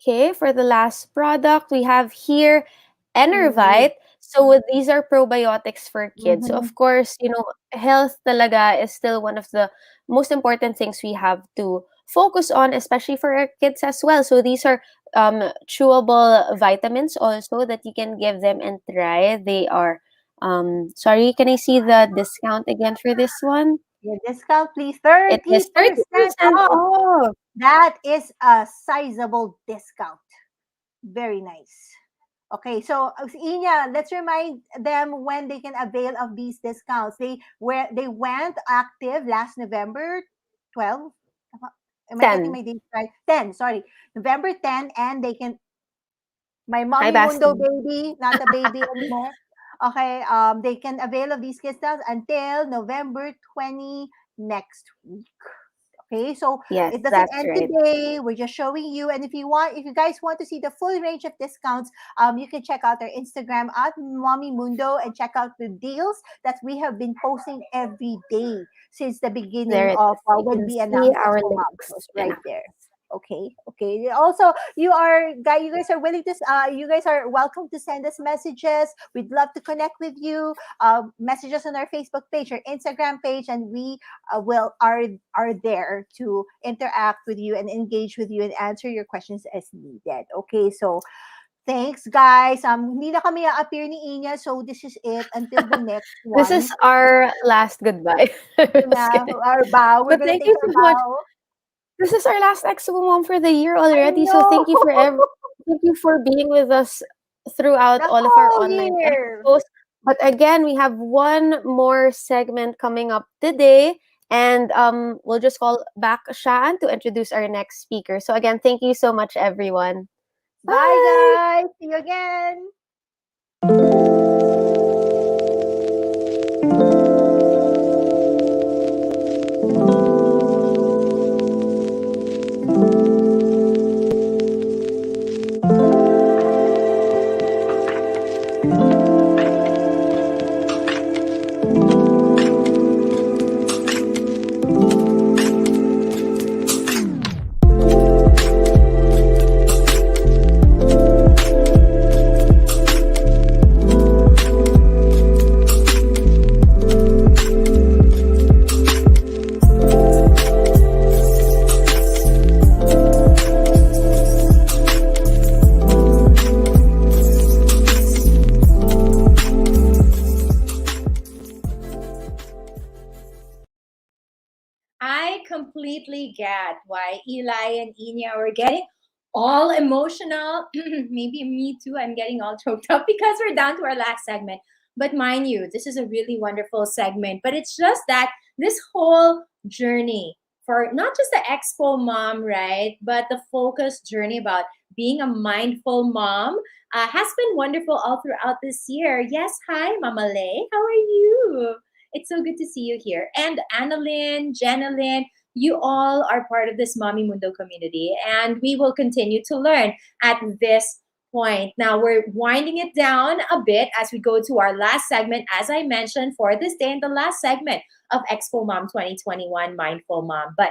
Okay, for the last product, we have here Enervite. So these are probiotics for kids. So Mm-hmm. of course, health talaga is still one of the most important things we have to focus on, especially for our kids as well. So these are chewable vitamins also that you can give them and try. They are sorry, can I see the discount again for this one? Your discount, please. It is 30% 30% off. off. That is a sizable discount. Very nice. Okay, so Inya, let's remind them when they can avail of these discounts. They went active last November 12. Am I getting 10. my dates right? 10, sorry. November 10, and they can my Hi, mommy Mundo Basti. baby, not a baby anymore. Okay, they can avail of these discounts until November 20 next week. Okay, so Yes, it doesn't that's end right. today. We're just showing you. And if you guys want to see the full range of discounts, you can check out our Instagram at Mommy Mundo and check out the deals that we have been posting every day since the There beginning it of is. You when can we see announced our Expo Mom. So links. it's Yeah. right there. Okay. Also, you guys are willing to you guys are welcome to send us messages. We'd love to connect with you. Message us on our Facebook page or Instagram page, and we are there to interact with you and engage with you and answer your questions as needed. Okay, so thanks guys. Hindi na kami appear ni Inya, so this is it until the next This one. is our last goodbye. Just kidding. Our bow. We're But gonna thank take you our so much. bow. This is our last Expo Mom for the year I already. So know. thank you for being with us throughout The all of our whole online year. expos. But again, we have one more segment coming up today. And we'll just call back Shaan to introduce our next speaker. So again, thank you so much, everyone. Bye, guys. See you again. I completely get why Eli and Enya were getting all emotional. Maybe me too. I'm getting all choked up because we're down to our last segment. But mind you, this is a really wonderful segment. But it's just that this whole journey for not just the Expo Mom, right? But the focused journey about being a mindful mom has been wonderful all throughout this year. Yes, hi, Mama Lay. How are you? It's so good to see you here. And Annalyn, Jenalyn, you all are part of this Mommy Mundo community, and we will continue to learn at this point. Now we're winding it down a bit as we go to our last segment, as I mentioned, for this day, and the last segment of Expo Mom 2021, Mindful Mom. But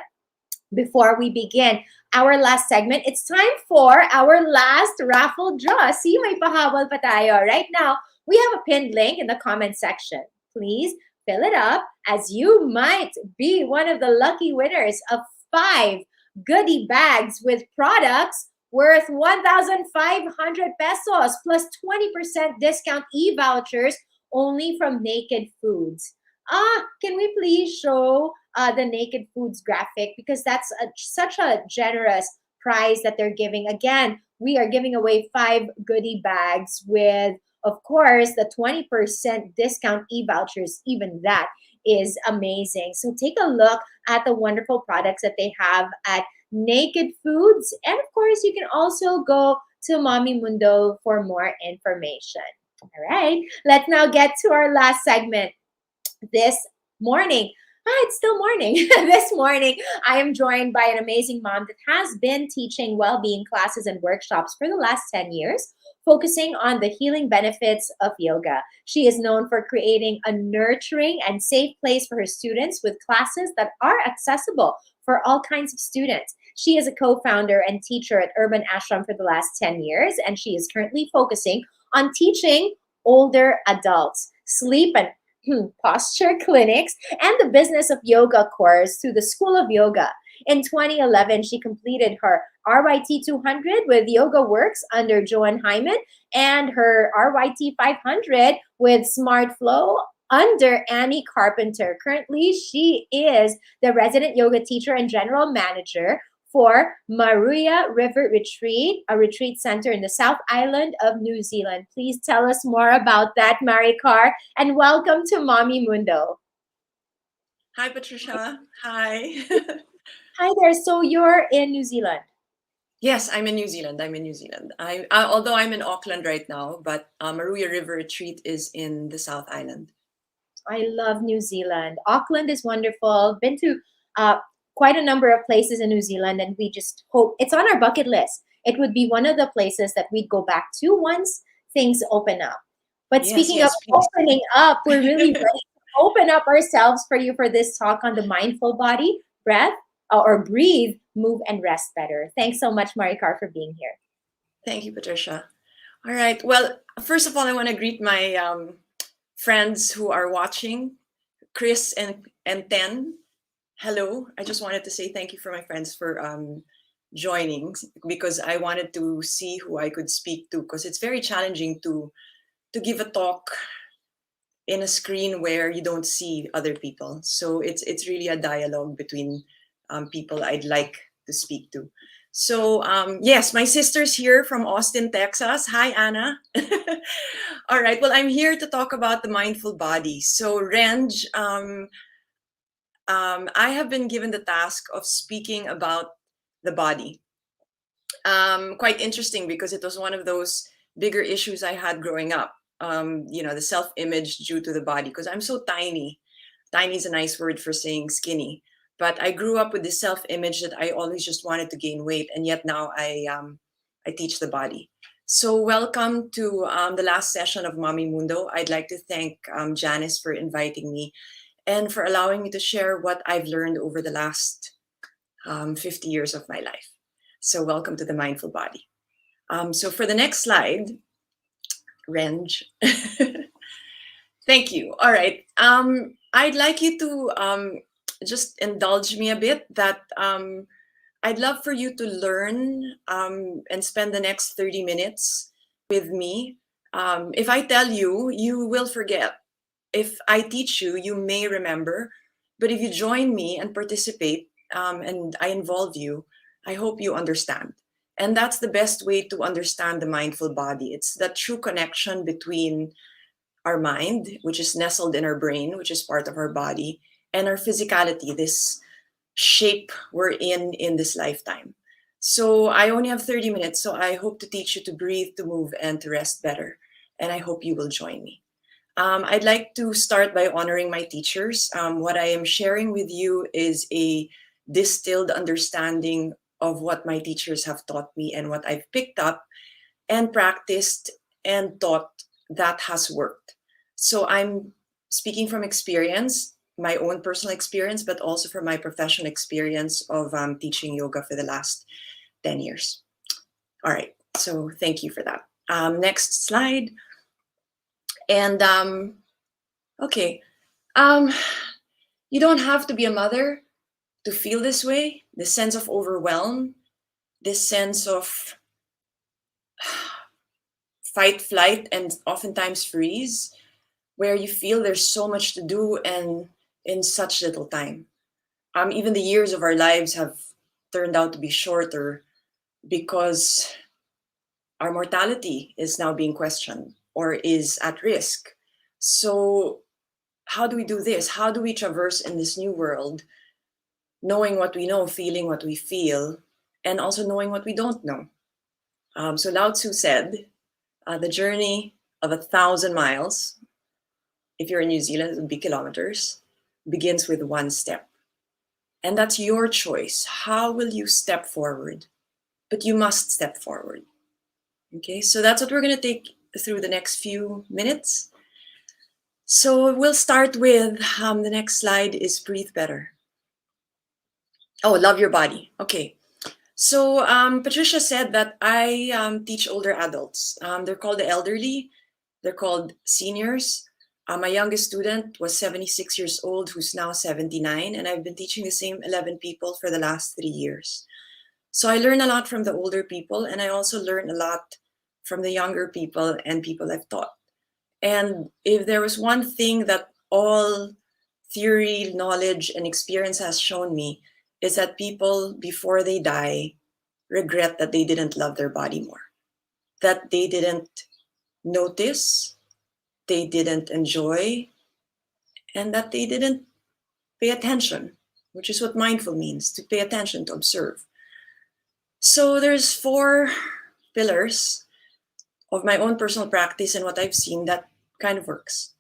before we begin our last segment, it's time for our last raffle draw. See, may pahabol pa tayo. Right now, we have a pinned link in the comment section. Please fill it up, as you might be one of the lucky winners of 5 goodie bags with products worth 1,500 pesos plus 20% discount e-vouchers only from Naked Foods. Can we please show the Naked Foods graphic, because that's such a generous prize that they're giving. Again, we are giving away 5 goodie bags with, of course, the 20% discount e-vouchers. Even that is amazing. So take a look at the wonderful products that they have at Naked Foods. And of course, you can also go to Mommy Mundo for more information. All right, let's now get to our last segment this morning. It's still morning. This morning, I am joined by an amazing mom that has been teaching well-being classes and workshops for the last 10 years, focusing on the healing benefits of yoga. She is known for creating a nurturing and safe place for her students with classes that are accessible for all kinds of students. She is a co-founder and teacher at Urban Ashram for the last 10 years, and she is currently focusing on teaching older adults sleep and posture clinics and the business of yoga course through the School of Yoga. In 2011, she completed her RYT 200 with Yoga Works under Joanne Hyman and her RYT 500 with Smart Flow under Annie Carpenter. Currently, she is the resident yoga teacher and general manager for Maruya River Retreat, a retreat center in the South Island of New Zealand. Please tell us more about that, Maricar, and welcome to Mommy Mundo. Hi, Patricia. Hi. Hi there. So you're in New Zealand? Yes, I'm in New Zealand. Although I'm in Auckland right now, but Maruya River Retreat is in the South Island. I love New Zealand. Auckland is wonderful. Been to quite a number of places in New Zealand, and we just hope it's on our bucket list. It would be one of the places that we'd go back to once things open up. But speaking of opening up, we're really ready to open up ourselves for you for this talk on the mindful body, breath, or breathe, move, and rest better. Thanks so much, Maricar, for being here. Thank you, Patricia. All right. Well, first of all, I want to greet my friends who are watching, Chris and Ten. Hello. I just wanted to say thank you for my friends for joining, because I wanted to see who I could speak to, because it's very challenging to give a talk in a screen where you don't see other people. So it's really a dialogue between people I'd like to speak to. So yes, my sister's here from Austin, Texas. Hi, Anna. All right. Well, I'm here to talk about the mindful body. So Renj, I have been given the task of speaking about the body. Quite interesting, because it was one of those bigger issues I had growing up. The self-image due to the body, because I'm so tiny. Tiny is a nice word for saying skinny. But I grew up with this self-image that I always just wanted to gain weight, and yet now I teach the body. So welcome to the last session of Mommy Mundo. I'd like to thank Janice for inviting me and for allowing me to share what I've learned over the last 50 years of my life. So welcome to the mindful body. So for the next slide, Renj. Thank you. All right. I'd like you to just indulge me a bit that I'd love for you to learn and spend the next 30 minutes with me. If I tell you, you will forget. If I teach you, you may remember. But if you join me and participate and I involve you, I hope you understand. And that's the best way to understand the mindful body. It's that true connection between our mind, which is nestled in our brain, which is part of our body, and our physicality, this shape we're in this lifetime. So I only have 30 minutes, so I hope to teach you to breathe, to move, and to rest better. And I hope you will join me. I'd like to start by honoring my teachers. What I am sharing with you is a distilled understanding of what my teachers have taught me and what I've picked up and practiced and taught that has worked. So I'm speaking from experience, my own personal experience, but also from my professional experience of teaching yoga for the last 10 years. All right, so thank you for that. Next slide. And okay, you don't have to be a mother to feel this way, this sense of overwhelm, this sense of fight, flight, and oftentimes freeze, where you feel there's so much to do and in such little time. Even the years of our lives have turned out to be shorter because our mortality is now being questioned or is at risk. So how do we do this? How do we traverse in this new world, knowing what we know, feeling what we feel, and also knowing what we don't know? So Lao Tzu said, the journey of 1,000 miles, if you're in New Zealand, it would be kilometers, begins with one step. And that's your choice. How will you step forward? But you must step forward. Okay, so that's what we're going to take through the next few minutes. So we'll start with the next slide is breathe better. Oh, love your body. Okay. So Patricia said that I teach older adults. They're called the elderly. They're called seniors. My youngest student was 76 years old, who's now 79, and I've been teaching the same 11 people for the last 3 years. So I learn a lot from the older people, and I also learn a lot from the younger people and people I've taught. And if there was one thing that all theory, knowledge, and experience has shown me, is that people, before they die, regret that they didn't love their body more, that they didn't notice, they didn't enjoy, and that they didn't pay attention, which is what mindful means, to pay attention, to observe. So there's 4 pillars of my own personal practice and what I've seen that kind of works.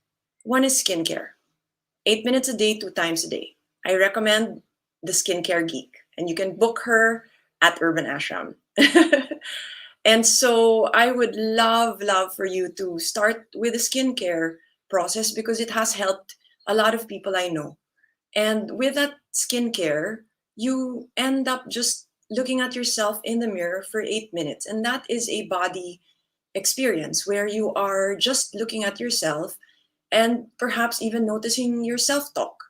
One is skincare. 8 minutes a day, 2 times a day. I recommend the Skincare Geek, and you can book her at Urban Ashram. And so I would love for you to start with the skincare process because it has helped a lot of people I know. And with that skincare, you end up just looking at yourself in the mirror for 8 minutes. And that is a body experience where you are just looking at yourself and perhaps even noticing your self-talk,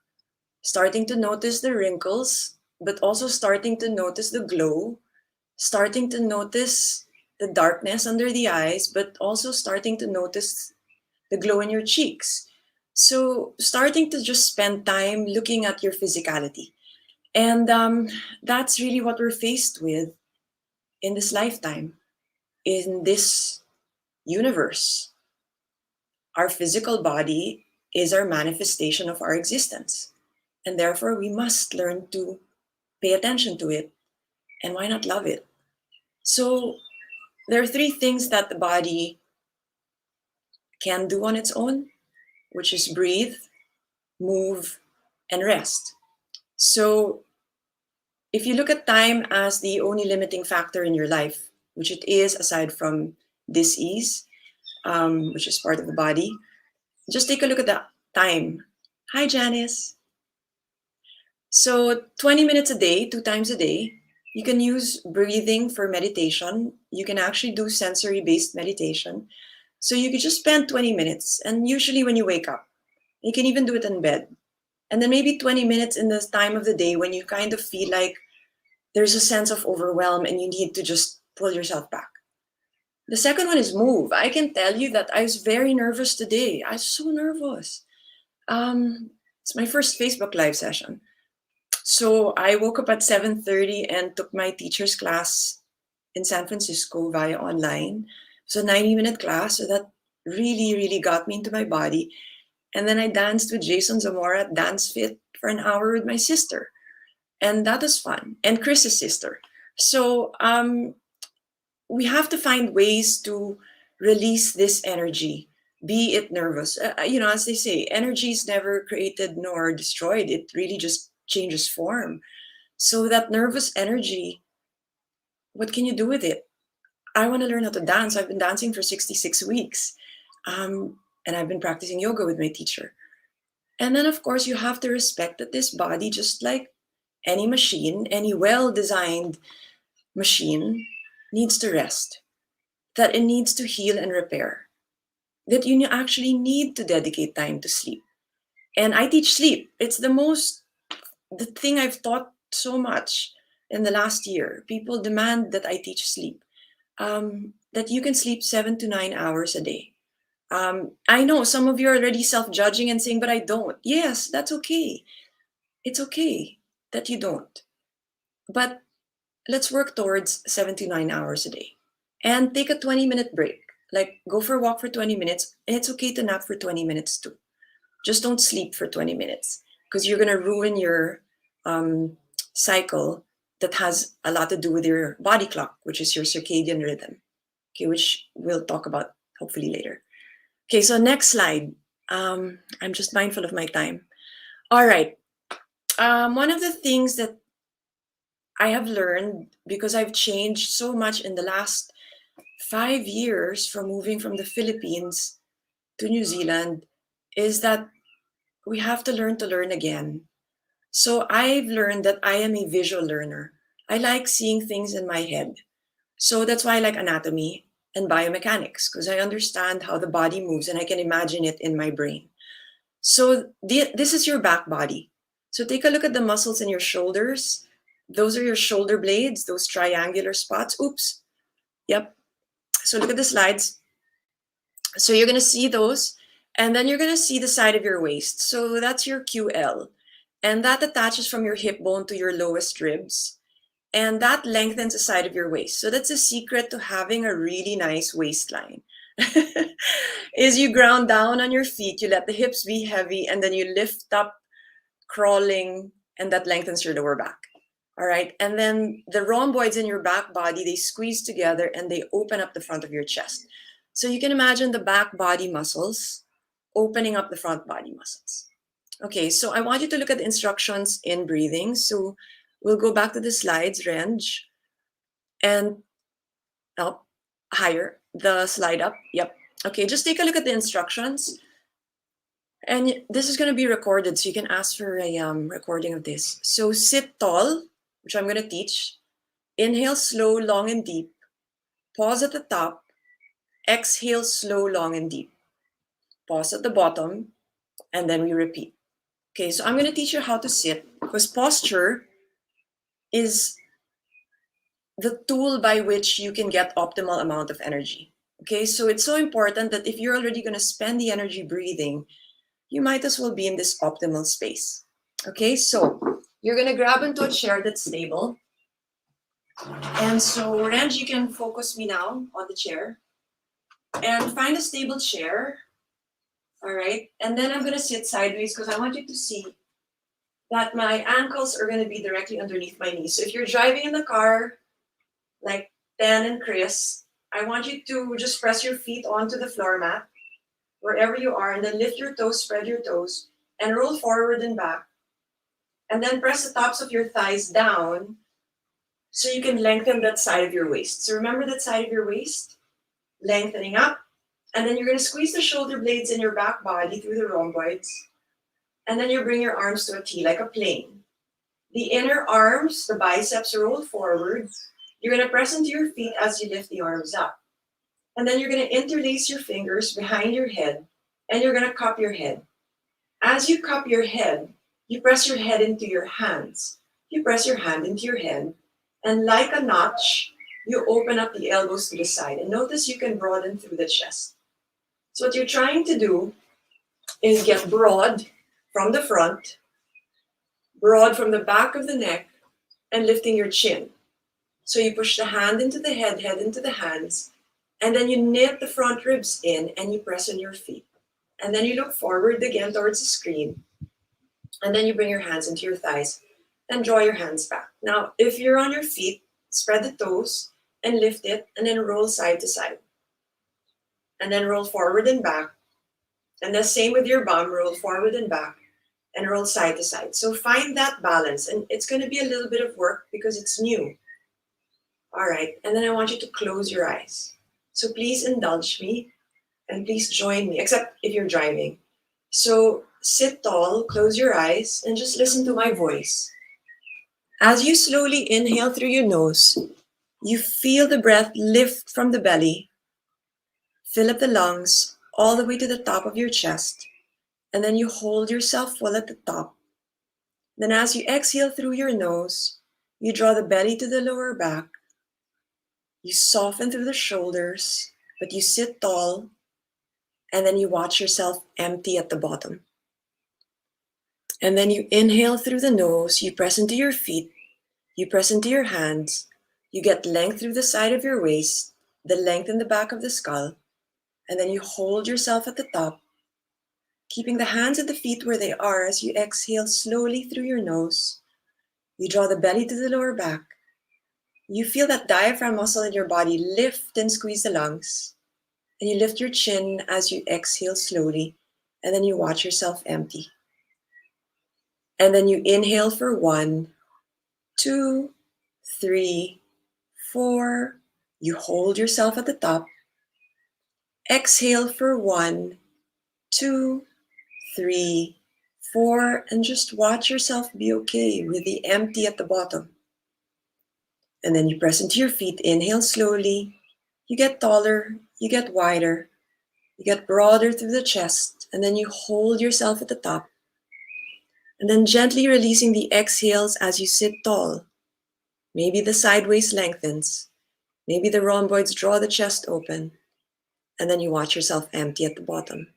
starting to notice the wrinkles, but also starting to notice the glow, starting to notice the darkness under the eyes, but also starting to notice the glow in your cheeks. So starting to just spend time looking at your physicality. And that's really what we're faced with in this lifetime, in this universe. Our physical body is our manifestation of our existence. And therefore, we must learn to pay attention to it. And why not love it? So there are 3 things that the body can do on its own, which is breathe, move, and rest. So if you look at time as the only limiting factor in your life, which it is aside from dis-ease, which is part of the body, just take a look at the time. Hi, Janice. So 20 minutes a day, 2 times a day, you can use breathing for meditation. You can actually do sensory-based meditation. So you could just spend 20 minutes, and usually when you wake up, you can even do it in bed. And then maybe 20 minutes in the time of the day when you kind of feel like there's a sense of overwhelm and you need to just pull yourself back. The second one is move. I can tell you that I was very nervous today. I was so nervous. It's my first Facebook Live session. So I woke up at 7:30 and took my teacher's class in San Francisco via online. It was a 90-minute class, so that really got me into my body. And then I danced with Jason Zamora at Dance Fit for an hour with my sister. And that was fun. And Chris's sister. So we have to find ways to release this energy, be it nervous. As they say, energy is never created nor destroyed. It really just changes form. So that nervous energy, what can you do with it? I want to learn how to dance. I've been dancing for 66 weeks. And I've been practicing yoga with my teacher. And then, of course, you have to respect that this body, just like any machine, any well-designed machine, needs to rest, that it needs to heal and repair, that you actually need to dedicate time to sleep. And I teach sleep. It's the thing I've taught so much in the last year. People demand that I teach sleep, that you can sleep 7 to 9 hours a day. I know some of you are already self-judging and saying, but I don't. Yes, that's okay. It's okay that you don't. But let's work towards 7 to 9 hours a day. And take a 20-minute break. Like, go for a walk for 20 minutes. And it's okay to nap for 20 minutes too. Just don't sleep for 20 minutes because you're going to ruin your cycle that has a lot to do with your body clock, which is your circadian rhythm, okay, which we'll talk about hopefully later. Okay, so next slide. I'm just mindful of my time. All right. One of the things that I have learned, because I've changed so much in the last 5 years from moving from the Philippines to New Zealand, is that we have to learn again. So I've learned that I am a visual learner. I like seeing things in my head. So that's why I like anatomy and biomechanics, because I understand how the body moves and I can imagine it in my brain. So this is your back body. So take a look at the muscles in your shoulders. Those are your shoulder blades, those triangular spots. Oops. Yep. So look at the slides. So you're going to see those, and then you're going to see the side of your waist. So that's your QL. And that attaches from your hip bone to your lowest ribs. And that lengthens the side of your waist. So that's a secret to having a really nice waistline. Is you ground down on your feet, you let the hips be heavy, and then you lift up, crawling, and that lengthens your lower back. All right. And then the rhomboids in your back body, they squeeze together and they open up the front of your chest. So you can imagine the back body muscles opening up the front body muscles. Okay, so I want you to look at the instructions in breathing. So we'll go back to the slides, range, and up, higher, the slide up. Yep. Okay, just take a look at the instructions. And this is going to be recorded, so you can ask for a recording of this. So sit tall, which I'm going to teach. Inhale slow, long, and deep. Pause at the top. Exhale slow, long, and deep. Pause at the bottom, and then we repeat. Okay, so I'm going to teach you how to sit, because posture is the tool by which you can get optimal amount of energy. Okay, so it's so important that if you're already going to spend the energy breathing, you might as well be in this optimal space. Okay, so you're going to grab into a chair that's stable. And so, Ranj, you can focus me now on the chair. And find a stable chair. All right, and then I'm going to sit sideways because I want you to see that my ankles are going to be directly underneath my knees. So if you're driving in the car, like Dan and Chris, I want you to just press your feet onto the floor mat, wherever you are, and then lift your toes, spread your toes, and roll forward and back. And then press the tops of your thighs down so you can lengthen that side of your waist. So remember that side of your waist? Lengthening up. And then you're going to squeeze the shoulder blades in your back body through the rhomboids. And then you bring your arms to a T, like a plane. The inner arms, the biceps, roll forward. You're going to press into your feet as you lift the arms up. And then you're going to interlace your fingers behind your head, and you're going to cup your head. As you cup your head, you press your head into your hands. You press your hand into your head, and like a notch, you open up the elbows to the side. And notice you can broaden through the chest. So what you're trying to do is get broad from the front, broad from the back of the neck, and lifting your chin. So you push the hand into the head into the hands, and then you knit the front ribs in and you press on your feet. And then you look forward again towards the screen. And then you bring your hands into your thighs and draw your hands back. Now, if you're on your feet, spread the toes and lift it, and then roll side to side. And then roll forward and back. And the same with your bum, roll forward and back and roll side to side. So find that balance, and it's going to be a little bit of work because it's new. All right, and then I want you to close your eyes. So please indulge me and please join me, except if you're driving. So sit tall, close your eyes, and just listen to my voice. As you slowly inhale through your nose, you feel the breath lift from the belly, fill up the lungs all the way to the top of your chest, and then you hold yourself full at the top. Then as you exhale through your nose, you draw the belly to the lower back, you soften through the shoulders, but you sit tall, and then you watch yourself empty at the bottom. And then you inhale through the nose, you press into your feet, you press into your hands, you get length through the side of your waist, the length in the back of the skull, and then you hold yourself at the top, keeping the hands and the feet where they are as you exhale slowly through your nose. You draw the belly to the lower back. You feel that diaphragm muscle in your body lift and squeeze the lungs, and you lift your chin as you exhale slowly, and then you watch yourself empty. And then you inhale for 1, 2, 3, 4. You hold yourself at the top. Exhale for 1, 2, 3, 4, and just watch yourself be okay with the empty at the bottom. And then you press into your feet, inhale slowly. You get taller, you get wider, you get broader through the chest, and then you hold yourself at the top. And then gently releasing the exhales as you sit tall. Maybe the side waist lengthens. Maybe the rhomboids draw the chest open. And then you watch yourself empty at the bottom.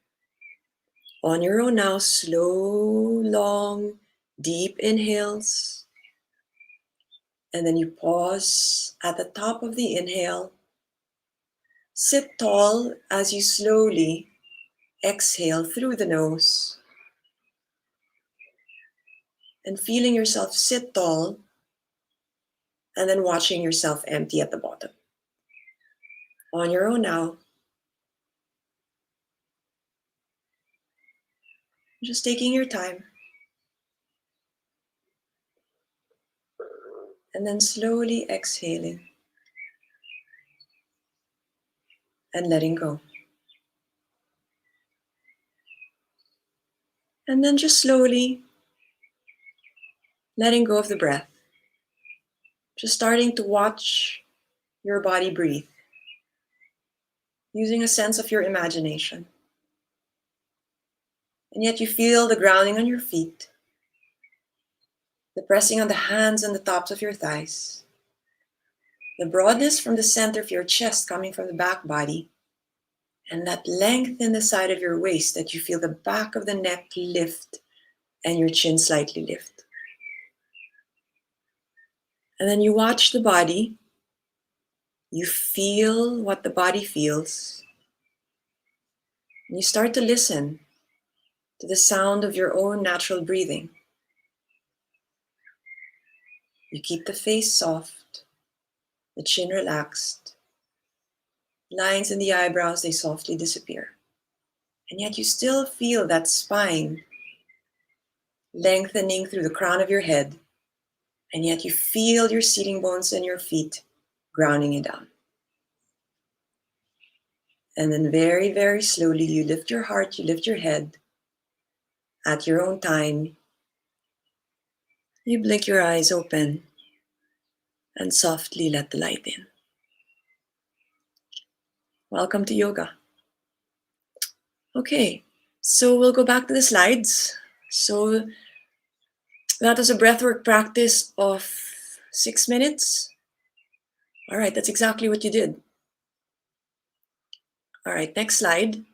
On your own now, slow, long, deep inhales. And then you pause at the top of the inhale. Sit tall as you slowly exhale through the nose. And feeling yourself sit tall, and then watching yourself empty at the bottom. On your own now. Just taking your time. And then slowly exhaling. And letting go. And then just slowly letting go of the breath. Just starting to watch your body breathe. Using a sense of your imagination. And yet you feel the grounding on your feet. The pressing on the hands and the tops of your thighs. The broadness from the center of your chest coming from the back body. And that length in the side of your waist that you feel the back of the neck lift and your chin slightly lift. And then you watch the body. You feel what the body feels. And you start to listen to the sound of your own natural breathing. You keep the face soft, the chin relaxed. Lines in the eyebrows, they softly disappear. And yet you still feel that spine lengthening through the crown of your head. And yet you feel your seating bones in your feet grounding it down. And then very, very slowly you lift your heart, you lift your head. At your own time, you blink your eyes open and softly let the light in. Welcome to yoga. Okay, so we'll go back to the slides. So that was a breathwork practice of 6 minutes. All right, that's exactly what you did. All right, next slide.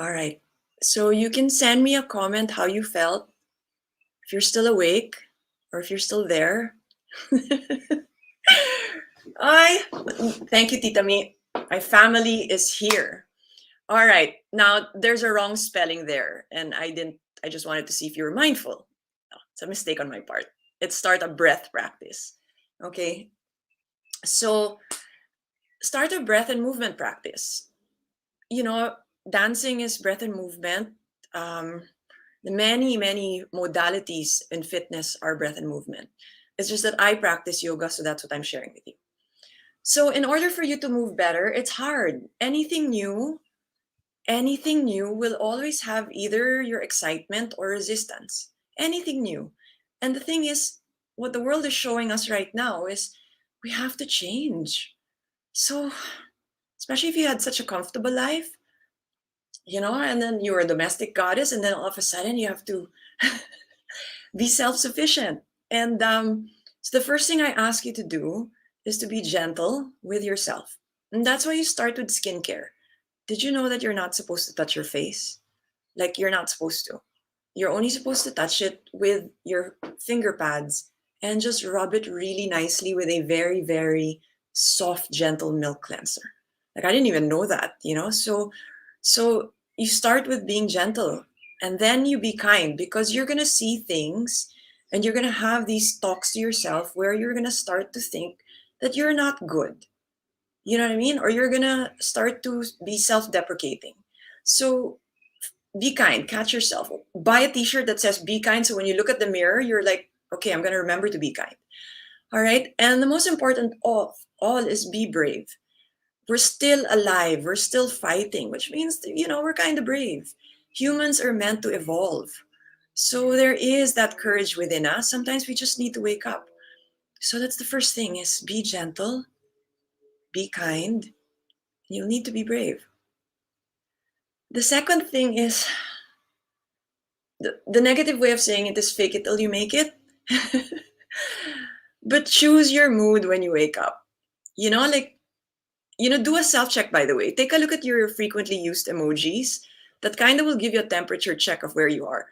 All right, so you can send me a comment how you felt, if you're still awake or if you're still there. Thank you, Tita Mi. My family is here. All right, now there's a wrong spelling there, and I just wanted to see if you were mindful. Oh, it's a mistake on my part. It's start a breath practice. Okay. So start a breath and movement practice. You know, dancing is breath and movement. The many modalities in fitness are breath and movement. It's just that I practice yoga, so that's what I'm sharing with you. So in order for you to move better, it's hard. Anything new will always have either your excitement or resistance. Anything new. And the thing is, what the world is showing us right now is we have to change. So, especially if you had such a comfortable life, you know, and then you're a domestic goddess, and then all of a sudden you have to be self-sufficient. And so the first thing I ask you to do is to be gentle with yourself. And that's why you start with skincare. Did you know that you're not supposed to touch your face? Like, you're not supposed to. You're only supposed to touch it with your finger pads and just rub it really nicely with a very, very soft, gentle milk cleanser. Like, I didn't even know that, you know? So you start with being gentle, and then you be kind, because you're going to see things and you're going to have these talks to yourself where you're going to start to think that you're not good. You know what I mean? Or you're going to start to be self-deprecating. So be kind, catch yourself. Buy a t-shirt that says be kind, so when you look at the mirror, you're like, okay, I'm going to remember to be kind. All right? And the most important of all is be brave. We're still alive. We're still fighting, which means, you know, we're kind of brave. Humans are meant to evolve. So there is that courage within us. Sometimes we just need to wake up. So that's the first thing, is be gentle, be kind. You'll need to be brave. The second thing is, the negative way of saying it is fake it till you make it. But choose your mood when you wake up. You know, like, you know, do a self-check, by the way. Take a look at your frequently used emojis. That kind of will give you a temperature check of where you are.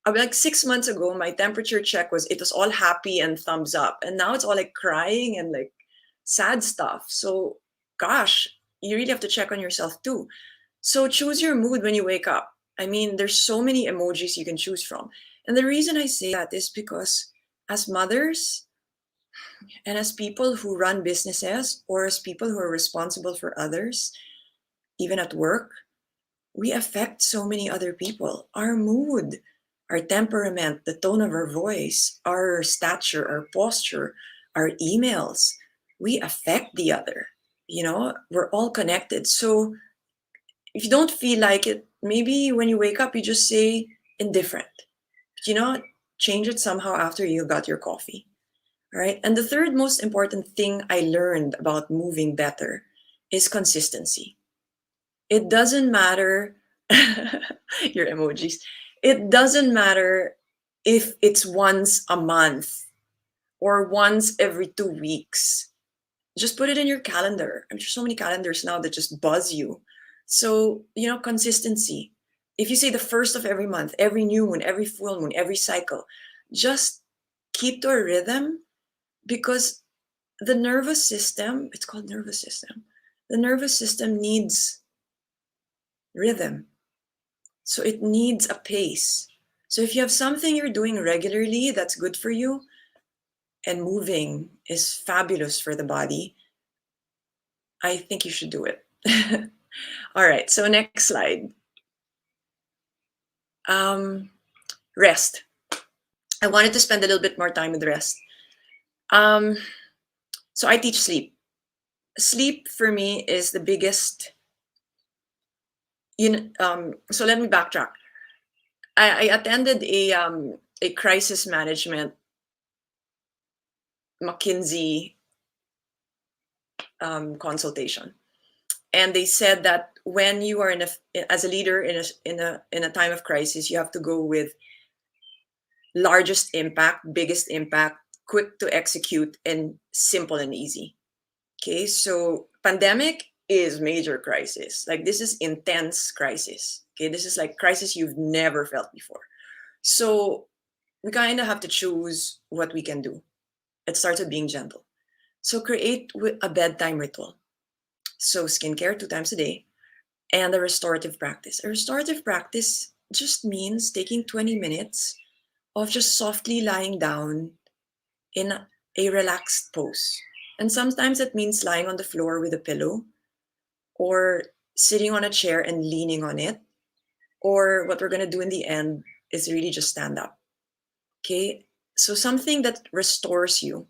Like 6 months ago, my temperature check was, it was all happy and thumbs up. And now it's all like crying and like sad stuff. So gosh, you really have to check on yourself too. So choose your mood when you wake up. I mean, there's so many emojis you can choose from. And the reason I say that is because as mothers and as people who run businesses, or as people who are responsible for others, even at work, we affect so many other people. Our mood, our temperament, the tone of our voice, our stature, our posture, our emails, we affect the other. You know, we're all connected. So if you don't feel like it, maybe when you wake up, you just say indifferent. But, you know, change it somehow after you got your coffee. All right. And the third most important thing I learned about moving better is consistency. It doesn't matter, your emojis, it doesn't matter if it's once a month or once every 2 weeks. Just put it in your calendar. I'm sure so many calendars now that just buzz you. So, you know, consistency. If you say the first of every month, every new moon, every full moon, every cycle, just keep to a rhythm, because the nervous system, it's called nervous system. The nervous system needs rhythm. So it needs a pace. So if you have something you're doing regularly that's good for you, and moving is fabulous for the body, I think you should do it. All right, so next slide. Rest. I wanted to spend a little bit more time with rest. So I teach sleep. Sleep for me is the biggest. So let me backtrack. I attended a crisis management McKinsey consultation, and they said that when you are as a leader in a time of crisis, you have to go with largest impact, biggest impact, quick to execute, and simple and easy. Okay, so pandemic is major crisis. Like, this is intense crisis. Okay, this is like crisis you've never felt before. So we kind of have to choose what we can do. It starts with being gentle. So create a bedtime ritual. So skincare 2 times a day, and a restorative practice. A restorative practice just means taking 20 minutes of just softly lying down in a relaxed pose. And sometimes it means lying on the floor with a pillow, or sitting on a chair and leaning on it, or what we're going to do in the end is really just stand up. Okay, so something that restores you.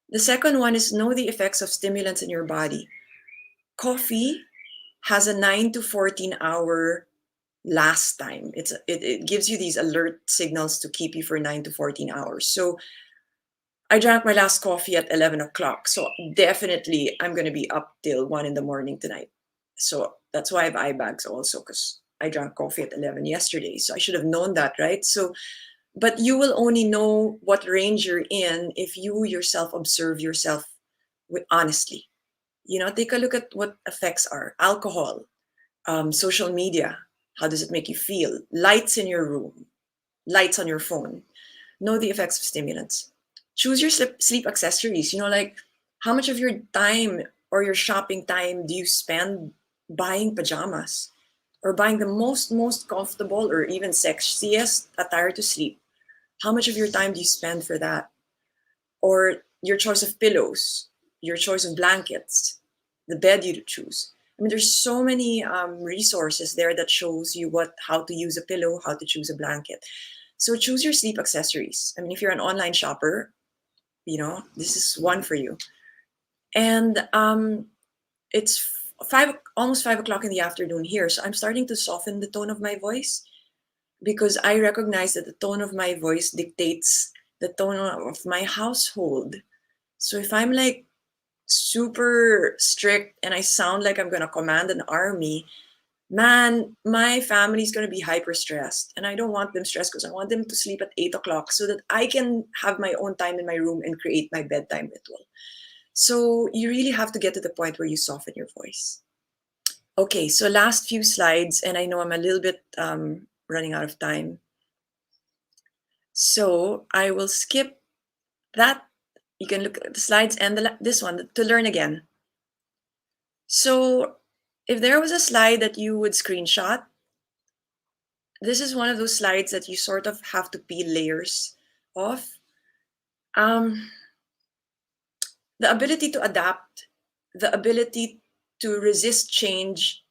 The second one is know the effects of stimulants in your body. Coffee has a 9 to 14 hour last time. It gives you these alert signals to keep you for 9 to 14 hours. So I drank my last coffee at 11 o'clock. So definitely I'm going to be up till 1 in the morning tonight. So that's why I have eye bags also, because I drank coffee at 11 yesterday. So I should have known that, right? So, but you will only know what range you're in if you yourself observe yourself honestly. You know, take a look at what effects are. Alcohol, social media, how does it make you feel? Lights in your room, lights on your phone. Know the effects of stimulants. Choose your sleep accessories. You know, like how much of your time or your shopping time do you spend buying pajamas or buying the most comfortable or even sexiest attire to sleep? How much of your time do you spend for that? Or your choice of pillows, your choice of blankets, the bed you choose. I mean, there's so many resources there that shows you how to use a pillow, how to choose a blanket. So choose your sleep accessories. I mean, if you're an online shopper, you know, this is one for you. And it's almost 5 o'clock in the afternoon here. So I'm starting to soften the tone of my voice, because I recognize that the tone of my voice dictates the tone of my household. So if I'm like super strict and I sound like I'm going to command an army, man, my family's going to be hyper stressed. And I don't want them stressed, because I want them to sleep at 8 o'clock so that I can have my own time in my room and create my bedtime ritual. So you really have to get to the point where you soften your voice. Okay, so last few slides, and I know I'm a little bit running out of time. So I will skip that. You can look at the slides and this one, to learn again. So if there was a slide that you would screenshot, this is one of those slides that you sort of have to peel layers of. The ability to adapt, the ability to resist change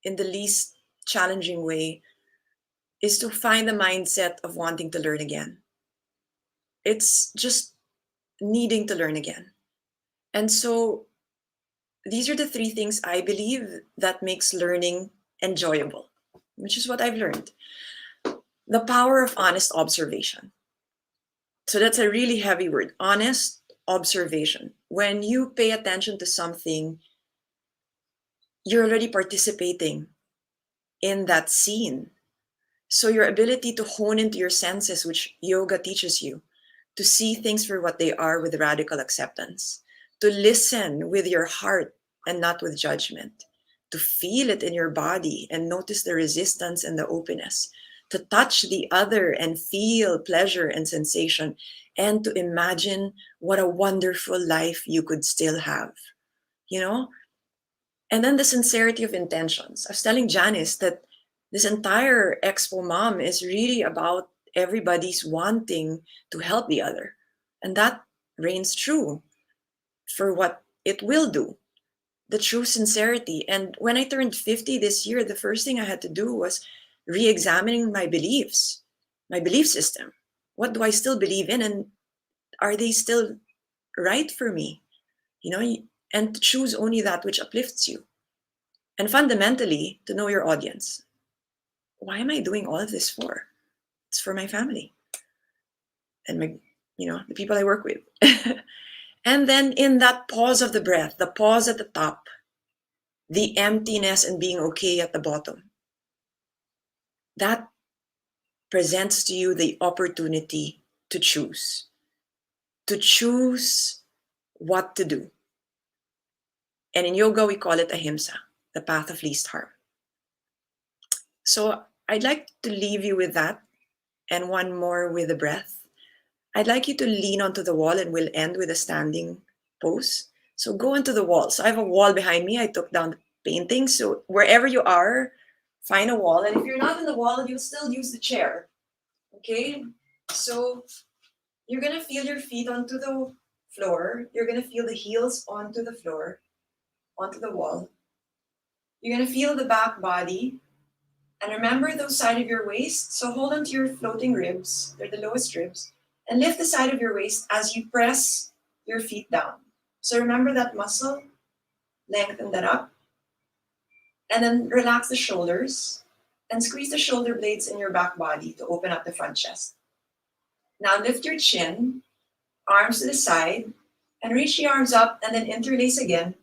in the least challenging way, is to find the mindset of wanting to learn again. It's just needing to learn again. And so these are the three things I believe that makes learning enjoyable, which is what I've learned. The power of honest observation. So that's a really heavy word, honest observation. When you pay attention to something, you're already participating in that scene. So your ability to hone into your senses, which yoga teaches you, to see things for what they are with radical acceptance, to listen with your heart and not with judgment, to feel it in your body and notice the resistance and the openness, to touch the other and feel pleasure and sensation, and to imagine what a wonderful life you could still have, you know? And then the sincerity of intentions. I was telling Janice that this entire Expo Mom is really about everybody's wanting to help the other. And that reigns true for what it will do, the true sincerity. And when I turned 50 this year, the first thing I had to do was re-examining my beliefs, my belief system. What do I still believe in? And are they still right for me? You know, and to choose only that which uplifts you. And fundamentally, to know your audience. Why am I doing all of this for? It's for my family and my, the people I work with. And then in that pause of the breath, the pause at the top, the emptiness and being okay at the bottom, that presents to you the opportunity to choose what to do. And in yoga, we call it ahimsa, the path of least harm. So I'd like to leave you with that, and one more with the breath. I'd like you to lean onto the wall, and we'll end with a standing pose. So go into the wall. So I have a wall behind me. I took down the painting. So wherever you are, find a wall. And if you're not in the wall, you'll still use the chair. Okay? So You're going to feel your feet onto the floor. You're going to feel the heels onto the floor, onto the wall. You're going to feel the back body. And remember those side of your waist. So hold on to your floating ribs. They're the lowest ribs. And lift the side of your waist as you press your feet down. So remember that muscle. Lengthen that up. And then relax the shoulders. And squeeze the shoulder blades in your back body to open up the front chest. Now lift your chin. Arms to the side. And reach the arms up and then interlace again.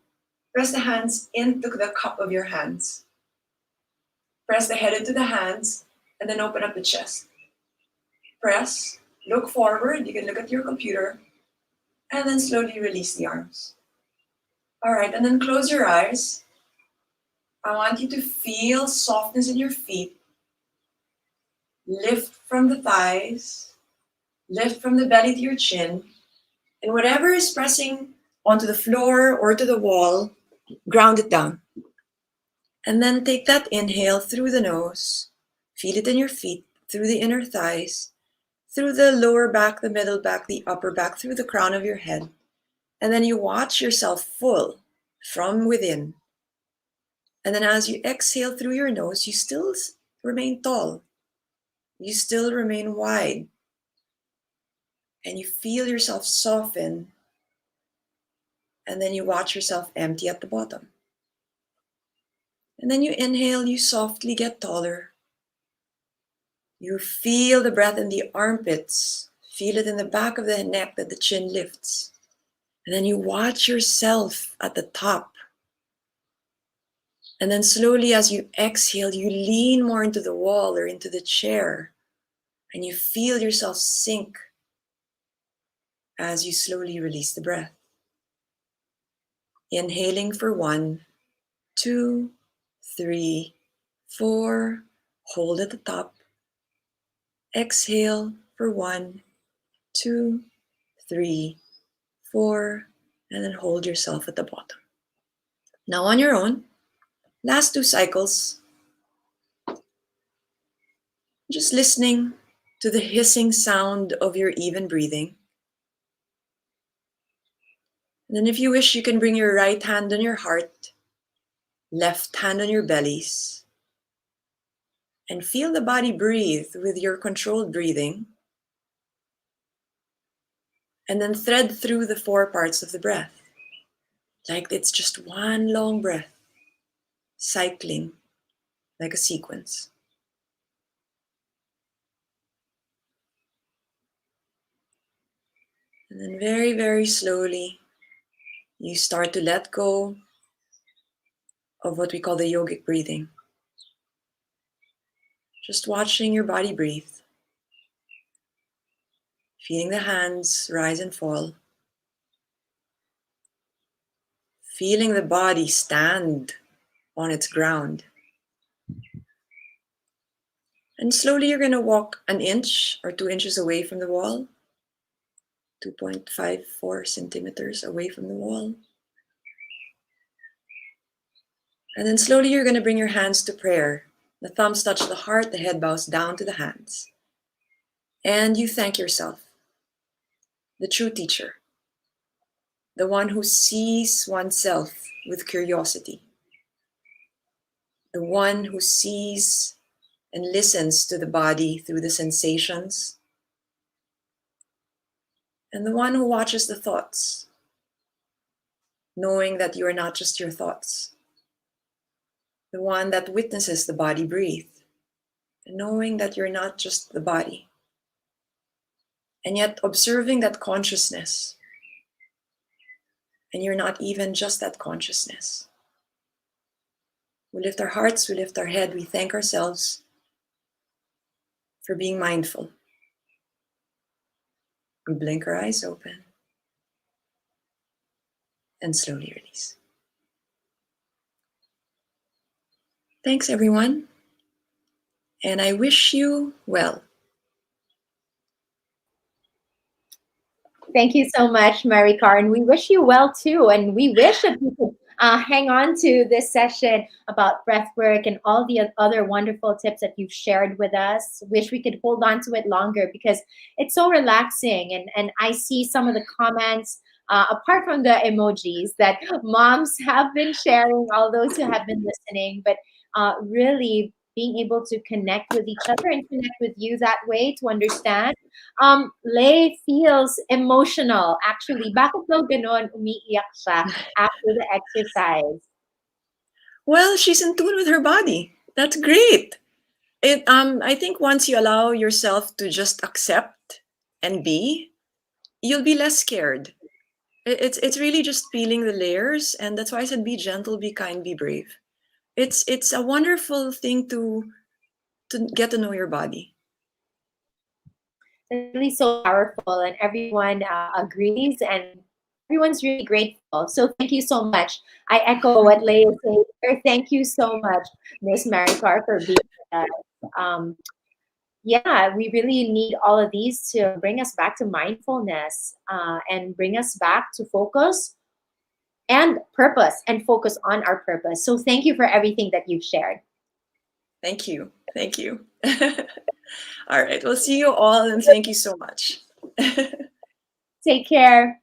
Press the hands into the cup of your hands. Press the head into the hands and then open up the chest. Press, look forward, you can look at your computer, and then slowly release the arms. All right, and then close your eyes. I want you to feel softness in your feet. Lift from the thighs, lift from the belly to your chin, and whatever is pressing onto the floor or to the wall, ground it down. And then take that inhale through the nose, feel it in your feet, through the inner thighs, through the lower back, the middle back, the upper back, through the crown of your head. And then you watch yourself full from within. And then as you exhale through your nose, you still remain tall. You still remain wide. And you feel yourself soften. And then you watch yourself empty at the bottom. And then you inhale, you softly get taller. You feel the breath in the armpits. Feel it in the back of the neck that the chin lifts. And then you watch yourself at the top. And then slowly as you exhale, you lean more into the wall or into the chair. And you feel yourself sink as you slowly release the breath. Inhaling for 1, 2, 3, 4. Hold at the top. Exhale for 1, 2, 3, 4, and then hold yourself at the bottom. Now on your own, last 2 cycles, just listening to the hissing sound of your even breathing. And then if you wish, you can bring your right hand on your heart, left hand on your bellies, and feel the body breathe with your controlled breathing. And then thread through the 4 parts of the breath, like it's just one long breath, cycling like a sequence. And then very, very slowly, you start to let go of what we call the yogic breathing. Just watching your body breathe. Feeling the hands rise and fall. Feeling the body stand on its ground. And slowly you're going to walk 1 inch or 2 inches away from the wall. 2.54 centimeters away from the wall. And then slowly you're going to bring your hands to prayer. The thumbs touch the heart, the head bows down to the hands. And you thank yourself, the true teacher, the one who sees oneself with curiosity, the one who sees and listens to the body through the sensations, and the one who watches the thoughts, knowing that you are not just your thoughts, the one that witnesses the body breathe, and knowing that you're not just the body, and yet observing that consciousness, and you're not even just that consciousness. We lift our hearts, we lift our head, we thank ourselves for being mindful. We blink our eyes open and slowly release. Thanks, everyone. And I wish you well. Thank you so much, Maricar. And we wish you well too. And we wish that we could hang on to this session about breath work and all the other wonderful tips that you've shared with us. Wish we could hold on to it longer because it's so relaxing. And I see some of the comments, apart from the emojis, that moms have been sharing, all those who have been listening, but really being able to connect with each other and connect with you that way to understand. Lay feels emotional, actually. Bakit daw ganon umiiyak siya after the exercise? Well, she's in tune with her body. That's great. I think once you allow yourself to just accept and be, you'll be less scared. It's really just peeling the layers, and that's why I said be gentle, be kind, be brave. It's a wonderful thing to get to know your body. It's really so powerful, and everyone agrees, and everyone's really grateful. So thank you so much. I echo what Leigh is saying. Thank you so much, Miss Maricar, for being with us. Yeah, we really need all of these to bring us back to mindfulness and bring us back to focus and purpose and focus on our purpose. So thank you for everything that you've shared. Thank you. Thank you. All right. We'll see you all, and thank you so much. Take care.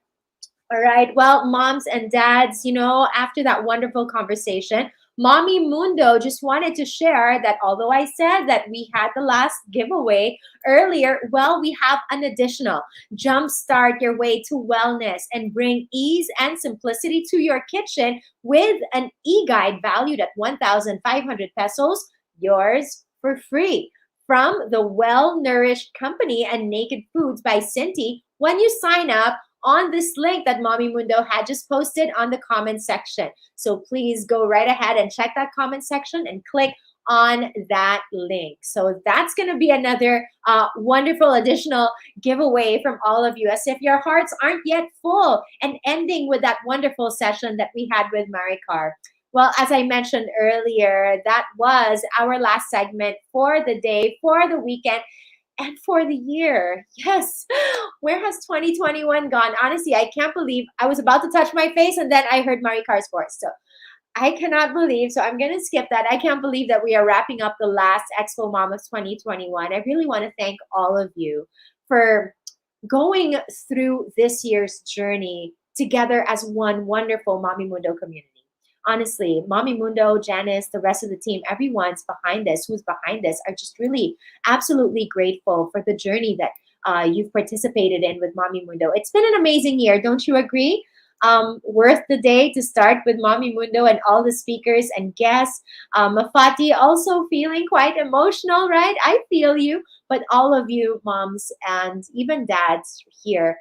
All right. Well, moms and dads, after that wonderful conversation, Mommy Mundo just wanted to share that although I said that we had the last giveaway earlier, well, we have an additional jumpstart your way to wellness and bring ease and simplicity to your kitchen with an e-guide valued at 1,500 pesos, yours for free. From the Well Nourished Company and Naked Foods by Cinti, when you sign up on this link that Mommy Mundo had just posted on the comment section. So please go right ahead and check that comment section and click on that link. So that's going to be another wonderful additional giveaway from all of you, as if your hearts aren't yet full, and ending with that wonderful session that we had with Maricar. Well, as I mentioned earlier, that was our last segment for the day, for the weekend, and for the year. Yes. Where has 2021 gone? Honestly, I can't believe I was about to touch my face and then I heard Maricar's voice. So I cannot believe, so I'm going to skip that. I can't believe that we are wrapping up the last Expo Mom of 2021. I really want to thank all of you for going through this year's journey together as one wonderful Mommy Mundo community. Honestly, Mommy Mundo, Janice, the rest of the team, everyone's behind this, who's behind this, are just really absolutely grateful for the journey that you've participated in with Mommy Mundo. It's been an amazing year, don't you agree? Worth the day to start with Mommy Mundo and all the speakers and guests. Mafati also feeling quite emotional, right? I feel you, but all of you moms and even dads here,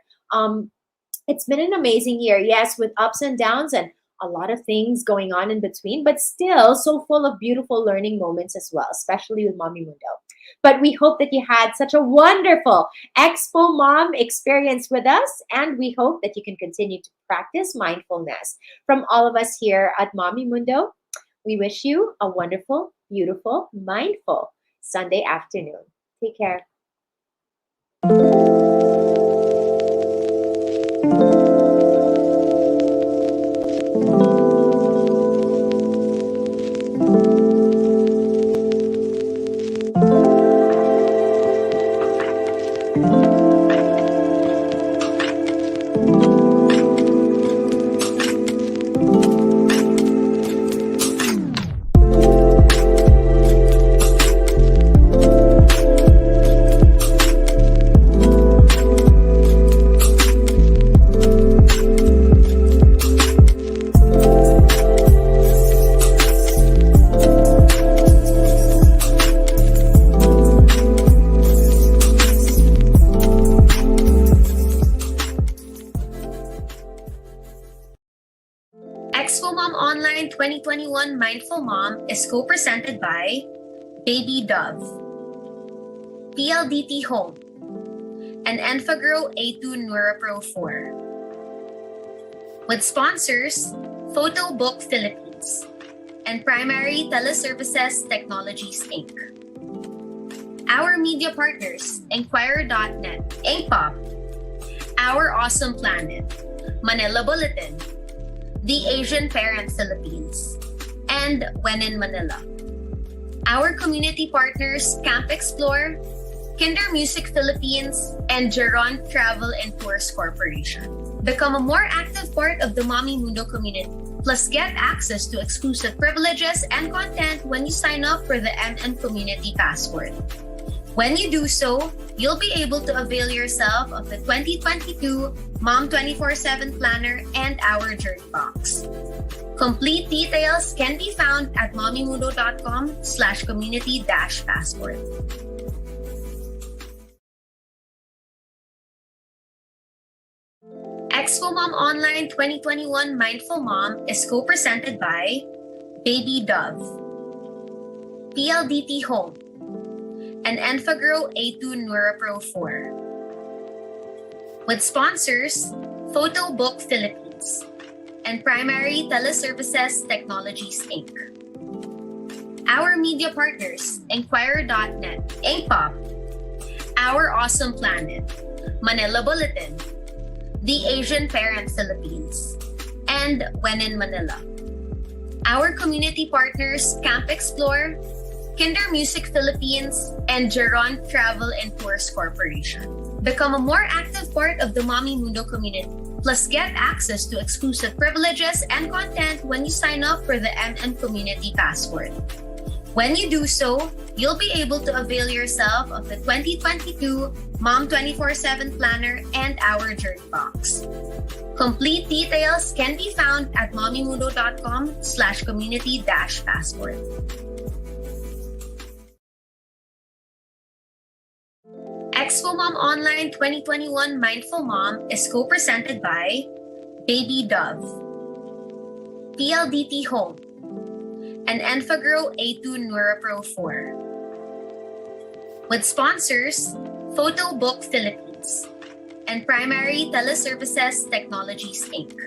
it's been an amazing year, yes, with ups and downs and a lot of things going on in between, but still so full of beautiful learning moments as well, especially with Mommy Mundo. But we hope that you had such a wonderful Expo Mom experience with us, and we hope that you can continue to practice mindfulness. From all of us here at Mommy Mundo, we wish you a wonderful, beautiful, mindful Sunday afternoon. Take care. Expo Mom Online 2021 Mindful Mom is co-presented by Baby Dove, PLDT Home, and Enfagrow A2 NeuroPro 4. With sponsors, Photo Book Philippines and Primary Teleservices Technologies Inc. Our media partners, Enquirer.net, Inkpop, Our Awesome Planet, Manila Bulletin, the Asian Parent Philippines, and When in Manila. Our community partners Camp Explore, Kinder Music Philippines, and Geron Travel and Tours Corporation. Become a more active part of the Mommy Mundo community. Plus, get access to exclusive privileges and content when you sign up for the MN Community Passport. When you do so, you'll be able to avail yourself of the 2022 Mom 24/7 Planner and our Journey Box. Complete details can be found at mommymundo.com/community-passport. Expo Mom Online 2021 Mindful Mom is co-presented by Baby Dove, PLDT Home, and Enfagrow A2 NeuroPro 4. With sponsors, Photo Book Philippines and Primary Teleservices Technologies Inc. Our media partners, Enquirer.net, Inkpop, Our Awesome Planet, Manila Bulletin, the Asian Parent Philippines, and When in Manila. Our community partners Camp Explore, Kinder Music Philippines, and Geron Travel and Tours Corporation. Become a more active part of the Mommy Mundo community. Plus, get access to exclusive privileges and content when you sign up for the MN Community Passport. When you do so, you'll be able to avail yourself of the 2022 Mom 24/7 Planner and our Journey Box. Complete details can be found at mommymundo.com/community-passport. Expo Mom Online 2021 Mindful Mom is co-presented by Baby Dove, PLDT Home, and Enfagrow A2 NeuroPro 4. With sponsors, Photo Book Philippines and Primary Teleservices Technologies Inc.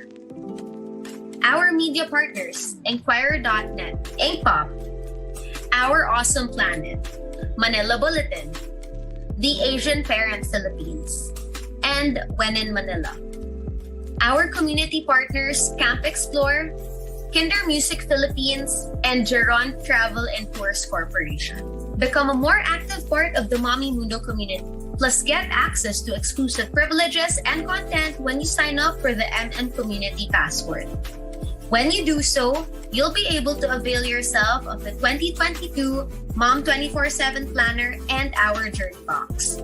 Our media partners, Enquirer.net, Inkpop, Our Awesome Planet, Manila Bulletin, the Asian Parent Philippines, and When in Manila. Our community partners Camp Explore, Kinder Music Philippines, and Geron Travel and Tours Corporation. Become a more active part of the Mommy Mundo community. Plus, get access to exclusive privileges and content when you sign up for the MN Community Passport. When you do so, you'll be able to avail yourself of the 2022 Mom 24/7 Planner and our Journey Box.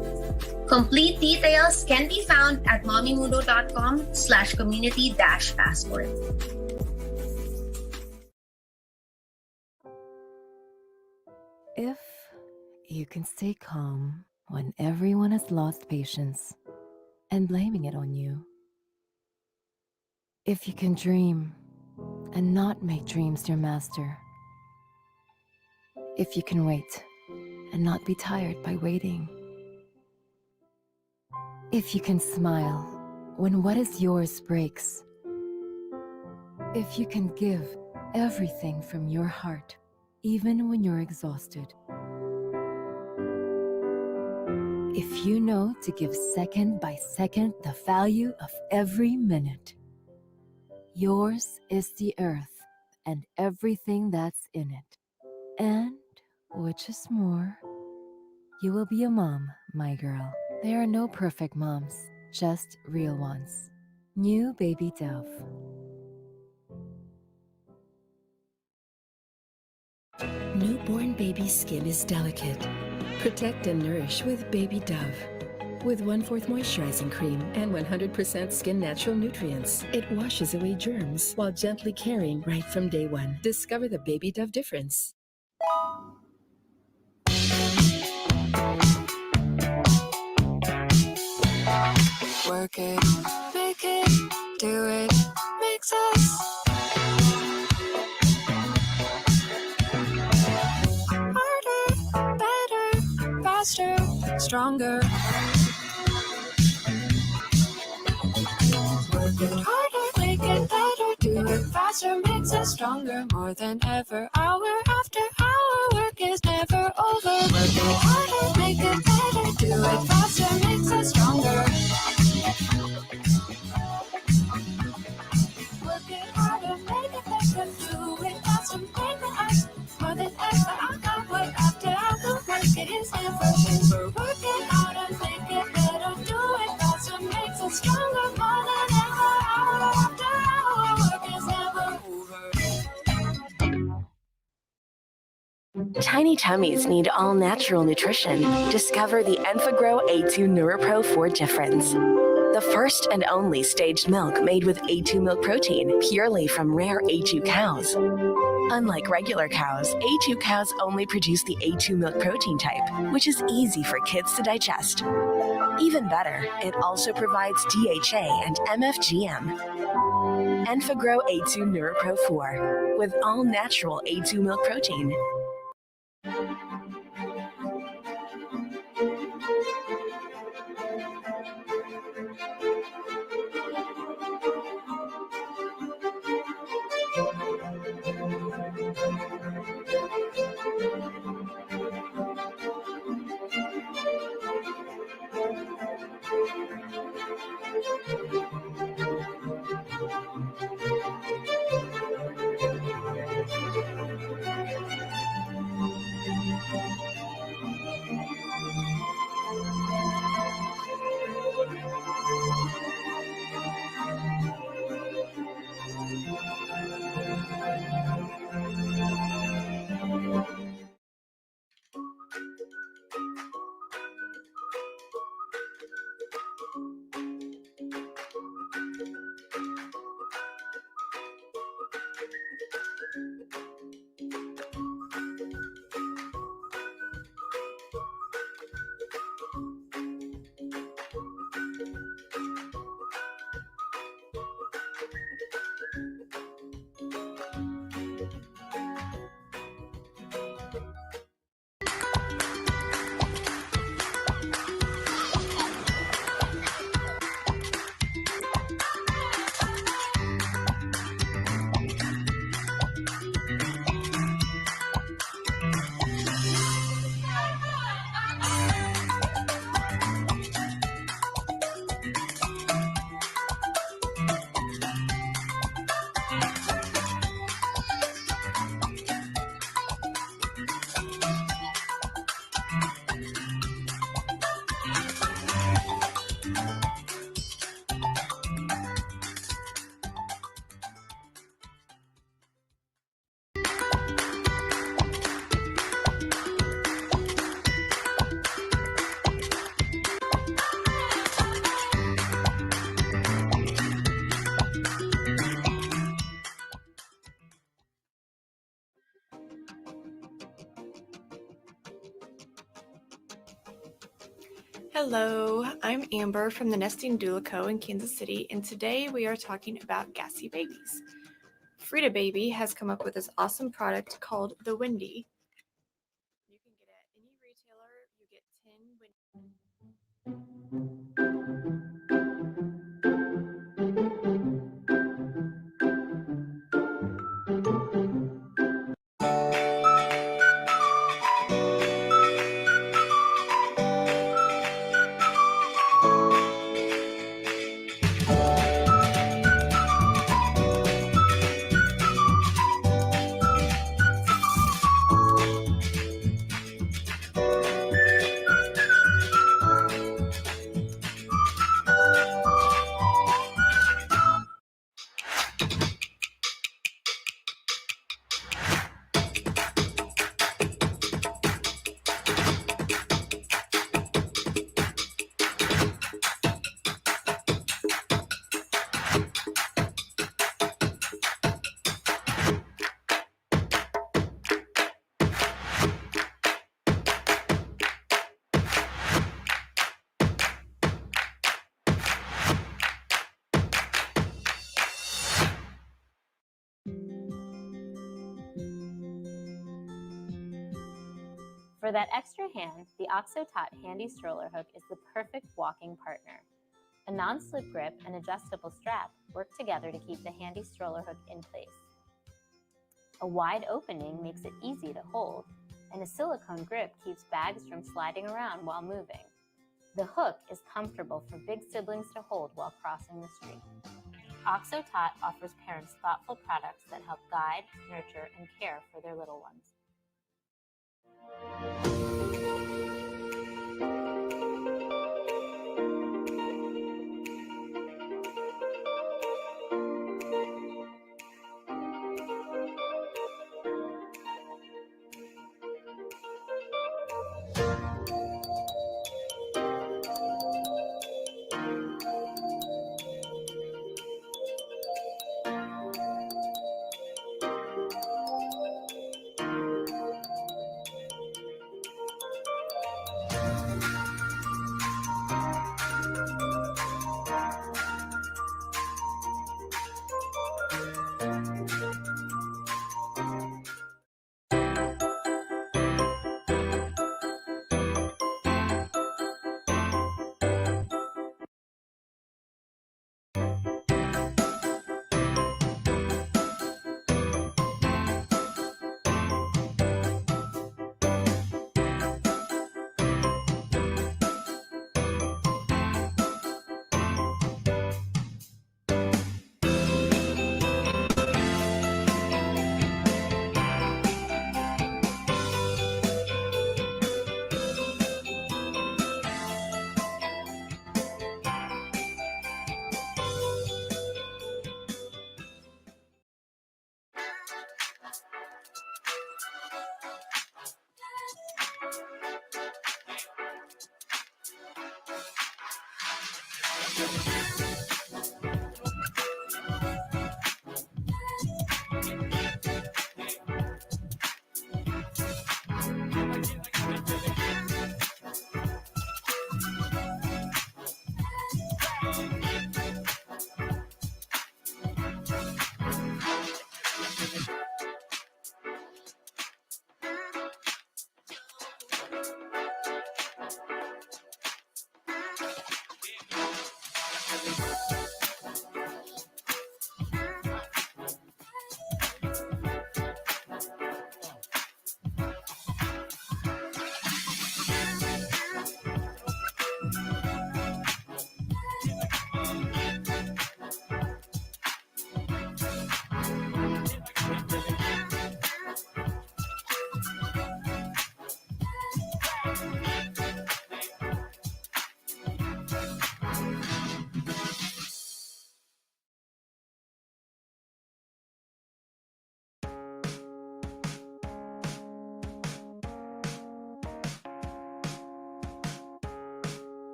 Complete details can be found at mommymundo.com/community-passport. If you can stay calm when everyone has lost patience and blaming it on you. If you can dream and not make dreams your master. If you can wait and not be tired by waiting. If you can smile when what is yours breaks. If you can give everything from your heart, even when you're exhausted. If you know to give second by second the value of every minute. Yours is the earth and everything that's in it. And, which is more, you will be a mom, my girl. There are no perfect moms, just real ones. New Baby Dove. Newborn baby skin is delicate. Protect and nourish with Baby Dove. With 1/4 moisturizing cream and 100% skin natural nutrients, it washes away germs while gently caring right from day one. Discover the Baby Dove difference. Work it, make it, do it, makes us harder, better, faster, stronger. Work it harder, make it better, do it faster, makes us stronger. More than ever, hour after hour, work is never over. Work it harder, make it better, do it faster, makes us stronger. Work it harder. is never over. Work it out and make it better. Do it faster, makes it stronger. More than ever, hour after hour. Work is never over. Tiny tummies need all-natural nutrition. Discover the EnfaGrow A2 NeuroPro 4 difference. The first and only staged milk made with A2 milk protein, purely from rare A2 cows. Unlike regular cows, A2 cows only produce the A2 milk protein type, which is easy for kids to digest. Even better, it also provides DHA and MFGM. EnfaGrow A2 NeuroPro 4 with all-natural A2 milk protein. Hello, I'm Amber from the Nesting Doula Co. in Kansas City, and today we are talking about gassy babies. Frida Baby has come up with this awesome product called the Windy. You can get it at any retailer. You get 10 For that extra hand, the OxoTot Handy Stroller Hook is the perfect walking partner. A non-slip grip and adjustable strap work together to keep the handy stroller hook in place. A wide opening makes it easy to hold, and a silicone grip keeps bags from sliding around while moving. The hook is comfortable for big siblings to hold while crossing the street. OxoTot offers parents thoughtful products that help guide, nurture, and care for their little ones.